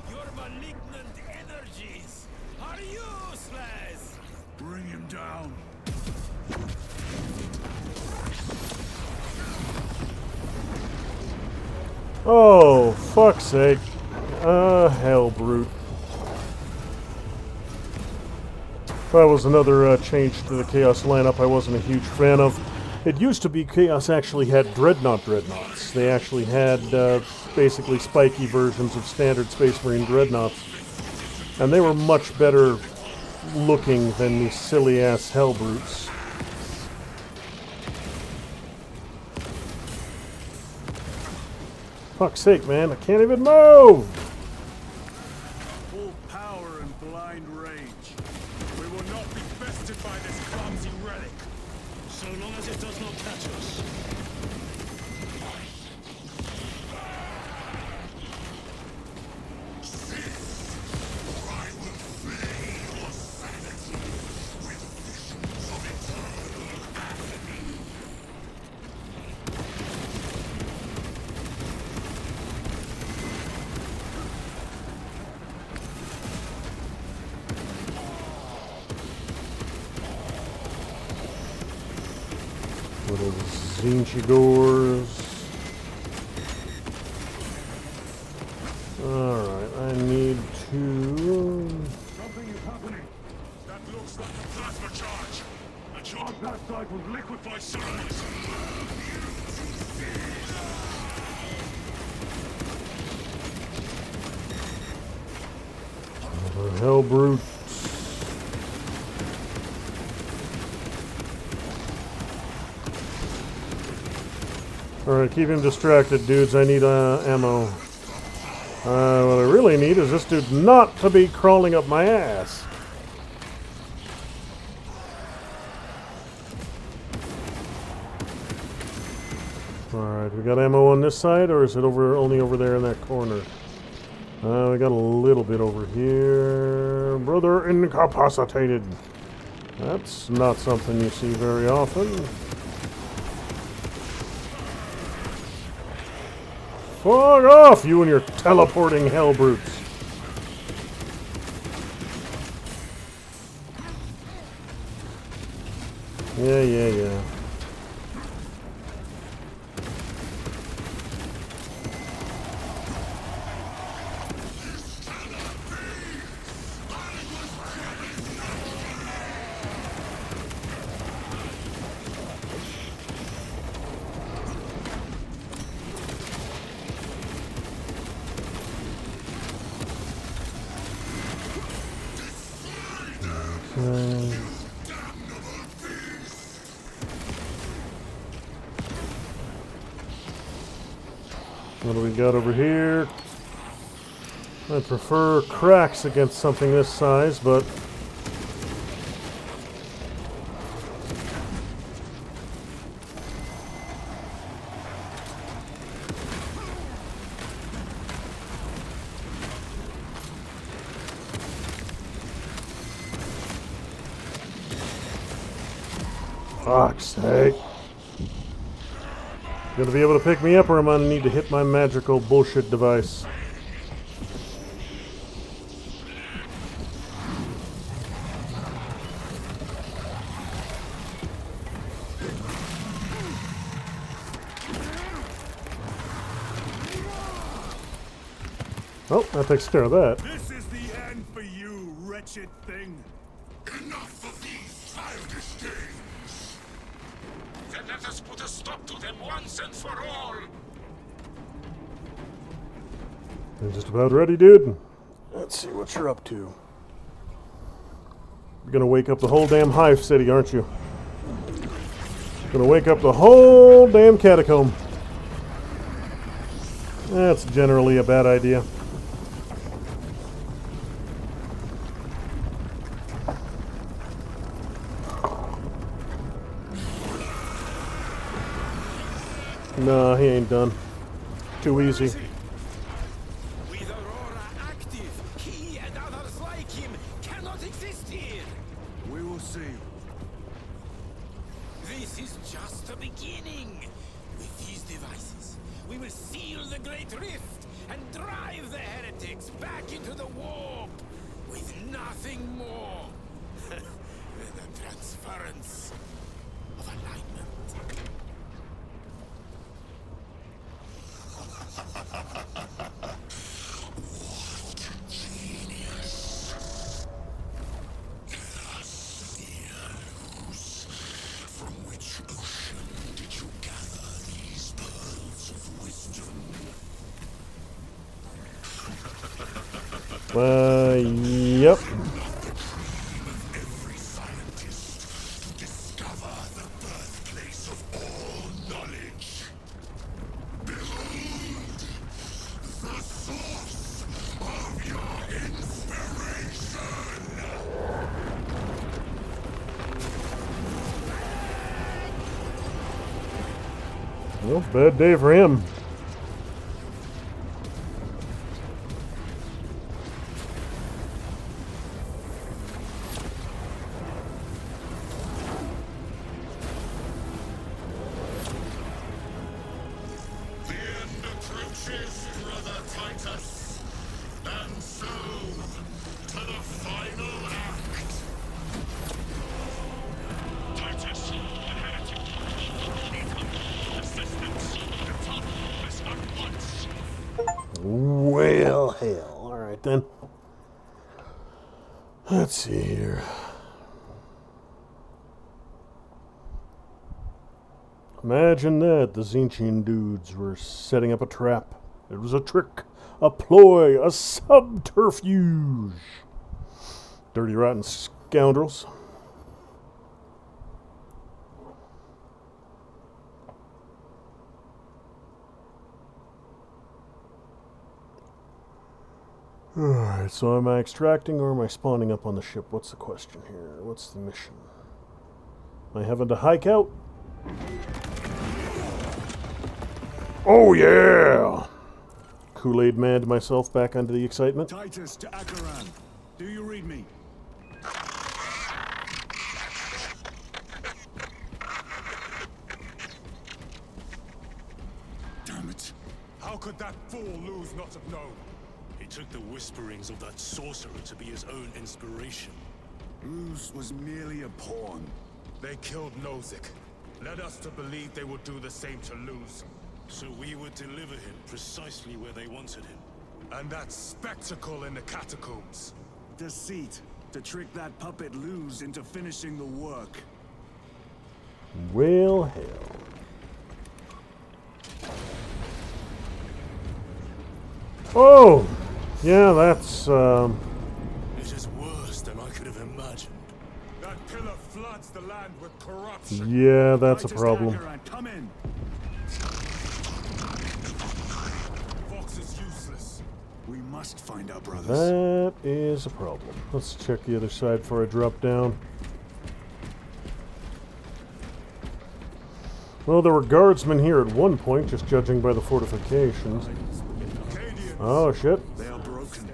Speaker 14: Your malignant energies are useless!
Speaker 6: Bring him down.
Speaker 1: Oh, fuck's sake. Hell, brute. That was another change to the Chaos lineup I wasn't a huge fan of. It used to be Chaos actually had dreadnoughts. They actually had basically spiky versions of standard Space Marine dreadnoughts. And they were much better looking than these silly-ass hell brutes. Fuck's sake, man, I can't even move!
Speaker 6: Full power and blind rage. We will not be bested by this clumsy relic.
Speaker 3: So long as it does not catch us.
Speaker 10: I will flay your sanity with visions of eternal agony.
Speaker 1: Little Zinchigors. Alright, I need to...
Speaker 6: Something is happening.
Speaker 2: That looks like a plasma charge. A charge
Speaker 6: That side was liquefied.
Speaker 2: surrounds.
Speaker 1: Another hell brute. Alright, keep him distracted, dudes. I need ammo. What I really need is this dude not to be crawling up my ass. Alright, we got ammo on this side, or is it only over there in that corner? We got a little bit over here. Brother incapacitated. That's not something you see very often. Fuck off, you and your teleporting hell brutes. Yeah. What do we got over here? I prefer cracks against something this size, but fuck's sake. Gonna be able to pick me up, or I'm gonna need to hit my magical bullshit device. Oh, that takes care of that.
Speaker 6: This is the end for you, wretched thing.
Speaker 10: Enough of these childish games! Then let us put a stop to them once and for all!
Speaker 1: I'm just about ready, dude. Let's see what you're up to. You're gonna wake up the whole damn hive city, aren't you? Gonna wake up the whole damn catacomb. That's generally a bad idea. No, he ain't done. Too easy.
Speaker 14: With Aurora active, he and others like him cannot exist here.
Speaker 6: We will see.
Speaker 14: This is just the beginning. With these devices, we will seal the Great Rift and drive the heretics back into the warp with nothing more than a transference of alignment.
Speaker 10: From which ocean did you gather these pearls of wisdom?
Speaker 1: Yep.
Speaker 10: Every scientist to discover the birthplace of all knowledge. Behold, the source of your inspiration.
Speaker 1: Well, bad day for him.
Speaker 10: The end approaches, Brother Titus. And so, to the final act. Titus, the heretic. Assistance. Attack this at once.
Speaker 1: Well, hell. Alright then. Let's see here. Imagine that. The Zinchian dudes were setting up a trap. It was a trick, a ploy, a subterfuge. Dirty, rotten scoundrels. Alright, so am I extracting or am I spawning up on the ship? What's the question here? What's the mission? Am I having to hike out? Oh yeah! Kool-Aid manned myself back onto the excitement.
Speaker 6: Titus to Akaran. Do you read me?
Speaker 10: Damn it.
Speaker 3: How could that fool lose not have known? He took the whisperings of that sorcerer to be his own inspiration.
Speaker 6: Luz was merely a pawn.
Speaker 3: They killed Nozick, led us to believe they would do the same to Luz. So we would deliver him precisely where they wanted him. And that spectacle in the catacombs.
Speaker 6: Deceit. To trick that puppet Luz into finishing the work.
Speaker 1: Well, hell. Oh! Yeah, that's,
Speaker 3: It is worse than I could have imagined.
Speaker 6: pillar floods the land with corruption.
Speaker 1: Yeah, that's a problem.
Speaker 6: Come in. Fox is useless. We must find our brothers.
Speaker 1: That is a problem. Let's check the other side before I drop down. Well, there were guardsmen here at one point, just judging by the fortifications. Oh, shit.
Speaker 6: They are broken.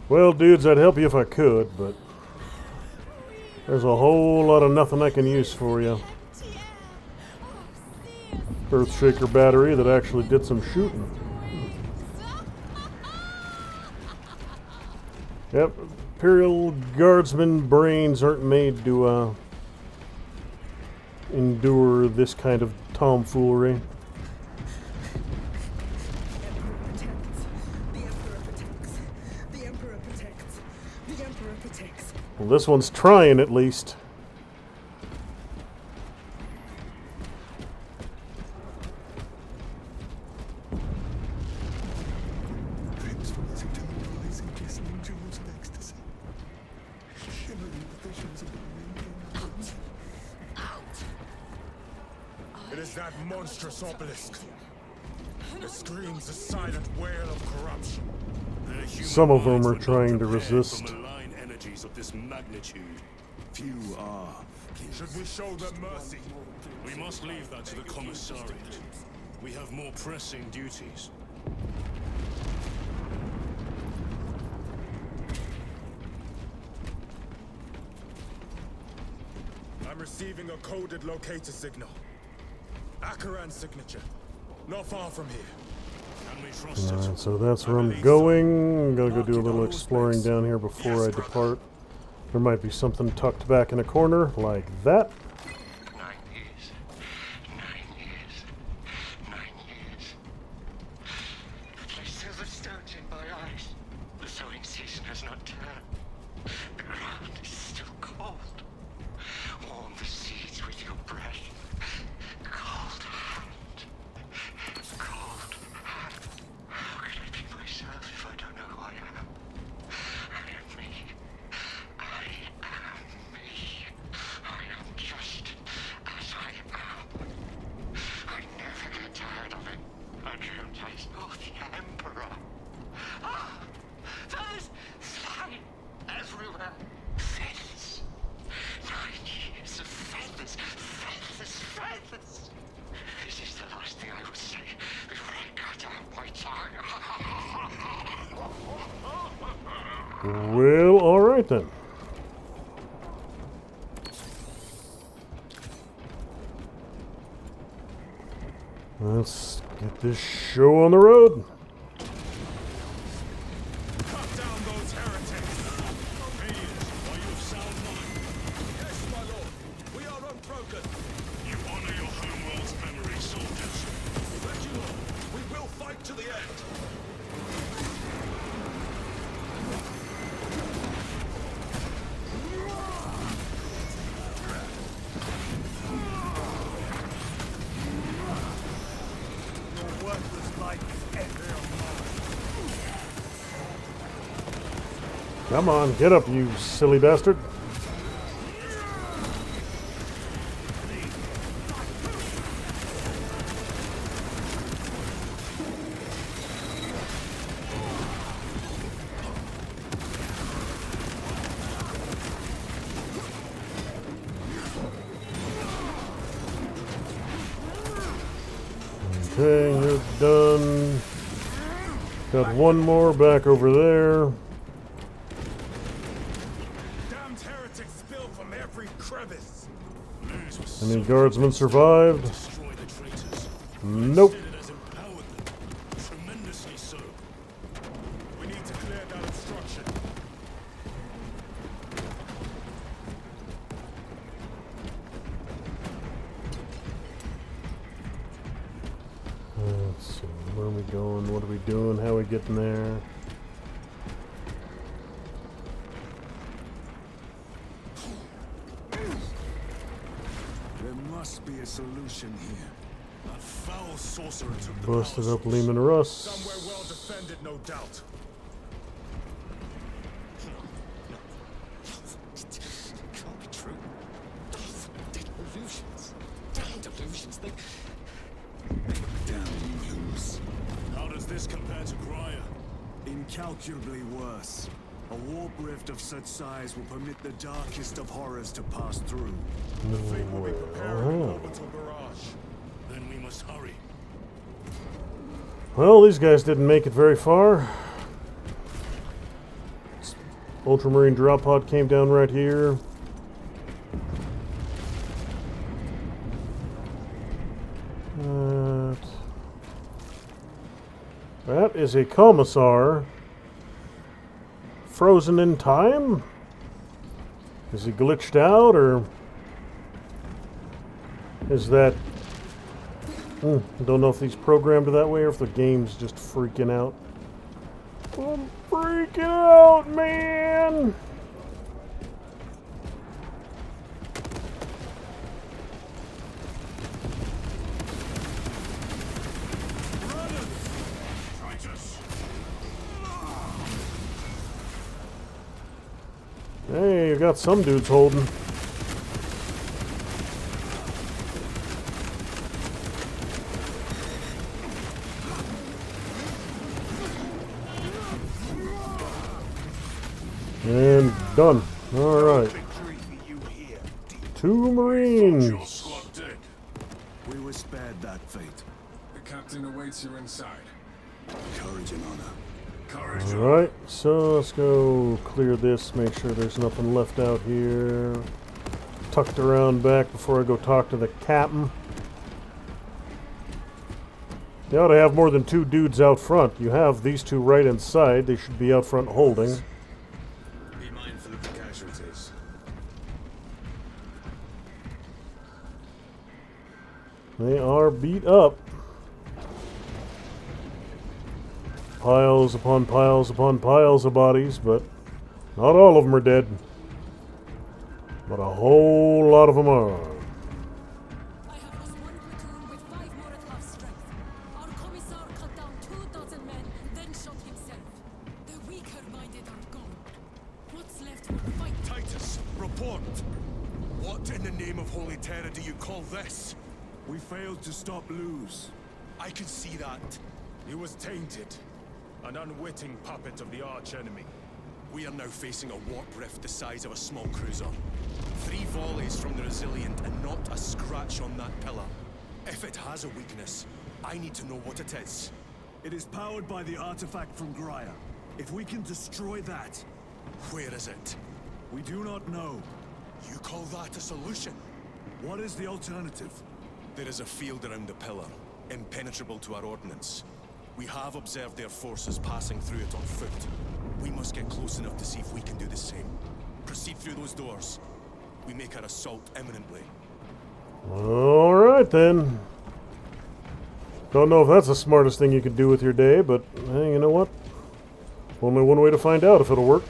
Speaker 1: Well, dudes, I'd help you if I could, but there's a whole lot of nothing I can use for you. Earthshaker battery that actually did some shooting. Yep, Imperial Guardsmen brains aren't made to endure this kind of tomfoolery. Well, this one's trying at least.
Speaker 6: It is that monstrous obelisk. It screams a silent wail of corruption.
Speaker 1: Some of them are trying to resist.
Speaker 3: Energies of this magnitude.
Speaker 6: Few are. Should we show them mercy?
Speaker 3: We must leave that to the commissariat. We have more pressing duties.
Speaker 6: I'm receiving a coded locator signal. Akaran's signature. Not far from here.
Speaker 3: Can we trust it?
Speaker 1: Alright, so that's where I'm going. I'm gonna go do a little exploring down here before I depart. There might be something tucked back in a corner, like that.
Speaker 2: 9 years. 9 years. 9 years. The place still has stones in my eyes. The sowing season has not turned. The ground is still cold. Warm the seeds with your breath. Cold hand. Cold hand. How can I be myself if I don't know who I am? I am me. I am me. I am just as I am. I never get tired of it. I don't taste the Emperor. Ah! Feathers flying everywhere. Feathers. 9 years of feathers. Feathers. Feathers. This is the last thing I will say before I cut out my tongue.
Speaker 1: Well, alright then. Let's get this show on the road.
Speaker 6: Cut down those heretics.
Speaker 3: Are you of sound mind?
Speaker 6: Yes, my lord. We are unbroken.
Speaker 3: You honor your homeworld's memory, soldiers.
Speaker 6: Thank you, Lord. We will fight to the end. Your worthless life is every
Speaker 1: Come on, get up, you silly bastard. Okay, you're done. Got one more back over there.
Speaker 6: damned heretics spill from every crevice.
Speaker 1: Any guardsmen survived?
Speaker 3: Destroy the traitors.
Speaker 1: Nope.
Speaker 3: Instead, it has empowered them. Tremendously so.
Speaker 6: We need to clear that obstruction.
Speaker 1: Let's see, where are we going? What are we doing? How are we getting there?
Speaker 6: There must be a solution here.
Speaker 3: That foul sorcerer took the
Speaker 1: Busted
Speaker 3: power
Speaker 1: up
Speaker 3: source.
Speaker 1: Lehman Russ.
Speaker 6: Somewhere well defended, no doubt.
Speaker 5: true. Delusions. Damn delusions.
Speaker 6: Damn news.
Speaker 3: How does this compare to Grya?
Speaker 6: Incalculably worse. A warp rift of such size will permit the darkest of horrors to pass through.
Speaker 3: The Fate will be preparing an orbital barrage. Then we must hurry.
Speaker 1: Well, these guys didn't make it very far. Ultramarine drop pod came down right here. That is a commissar. Frozen in time? Is he glitched out, or is that... don't know if he's programmed that way or if the game's just freaking out. I'm freaking out, man! Hey, you got some dudes holding. And done. Alright. 2 Marines.
Speaker 6: We were spared that fate.
Speaker 13: The captain awaits you inside.
Speaker 6: Courage and honor.
Speaker 1: Alright, so let's go clear this, make sure there's nothing left out here. Tucked around back before I go talk to the captain. You ought to have more than 2 dudes out front. You have these 2 right inside. They should be out front holding.
Speaker 5: Be mindful of the casualties.
Speaker 1: They are beat up. Piles upon piles upon piles of bodies, but not all of them are dead. But a whole lot of them are.
Speaker 15: I have lost 1 platoon with 5 more at half strength. Our commissar cut down 24 men, then shot himself. The weaker-minded are gone. What's left will fight.
Speaker 3: Titus, report! What in the name of Holy Terror do you call this?
Speaker 6: We failed to stop Luz.
Speaker 3: I can see that. He was tainted. An unwitting puppet of the arch-enemy. We are now facing a warp rift the size of a small cruiser. 3 volleys from the Resilient and not a scratch on that pillar. If it has a weakness, I need to know what it is.
Speaker 6: It is powered by the artifact from Grya. If we can destroy that...
Speaker 3: Where is it?
Speaker 6: We do not know.
Speaker 3: You call that a solution?
Speaker 6: What is the alternative?
Speaker 3: There is a field around the pillar, impenetrable to our ordnance. We have observed their forces passing through it on foot. We must get close enough to see if we can do the same. Proceed through those doors. We make our assault imminently.
Speaker 1: Alright then. Don't know if that's the smartest thing you could do with your day, but hey, you know what? Only one way to find out if it'll work.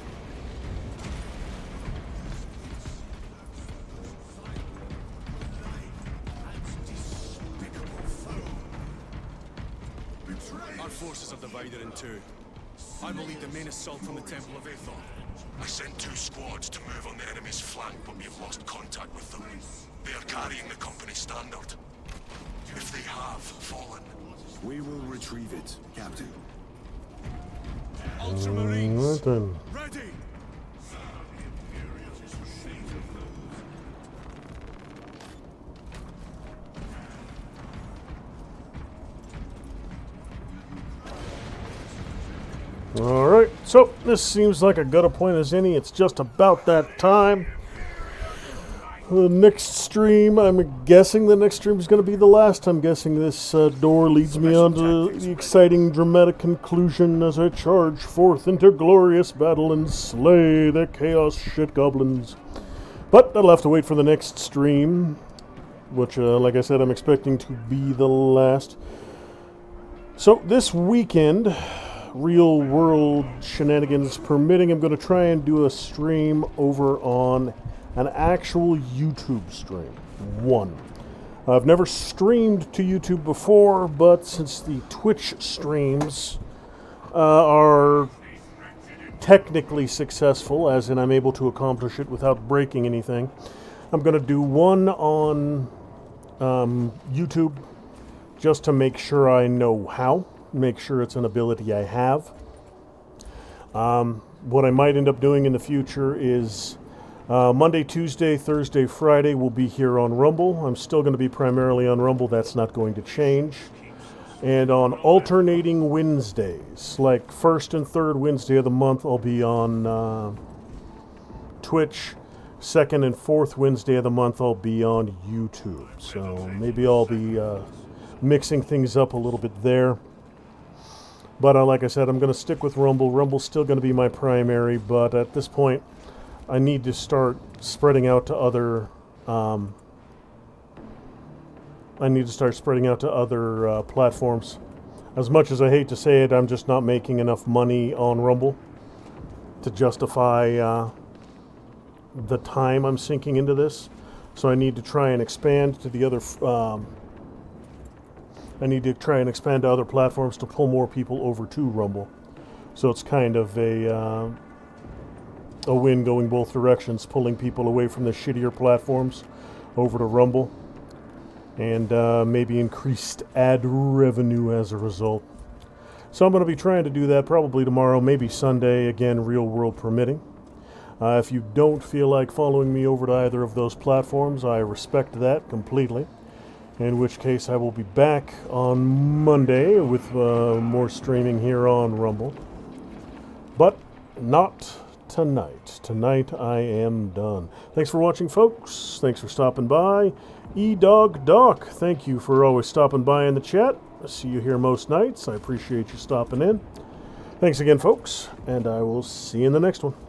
Speaker 3: Our forces are divided in 2. I will lead the main assault from the Temple of Aethon.
Speaker 2: I sent 2 squads to move on the enemy's flank, but we've lost contact with them. They are carrying the company standard. If they have fallen,
Speaker 6: we will retrieve it, Captain.
Speaker 3: Ultramarines,
Speaker 1: then.
Speaker 3: ready!
Speaker 1: Alright, so this seems like a good a point as any. It's just about that time. The next stream, I'm guessing the next stream is going to be the last. I'm guessing this door leads me on to the exciting, dramatic conclusion as I charge forth into glorious battle and slay the chaos shit goblins. But I'll have to wait for the next stream, which, like I said, I'm expecting to be the last. So this weekend, real world shenanigans permitting, I'm going to try and do a stream over on an actual YouTube stream. I've never streamed to YouTube before, but since the Twitch streams are technically successful, as in I'm able to accomplish it without breaking anything, I'm going to do one on YouTube just to make sure I know how, make sure it's an ability I have. What I might end up doing in the future is Monday, Tuesday, Thursday, Friday will be here on Rumble. I'm still going to be primarily on Rumble. That's not going to change. And on alternating Wednesdays, like first and third Wednesday of the month, I'll be on Twitch. Second and fourth Wednesday of the month, I'll be on YouTube. So maybe I'll be mixing things up a little bit there. But like I said, I'm going to stick with Rumble. Rumble's still going to be my primary, but at this point, I need to start spreading out to other. Platforms. As much as I hate to say it, I'm just not making enough money on Rumble to justify the time I'm sinking into this. So I need to try and expand to the other. I need to try and expand to other platforms to pull more people over to Rumble. So it's kind of a win going both directions, pulling people away from the shittier platforms over to Rumble, and maybe increased ad revenue as a result. So I'm going to be trying to do that probably tomorrow, maybe Sunday, again, real world permitting. If you don't feel like following me over to either of those platforms, I respect that completely. In which case I will be back on Monday with more streaming here on Rumble. But not tonight. Tonight I am done. Thanks for watching, folks. Thanks for stopping by. E-Dog Doc, thank you for always stopping by in the chat. I see you here most nights. I appreciate you stopping in. Thanks again, folks, and I will see you in the next one.